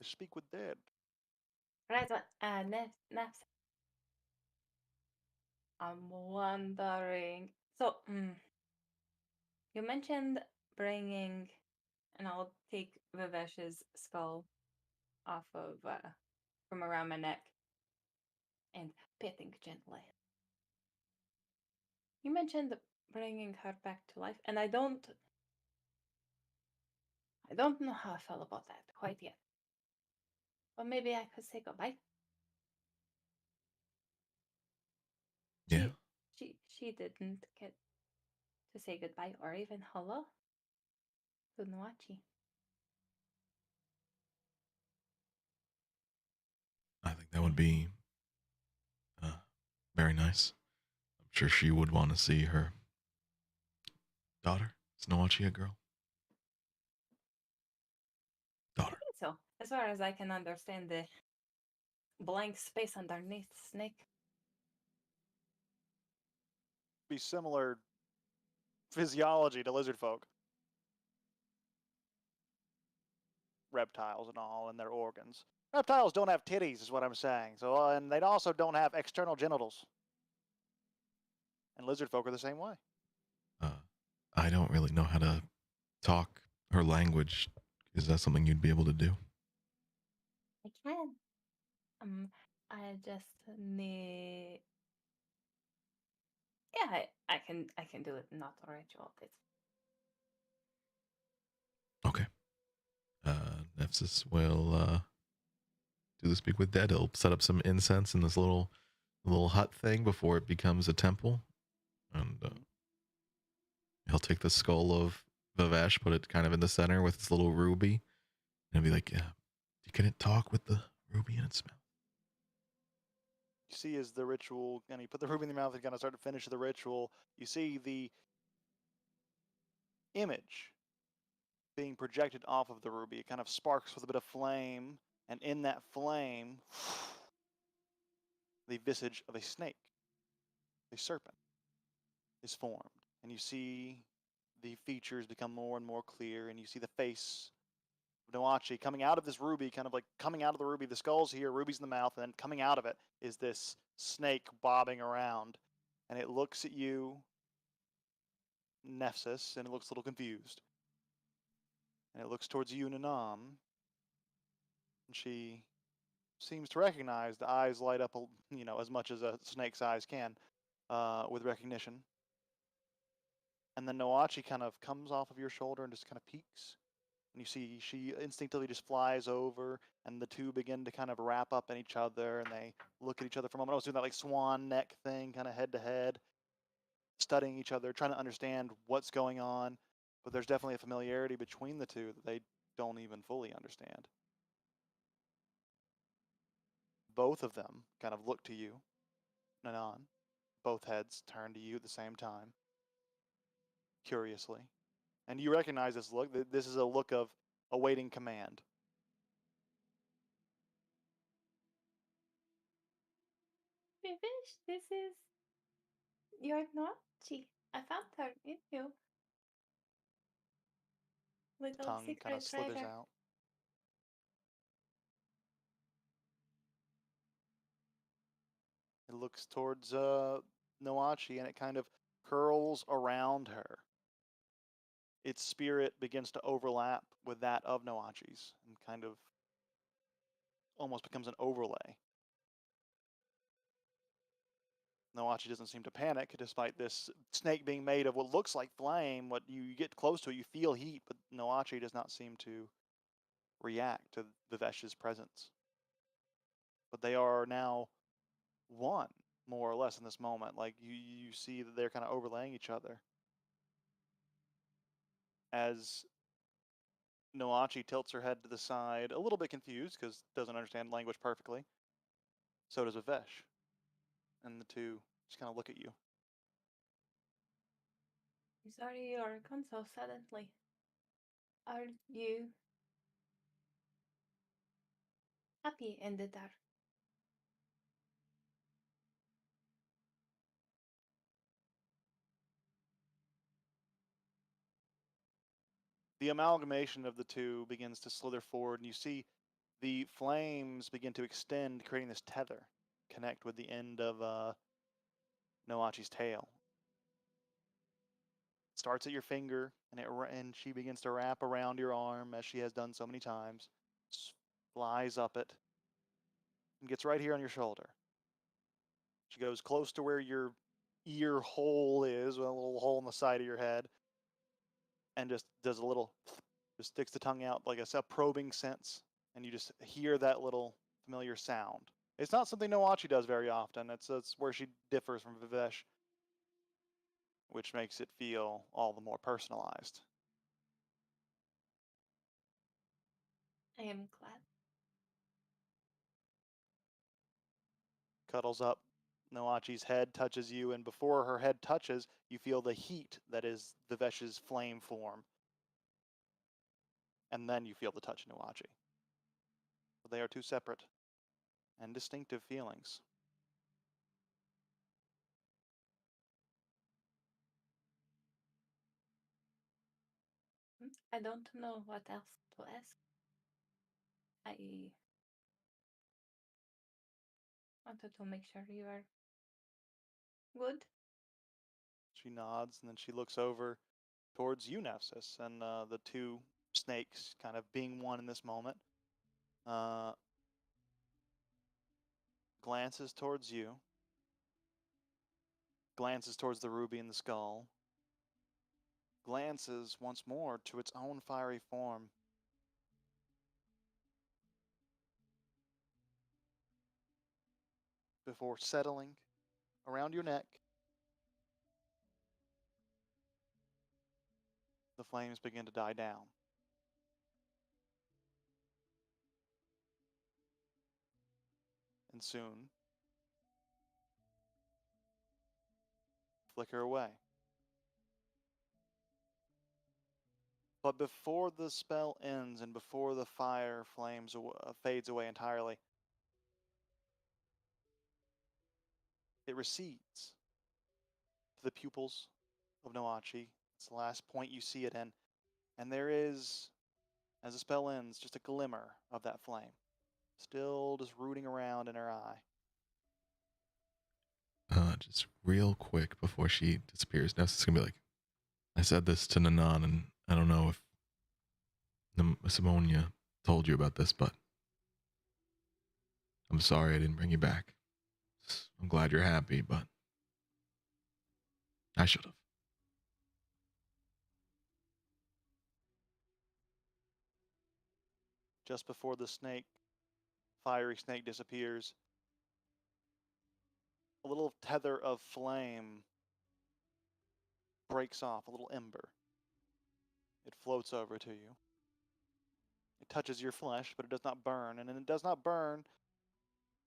To speak with dead. Right, so, Naps. I'm wondering. So, you mentioned bringing, and I'll take Vivesh's skull off of from around my neck and petting gently. You mentioned bringing her back to life, and I don't know how I feel about that quite yet. But maybe I could say goodbye. Yeah. She didn't get to say goodbye or even hello to Nuachi. I think that would be very nice. I'm sure she would want to see her daughter. Is Nawachi a girl? I Daughter. think so. As far as I can understand the blank space underneath snake. Be similar physiology to lizard folk. Reptiles and all, and their organs. Reptiles don't have titties, is what I'm saying. So, and they also don't have external genitals. And lizard folk are the same way. I don't really know how to talk her language. Is that something you'd be able to do? I can. I just need. Yeah, I can do it. Not a ritual. It's Okay. Nephthys will do the speak with dead. He'll set up some incense in this little little hut thing before it becomes a temple. And he'll take the skull of Vivesh, put it kind of in the center with its little ruby, and be like, yeah, can it talk with the ruby in its mouth? You see as the ritual, and you put the ruby in the mouth and kind of start to finish the ritual, you see the image being projected off of the ruby. It kind of sparks with a bit of flame, and in that flame, the visage of a snake, a serpent, is formed. And you see the features become more and more clear, and you see the face of Noachi coming out of this ruby, kind of like coming out of the ruby. The skull's here, ruby's in the mouth, and then coming out of it is this snake bobbing around. And it looks at you, Nephthys, and it looks a little confused. And it looks towards you, Nanam, and she seems to recognize. The eyes light up, as much as a snake's eyes can, with recognition. And then Noachi kind of comes off of your shoulder and just kind of peeks. And you see she instinctively just flies over, and the two begin to kind of wrap up in each other, and they look at each other for a moment. I was doing that like swan neck thing, kind of head to head, studying each other, trying to understand what's going on. But there's definitely a familiarity between the two that they don't even fully understand. Both of them kind of look to you, Nanan. Both heads turn to you at the same time, curiously. And you recognize this look. This is a look of awaiting command. Vivish, this is your Nachi. I found her in you. Little Tongue kind of secret slithers treasure. out. It looks towards Noachi, and it kind of curls around her. Its spirit begins to overlap with that of Noachi's and kind of almost becomes an overlay. Noachi doesn't seem to panic despite this snake being made of what looks like flame. What you get close to it, you feel heat, but Noachi does not seem to react to Vivesh's presence. But they are now one, more or less, in this moment. Like you see that they're kind of overlaying each other. As Noachi tilts her head to the side, a little bit confused because doesn't understand language perfectly. So does Vivesh. And the two just kind of look at you. I'm sorry you're gone so suddenly. Are you happy in the dark? The amalgamation of the two begins to slither forward, and you see the flames begin to extend, creating this tether, connect with the end of Noachi's tail. It starts at your finger, and she begins to wrap around your arm as she has done so many times. Flies up it, and gets right here on your shoulder. She goes close to where your ear hole is, a little hole in the side of your head, and just does a little, just sticks the tongue out like a probing sense, and you just hear that little familiar sound. It's not something Noachi does very often. It's where she differs from Vivesh, which makes it feel all the more personalized. I am glad. Cuddles up. Noachi's head touches you, and before her head touches, you feel the heat that is Vivesh's flame form. And then you feel the touch of Noachi. But they are two separate and distinctive feelings. I don't know what else to ask. I wanted to make sure you are good. She nods, and then she looks over towards you, Nephthys, and the two snakes kind of being one in this moment. Glances towards you, glances towards the ruby in the skull, glances once more to its own fiery form. before settling around your neck. The flames begin to die down. And soon flicker away. But before the spell ends and before the fire fades away entirely, it recedes to the pupils of Noachi. It's the last point you see it in. And there is, as the spell ends, just a glimmer of that flame, still just rooting around in her eye. Just real quick before she disappears, Ness is gonna be like, I said this to Nanan, and I don't know if Simonia told you about this, but I'm sorry I didn't bring you back. I'm glad you're happy, but I should have. Just before the fiery snake disappears, a little tether of flame breaks off, a little ember. It floats over to you. It touches your flesh, but it does not burn. And it does not burn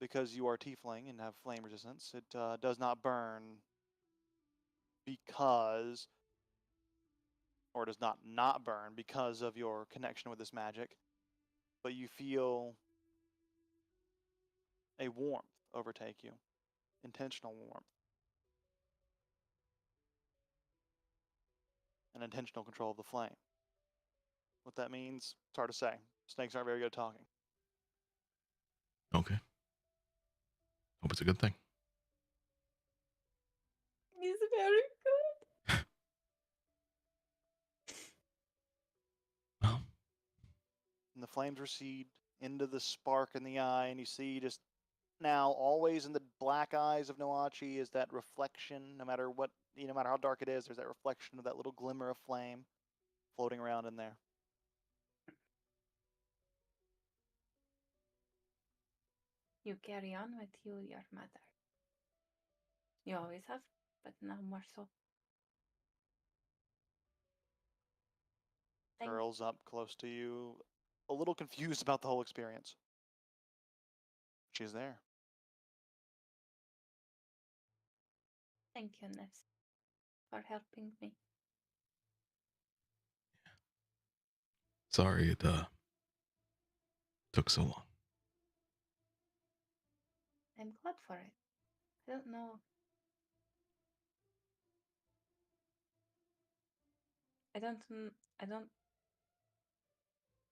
because you are tiefling and have flame resistance. It does not burn because, or does not burn because of your connection with this magic. But you feel a warmth overtake you, intentional warmth. And intentional control of the flame. What that means, it's hard to say. Snakes aren't very good at talking. Okay. Hope it's a good thing. He's very good. Well, And the flames recede into the spark in the eye, and you see just now, always in the black eyes of Noachi is that reflection, no matter what, no matter how dark it is, there's that reflection of that little glimmer of flame floating around in there. You carry on with you, your mother. You always have, but now more so. Thank Curls up close to you, a little confused about the whole experience. She's there. you, Ness, for helping me. sorry it took so long. I'm glad for it. I don't know. I don't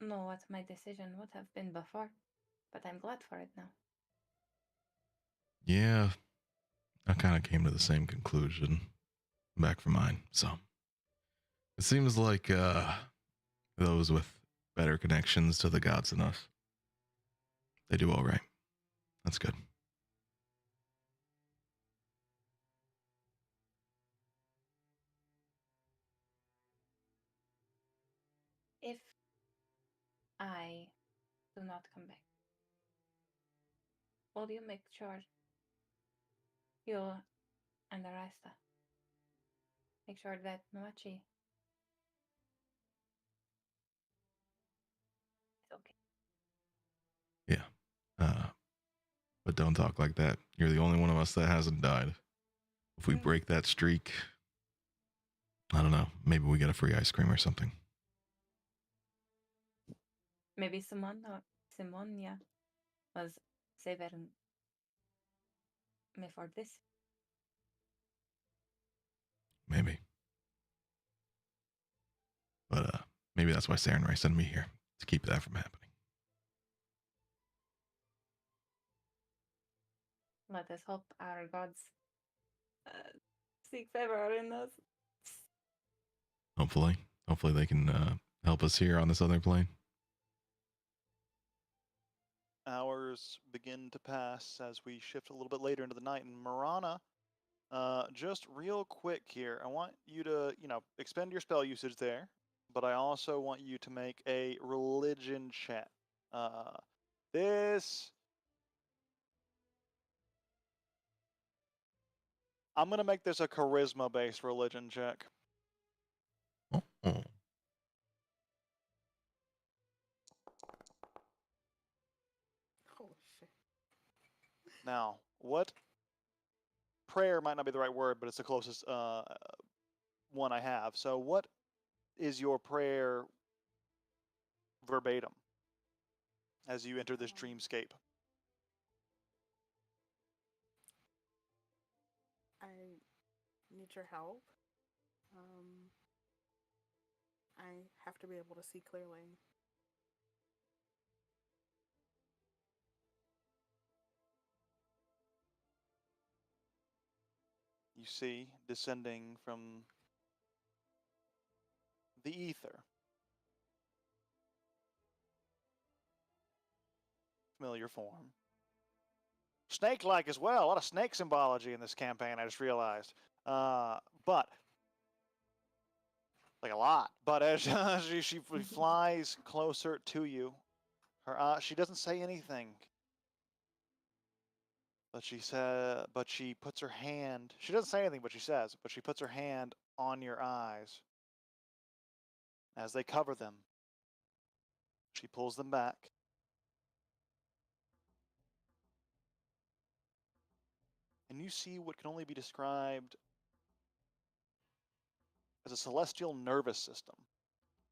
know what my decision would have been before, but I'm glad for it now. Yeah, I kind of came to the same conclusion back from mine. So it seems like those with better connections to the gods than us, they do all right. That's good. If I do not come back, will you make sure you and Arista make sure that Noachi is okay? Yeah. But don't talk like that. You're the only one of us that hasn't died. If we break that streak, I don't know, maybe we get a free ice cream or something. Maybe Simonia was saving me for this. Maybe. But maybe that's why Saren Ray sent me here, to keep that from happening. Let us hope our gods seek favor in us. Hopefully they can help us here on this other plane. Hours begin to pass as we shift a little bit later into the night. And Marana, just real quick here, I want you to, expend your spell usage there, but I also want you to make a religion check. This I'm gonna make this a charisma-based religion check. Oh. Holy shit. Now, what prayer might not be the right word, but it's the closest one I have. So, what is your prayer verbatim as you enter this Um, dreamscape? I need your help. Um, I have to be able to see clearly. You see descending from the ether. Familiar form. Snake-like as well. A lot of snake symbology in this campaign, I just realized. But like a lot. But as she flies closer to you, she doesn't say anything. But she puts her hand. She doesn't say anything, but she says. But she puts her hand on your eyes. As they cover them, she pulls them back. And you see what can only be described as a celestial nervous system.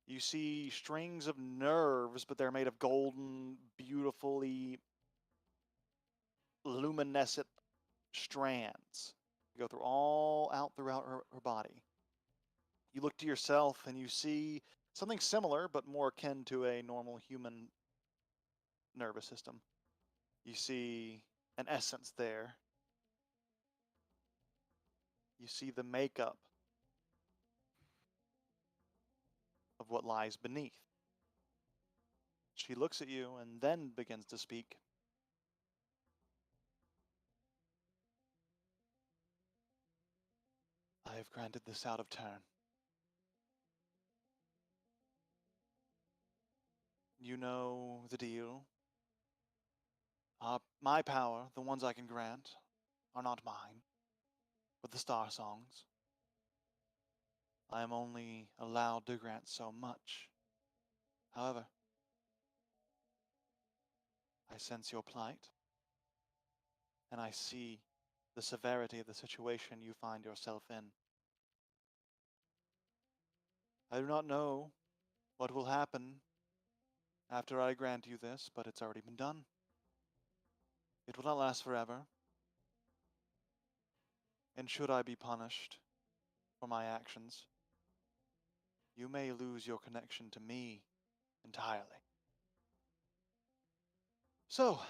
You see strings of nerves, but they're made of golden, beautifully luminescent strands. They go out throughout her body. You look to yourself and you see something similar, but more akin to a normal human nervous system. You see an essence there. You see the makeup of what lies beneath. She looks at you and then begins to speak. I have granted this out of turn. You know the deal. My power, the ones I can grant, are not mine, but the star songs. I am only allowed to grant so much. However, I sense your plight, and I see the severity of the situation you find yourself in. I do not know what will happen after I grant you this, but it's already been done. It will not last forever, and should I be punished for my actions, you may lose your connection to me entirely. So,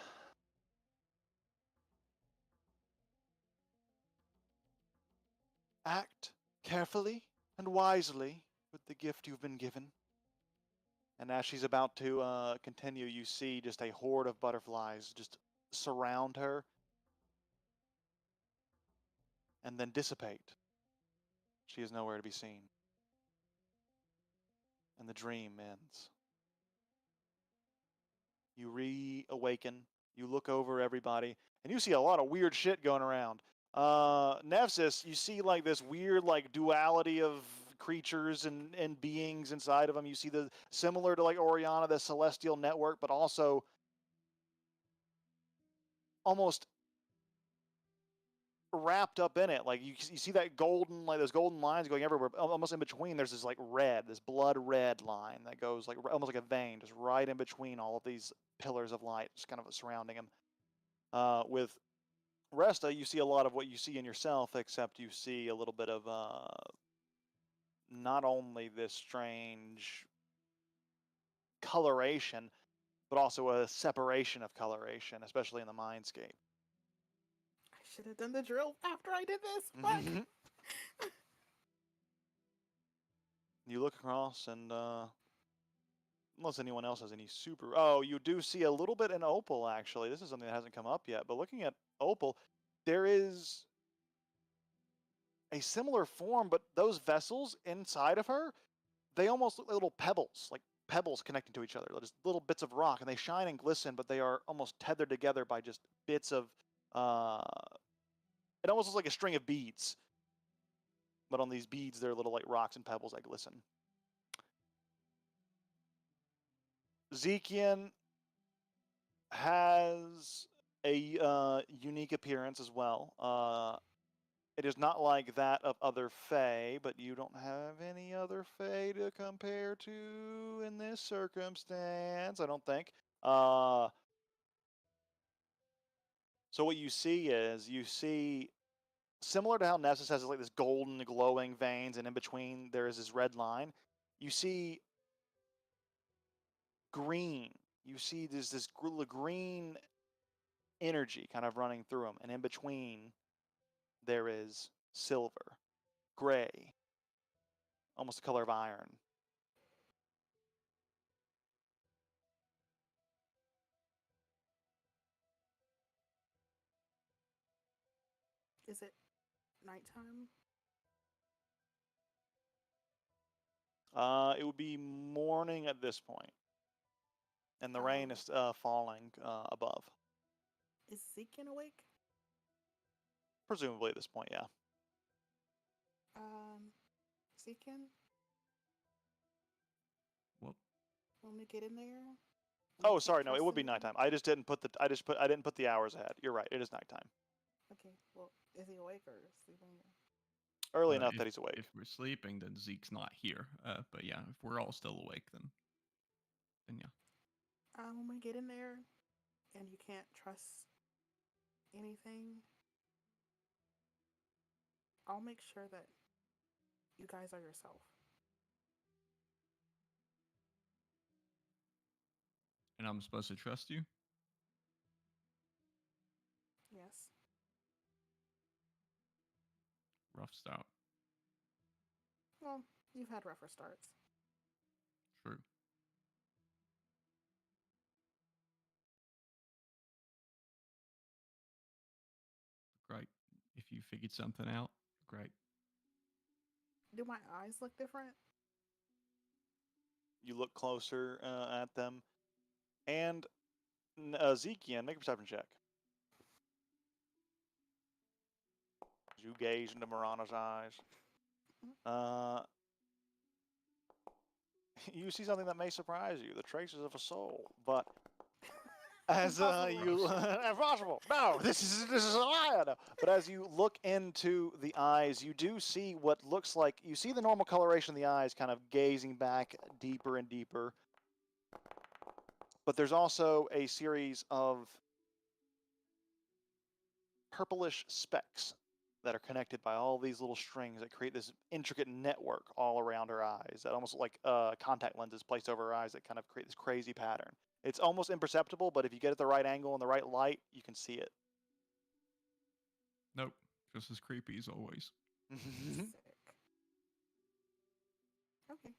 act carefully and wisely with the gift you've been given. And as she's about to continue, you see just a horde of butterflies just surround her and then dissipate. She is nowhere to be seen. And the dream ends. You reawaken, you look over everybody, and you see a lot of weird shit going around. Nevsis, you see like this weird like duality of creatures and beings inside of them. You see the similar to like Oriana, the celestial network, but also almost wrapped up in it. Like you see that golden, like those golden lines going everywhere. Almost in between, there's this like red, this blood red line that goes like almost like a vein, just right in between all of these pillars of light, just kind of surrounding him. With Resta, you see a lot of what you see in yourself, except you see a little bit of not only this strange coloration, but also a separation of coloration, especially in the mindscape. I should have done the drill after I did this. Fuck. You look across and unless anyone else has any super... Oh, you do see a little bit in Opal, actually. This is something that hasn't come up yet, but looking at Opal, there is a similar form, but those vessels inside of her, they almost look like little pebbles, like pebbles connecting to each other. They're just little bits of rock, and they shine and glisten, but they are almost tethered together by just bits of It almost looks like a string of beads. But on these beads, there are little like rocks and pebbles that glisten. Zekian has a unique appearance as well. It is not like that of other Fae, but you don't have any other Fae to compare to in this circumstance, I don't think. So what you see, similar to how Nessus has like this golden glowing veins, and in between there is this red line. You see green. You see this green energy kind of running through them, and in between there is silver, gray, almost the color of iron. Is it nighttime? It would be morning at this point, and the rain Um, is falling above. Is Zekian awake? Presumably at this point, yeah. Zekian, What? when we get in there. and you Oh, can't sorry, no, it trust would be anything- nighttime. I didn't put the hours ahead. You're right, it is nighttime. Okay, well, is he awake or sleeping? Early enough If, that he's awake. If we're sleeping, then Zeke's not here. But yeah, if we're all still awake, then yeah. When we get in there, and you can't trust anything, I'll make sure that you guys are yourself. And I'm supposed to trust you? Yes. Rough start. Well, you've had rougher starts. True. Great. If you figured something out, great. Do my eyes look different? You look closer at them, and Zekian, make a perception check. As you gaze into Marana's eyes, you see something that may surprise you: the traces of a soul. But as Impossible. impossible. No, this is a lie. No. But as you look into the eyes, you do see what looks like you see the normal coloration of the eyes, kind of gazing back deeper and deeper. But there's also a series of purplish specks that are connected by all these little strings that create this intricate network all around her eyes that almost look like contact lenses placed over her eyes that kind of create this crazy pattern. It's almost imperceptible, but if you get it the right angle and the right light, you can see it. Nope. Just as creepy as always. Sick. Okay.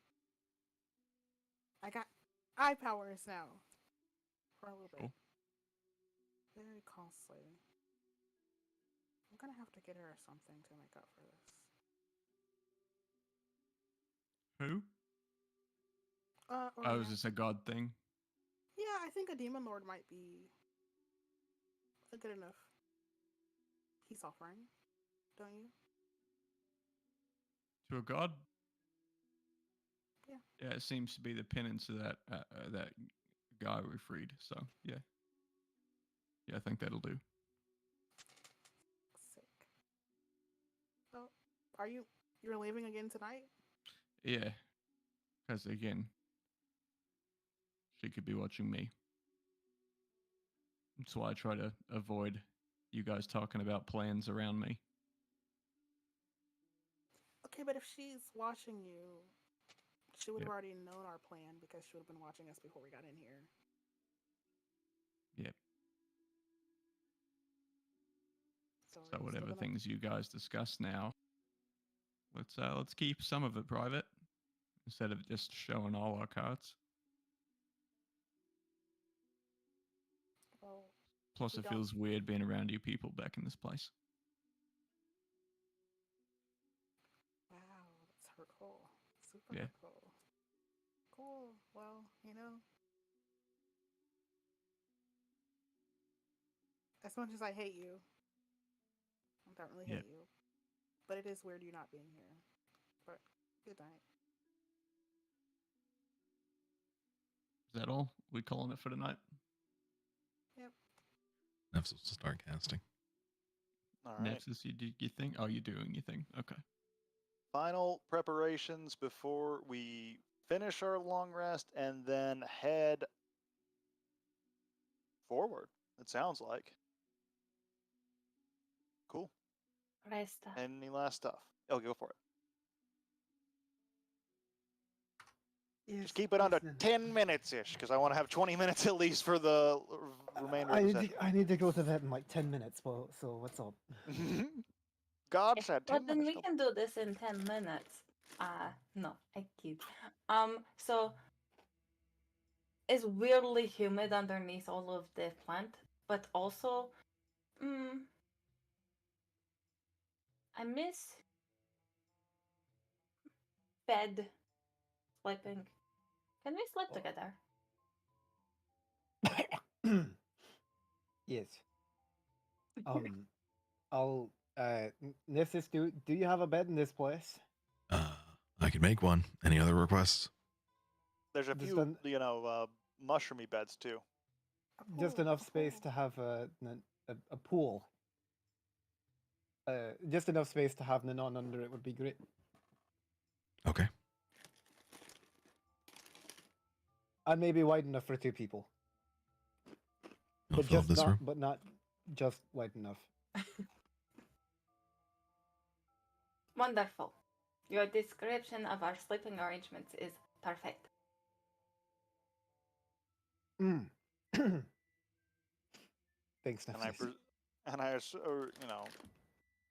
I got eye powers now. For a little bit. Cool. Very costly. I'm gonna have to get her something to make up for this. Who? Or Oh, is this a god thing? yeah, I think a demon lord might be a good enough peace offering, don't you? To a god? Yeah. Yeah, it seems to be the penance of that guy we freed. So yeah, I think that'll do. Sick. So, you're leaving again tonight? Yeah, because again, she could be watching me. That's why I try to avoid you guys talking about plans around me. Okay, but if she's watching you, she would have Yep. already known our plan because she would have been watching us before we got in here. Yep. So, are So you still whatever gonna- things you guys discuss now, let's keep some of it private instead of just showing all our cards. Well, Plus, we it don't- feels weird being around you people back in this place. wow, that's hurtful. Super Yeah. hurtful. Cool. Well, as much as I hate you, don't really Yeah. hate you. But it is weird you not being here. But good night. Is that all? We calling it for tonight? Yep. Nefs will start casting. All right. Nexus, you did your thing? Oh, you're doing your thing. Okay. Final preparations before we finish our long rest and then head forward. It sounds like. Cool. Resta. Any last stuff? Oh, go for it. Yes, Just keep it under then. 10 minutes ish, because I want to have 20 minutes at least for the remainder of the session. I need to go to bed in like 10 minutes. Well, so what's up? God Okay, said well 10 then minutes. we can do this in 10 minutes. No, I kid. So it's weirdly humid underneath all of the plant, but also, I miss bed sleeping. Can we sleep together? Yes. I'll Nifsis, do you have a bed in this place? I can make one. Any other requests? There's a Just few, mushroomy beds too. Just enough space to have a pool. Just enough space to have Nanon under it would be great. Okay. And maybe wide enough for 2 people. I'll But fill up just this not, room. but not just wide enough. Wonderful. Your description of our sleeping arrangements is perfect. Mm. Thanks, And Nifsis.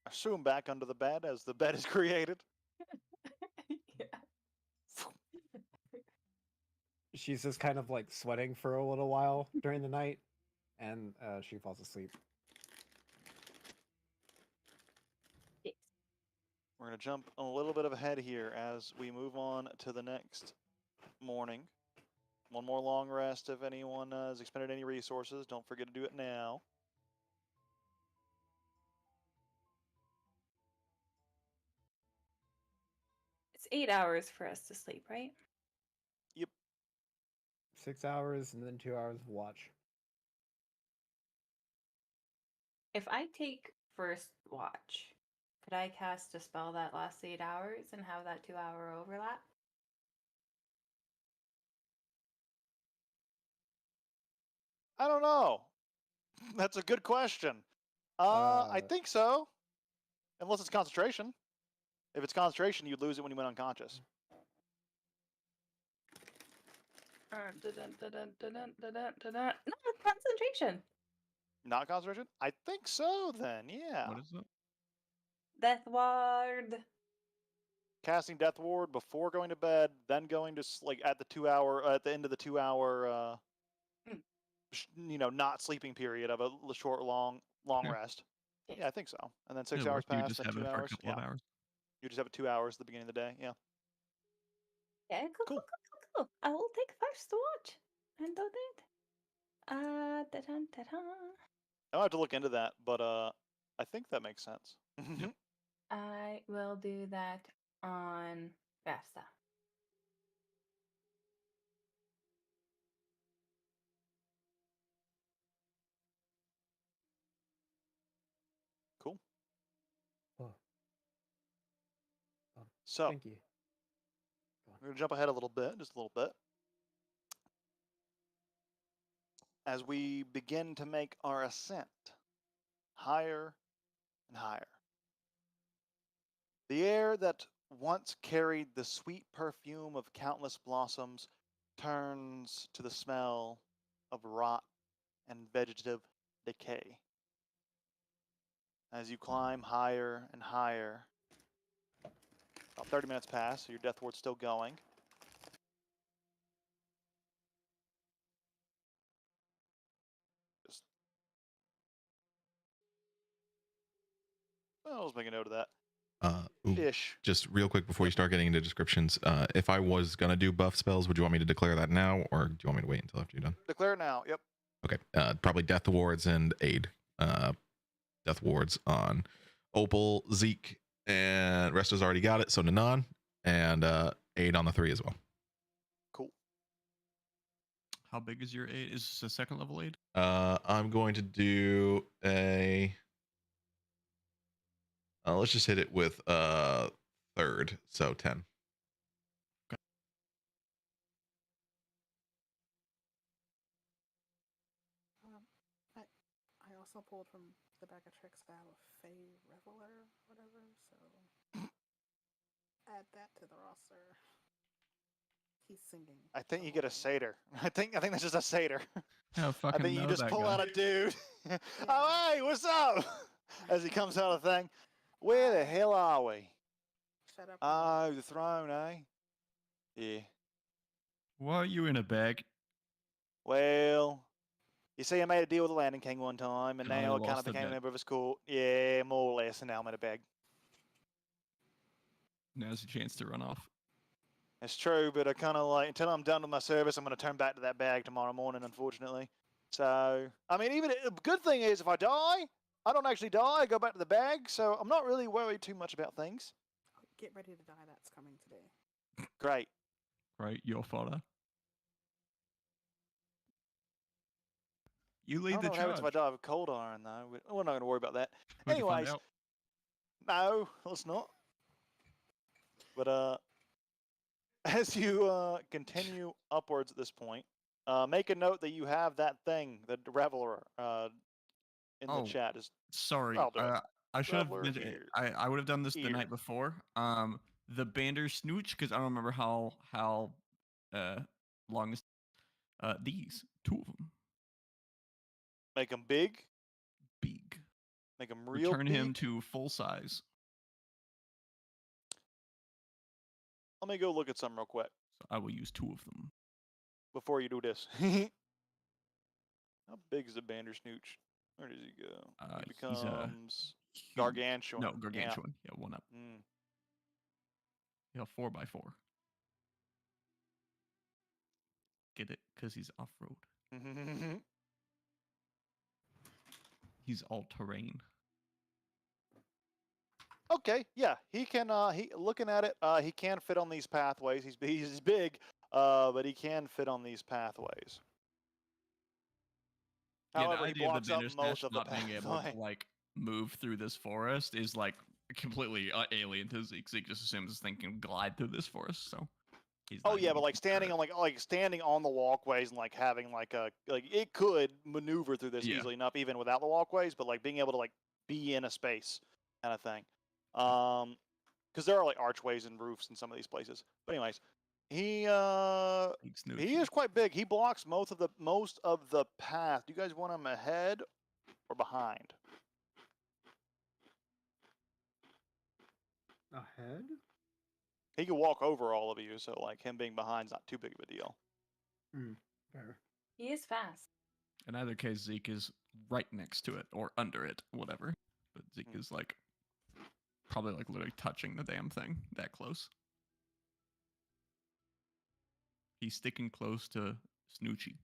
assume back under the bed as the bed is created. Yeah. She's just kind of like sweating for a little while during the night, and she falls asleep. Yes. We're going to jump a little bit of ahead here as we move on to the next morning. One more long rest if anyone has expended any resources. Don't forget to do it now. It's 8 hours for us to sleep, right? 6 hours and then 2 hours of watch. If I take first watch, could I cast a spell that lasts 8 hours and have that 2-hour overlap? I don't know. That's a good question. I think so. Unless it's concentration. If it's concentration, you'd lose it when you went unconscious. No, concentration. Not concentration? I think so then, yeah. What is it? Death ward. Casting Death Ward before going to bed, then going to at the end of the 2 hour not sleeping period of a short long Yeah. rest. Yeah, I think so. And then 6 Yeah, hours you pass, just then have 2 it for a hours. couple of hours. You just have it 2 hours at the beginning of the day. Yeah. Yeah, cool. I will take first watch and do that. I'll have to look into that, but I think that makes sense. Yep. I will do that on Vesta. Cool. Oh. So Thank you. we're going to jump ahead a little bit, just a little bit. As we begin to make our ascent higher and higher. The air that once carried the sweet perfume of countless blossoms turns to the smell of rot and vegetative decay. As you climb higher and higher, about 30 minutes pass, so your death ward's still going. I'll just make a note of that. Ish. Just real quick before you start getting into descriptions, if I was going to do buff spells, would you want me to declare that now, or do you want me to wait until after you're done? Declare it now. Yep. Okay. Probably Death Wards and Aid. Death Wards on Opal, Zeke, and Resto's already got it. So Nanan and Aid on the 3 as well. Cool. How big is your aid? Is this a second level aid? I'm going to do a. Let's just hit it with 3rd, so 10. I also pulled from the bag of tricks that I have a Fey Reveler, whatever, so add that to the roster. He's singing. I think the you get a whole thing. satyr. I think that's just a satyr. I I fucking think you know just that pull guy. out a dude. Oh, hey, what's up? As he comes out of the thing. Where the hell are we? Shut up. Oh, the throne, eh? Yeah. Why are you in a bag? Well, you see, I made a deal with the Landing King one time, and And I now I kind lost of a became a bet. member of his court. Yeah, more or less, and now I'm in a bag. Now's your chance to run off. It's true, but I kind of like, until I'm done with my service, I'm going to turn back to that bag tomorrow morning, unfortunately. So, I mean, even a good thing is if I die, I don't actually die. I go back to the bag, so I'm not really worried too much about things. Get ready to die. That's coming today. Great. Right, your fodder. You I lead don't the know what happens if I charge. die of cold iron, though. We're not going to worry about that. We can find Anyways, out. no, let's not. But as you continue upwards at this point, make a note that you have that thing, the Reveler, in the Oh, chat. Just sorry. I'll do it. I should have Reveler mentioned. here. I would have done this the Here. night before. The Bandersnooch, because I don't remember how long this. These 2 of them. Make them big. Big. Make them real Return big. him to full size. Let me go look at some real quick So I will use 2 of them. before you do this. How big is the Bandersnooch? Where does he go? He He's becomes huge. gargantuan. No, gargantuan. Yeah, 1 up. Mm. Yeah, 4x4. Get it? Because he's off road. He's all terrain. Okay, yeah, he can. He looking at it, he can fit on these pathways. He's big, but he can fit on these pathways. Yeah, However, the he idea of the blocks up Bandersnatch most of the not being able pathway. to like move through this forest is like completely alien to Zeke. Zeke just assumes this thing can glide through this forest, so he's Oh not yeah, even but like consider standing it. on like standing on the walkways and like having like it could maneuver through this Yeah. easily enough even without the walkways, but like being able to like be in a space kind of thing. Because there are like archways and roofs in some of these places. But anyways, he Big he Snoochie. is quite big. He blocks most of the path. Do you guys want him ahead or behind? Ahead? He can walk over all of you, so like him being behind's not too big of a deal. Fair. He is fast. In either case, Zeke is right next to it or under it, whatever. But Zeke is like probably like literally touching the damn thing that close. He's sticking close to Snoochie.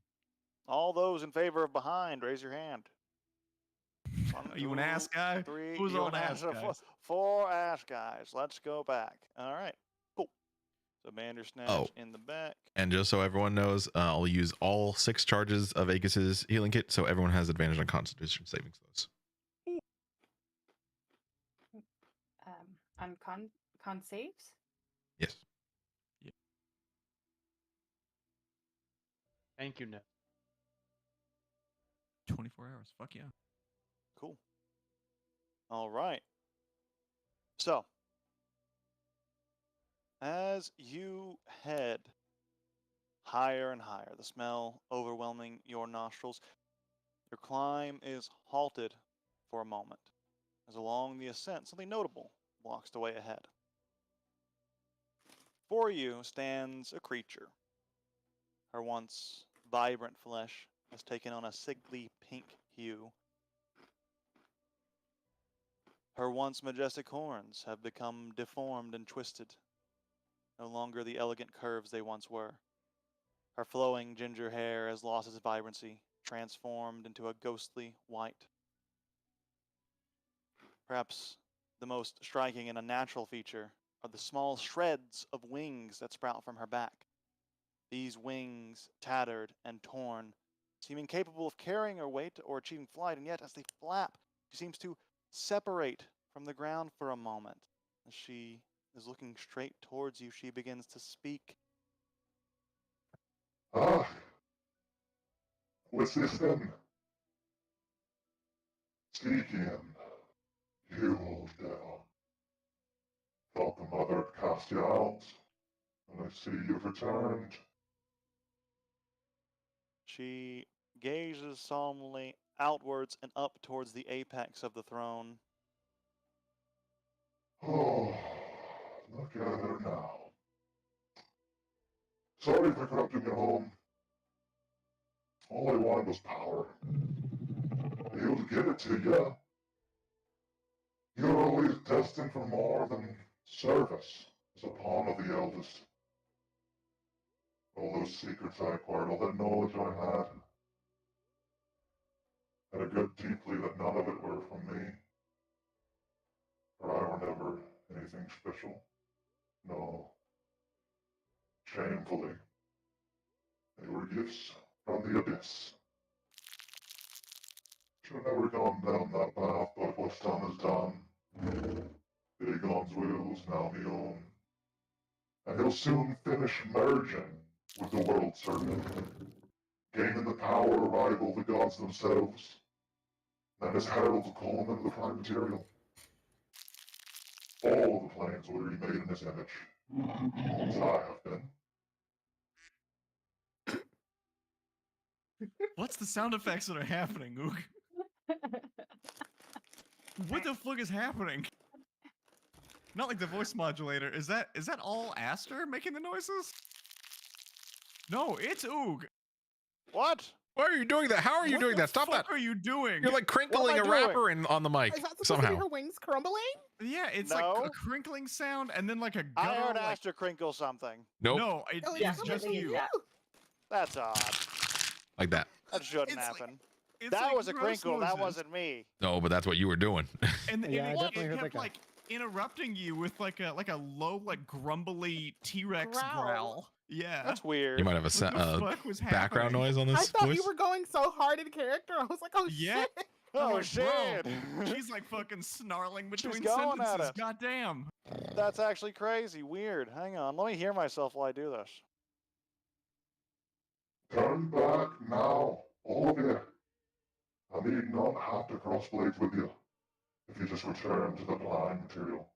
All those in favor of behind, raise your hand. One, You an two, ass guy? 3. Who's You all an the ass ass? guys? 4 ass guys. Let's go back. All right, cool. So Bandersnatch in the back. And just so everyone knows, I'll use all 6 charges of Aegis's healing kit, so everyone has advantage on Constitution saving throws. On con saves. Yes. Thank you, Ned. 24 hours. Fuck yeah. Cool. All right. So, as you head higher and higher, the smell overwhelming your nostrils, your climb is halted for a moment, as along the ascent, something notable blocks the way ahead. For you stands a creature. Her once vibrant flesh has taken on a sickly pink hue. Her once majestic horns have become deformed and twisted, no longer the elegant curves they once were. Her flowing ginger hair has lost its vibrancy, transformed into a ghostly white. Perhaps the most striking and unnatural feature are the small shreds of wings that sprout from her back. These wings, tattered and torn, seem incapable of carrying her weight or achieving flight, and yet as they flap, she seems to separate from the ground for a moment. As she is looking straight towards you, she begins to speak. Ah, what's this then? Speaking, you old devil. Thought the mother had cast you out, and I see you've returned. She gazes solemnly outwards and up towards the apex of the throne. Oh, look at her now. Sorry for corrupting your home. All I wanted was power. He'll give it to you. You're always destined for more than service as a pawn of the eldest. All those secrets I acquired, all that knowledge I had regret deeply that none of it were from me. For I were never anything special. No. Shamefully. They were gifts from the abyss. Should have never gone down that path, but what's done is done. Dagon's will is now my own. And he'll soon finish merging with the world serpent, gaining the power to rival the gods themselves. And his herald will call him into the prime material. All of the planes will be made in his image, as I have been. What's the sound effects that are happening, Ook? What the fuck is happening? Not like the voice modulator. Is that all Aster making the noises? No, it's Ook. What? Why are you doing that? How are you doing that? Stop that! What are you doing? You're like crinkling I a doing? wrapper on the mic Is that supposed to somehow. be her wings crumbling? Yeah, it's No. like a crinkling sound and then like a I guttural, heard like, Aster crinkle something. Nope, No, it, Oh, it's just definitely you. you. That's odd. like that. That shouldn't It's like- happen. It's That like was a gross crinkle. That noises. wasn't me. No, but that's what you were doing. And, Yeah, I it, definitely it heard kept that guy. like interrupting you with like a low, like grumbly T-Rex Growl. growl. Yeah. That's weird. You might have a What the fuck was background happening? noise on I this thought voice. you were going so hard in character. I was like, oh Yeah. shit. I'm Oh like, shit! bro, she's like fucking snarling between going at sentences. it. God damn. That's actually crazy. Weird. Hang on. Let me hear myself while I do this. Turn back now, all of you. I need not have to crossblade with you if you just return to the blind material.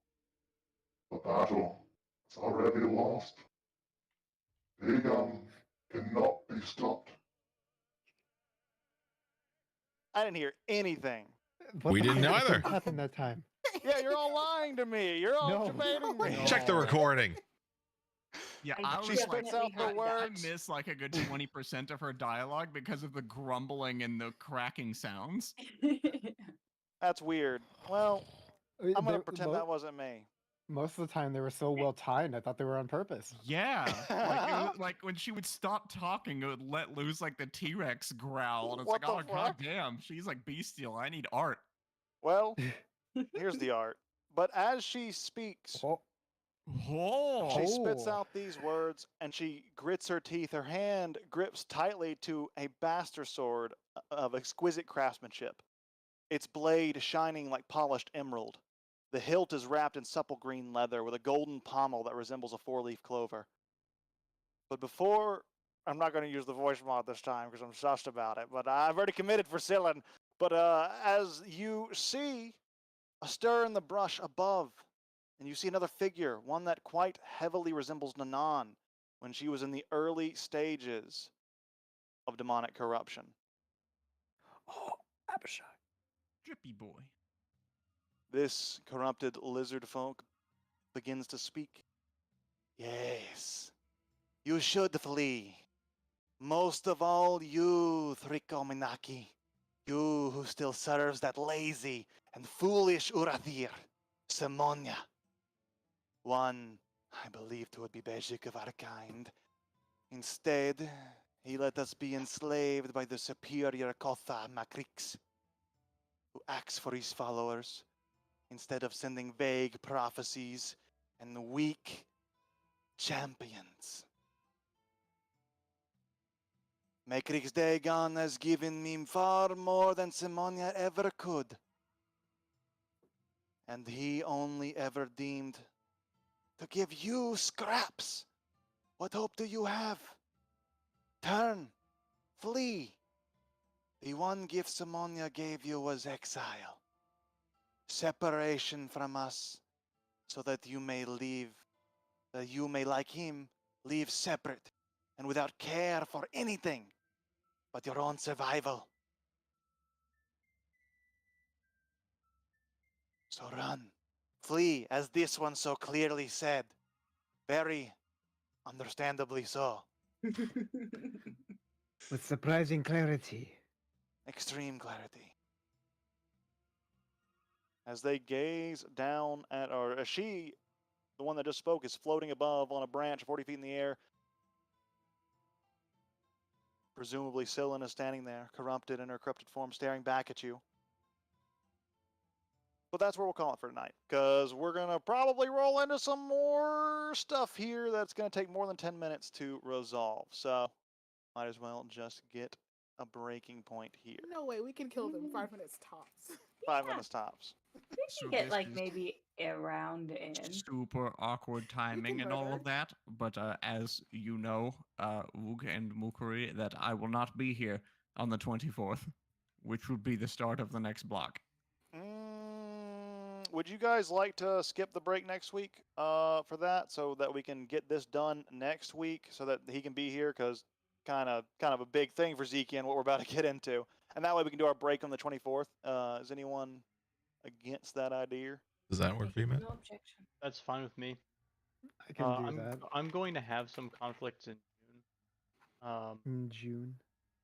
The battle is already lost. Dagon cannot be stopped. I didn't hear anything. What We the didn't fuck either. happened that time? Yeah, you're all lying to me. You're all No. debating me. No. Check the recording. Yeah, I I She was spits like, out the heard that. I words. miss like a good 20% of her dialogue because of the grumbling and the cracking sounds. That's weird. Well, I'm gonna They- pretend that wasn't me. Most of the time, they were so well timed. I thought they were on purpose. Yeah, like, it was, like when she would stop talking, it would let loose like the T-Rex growl, and it's What like, oh the god fuck? damn, she's like bestial. I need art. Well, here's the art. But as she speaks, Oh, Oh, she spits Oh. out these words and she grits her teeth. Her hand grips tightly to a bastard sword of exquisite craftsmanship, its blade shining like polished emerald. The hilt is wrapped in supple green leather with a golden pommel that resembles a four-leaf clover. But before, I'm not going to use the voice mod this time because I'm sussed about it, but I've already committed for Scyllin. But as you see a stir in the brush above, and you see another figure, one that quite heavily resembles Nanan when she was in the early stages of demonic corruption. oh, Abishai. drippy boy. This corrupted lizard folk begins to speak. Yes, you should flee. Most of all, you, Thrikominaki. You who still serves that lazy and foolish Urathir, Simonia. One I believed would be Bejik of our kind. Instead, he let us be enslaved by the superior Kotha Makrix, who acts for his followers, instead of sending vague prophecies and weak champions. Matrix Dagon has given me far more than Simonia ever could. And he only ever deemed to give you scraps. What hope do you have? Turn, flee. The one gift Simonia gave you was exile. Separation from us, so that you may leave, that you may, like him, live separate and without care for anything but your own survival. So run, flee, as this one so clearly said. Very understandably so. With surprising clarity. Extreme clarity. As they gaze down at, or as she, the one that just spoke, is floating above on a branch 40 feet in the air. Presumably Scylla is standing there, corrupted in her corrupted form, staring back at you. But that's where we'll call it for tonight, because we're going to probably roll into some more stuff here that's going to take more than 10 minutes to resolve. So might as well just get a breaking point here. No way, we can kill them 5 minutes tops. 5 Yeah. minutes tops. We So can get this like is maybe a round in. super awkward timing and all murder. of that. But as you know, Wook and Mukuri, that I will not be here on the 24th, which would be the start of the next block. Would you guys like to skip the break next week for that, so that we can get this done next week, so that he can be here? Because kind of a big thing for Zeke and what we're about to get into, and that way we can do our break on the 24th. Is anyone against that idea? Does that work for you, Matt? No objection. That's fine with me. I can do I'm, that I'm going to have some conflicts in June. in June.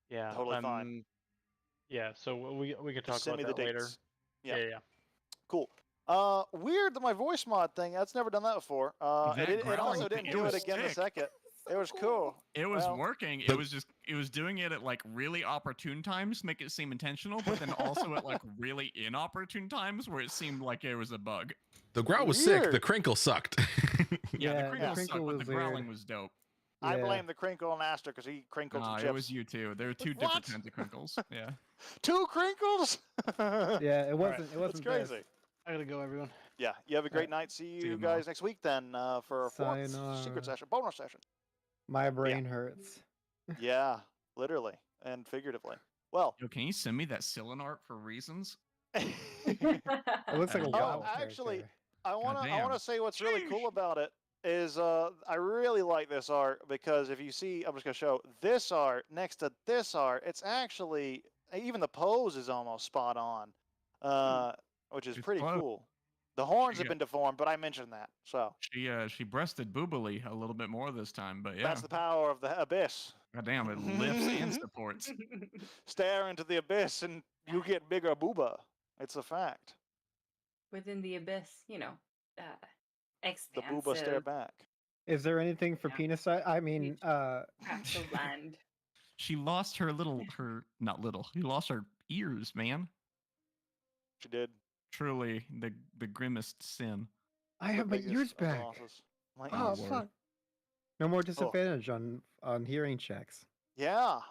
Yeah. Totally fine. Yeah, so we could talk Just send about me the that later. dates. Yeah. Yeah. Cool. Weird that my voice mod thing, that's never done that before. That It growling also thing, didn't it do it was again the sick. second. So It was cool. It was Well, working. the- It was doing it at like really opportune times, make it seem intentional, but then also at like really inopportune times where it seemed like it was a bug. The growl was sick. The Weird. crinkle sucked. Yeah, Yeah, the crinkle the sucked, crinkle but was the growling weird. was dope. I Yeah. blame the crinkle and Aster because he crinkled some It chips. was you too. There were two What? different kinds of crinkles. Yeah. 2 crinkles? Yeah, it All right, wasn't. It wasn't That's crazy. this. I gotta go, everyone. Yeah, you have a great night. See See you you guys next week then for a 4th Sayonara. secret session, bonus session. My brain hurts. Yeah, literally and figuratively. Well, Yo, can you send me that Scylla art for reasons? It looks like a Oh, wild actually, character. I want Goddamn. to say what's really cool Sheesh. about it is I really like this art, because if you see, I'm just going to show this art next to this art, it's actually, even the pose is almost spot on, which is It's pretty close. cool. The horns have Yeah. been deformed, but I mentioned that. So She breasted boobily a little bit more this time, but yeah. that's the power of the abyss. Goddamn, it lifts and supports. Stare into the abyss and you get bigger booba. It's a fact. Within the abyss, you know, The expansive. booba stare back. Is there anything for Yeah. penis size? I mean, Huge. Tracts of land. She lost her not little. She lost her ears, man. She did. Truly the grimmest sin. I The have my biggest ears of back. losses. My Oh ears. word. fuck! No more disadvantage on hearing checks. Yeah,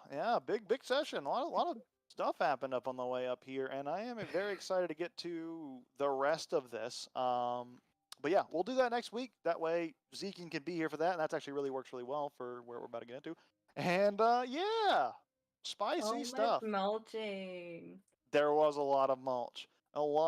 big session. A lot of stuff happened up on the way up here, and I am very excited to get to the rest of this. But yeah, we'll do that next week. That way Zeke can be here for that, and that's actually really works really well for where we're about to get into. And yeah, spicy So much stuff. mulching. There was a lot of mulch. A lot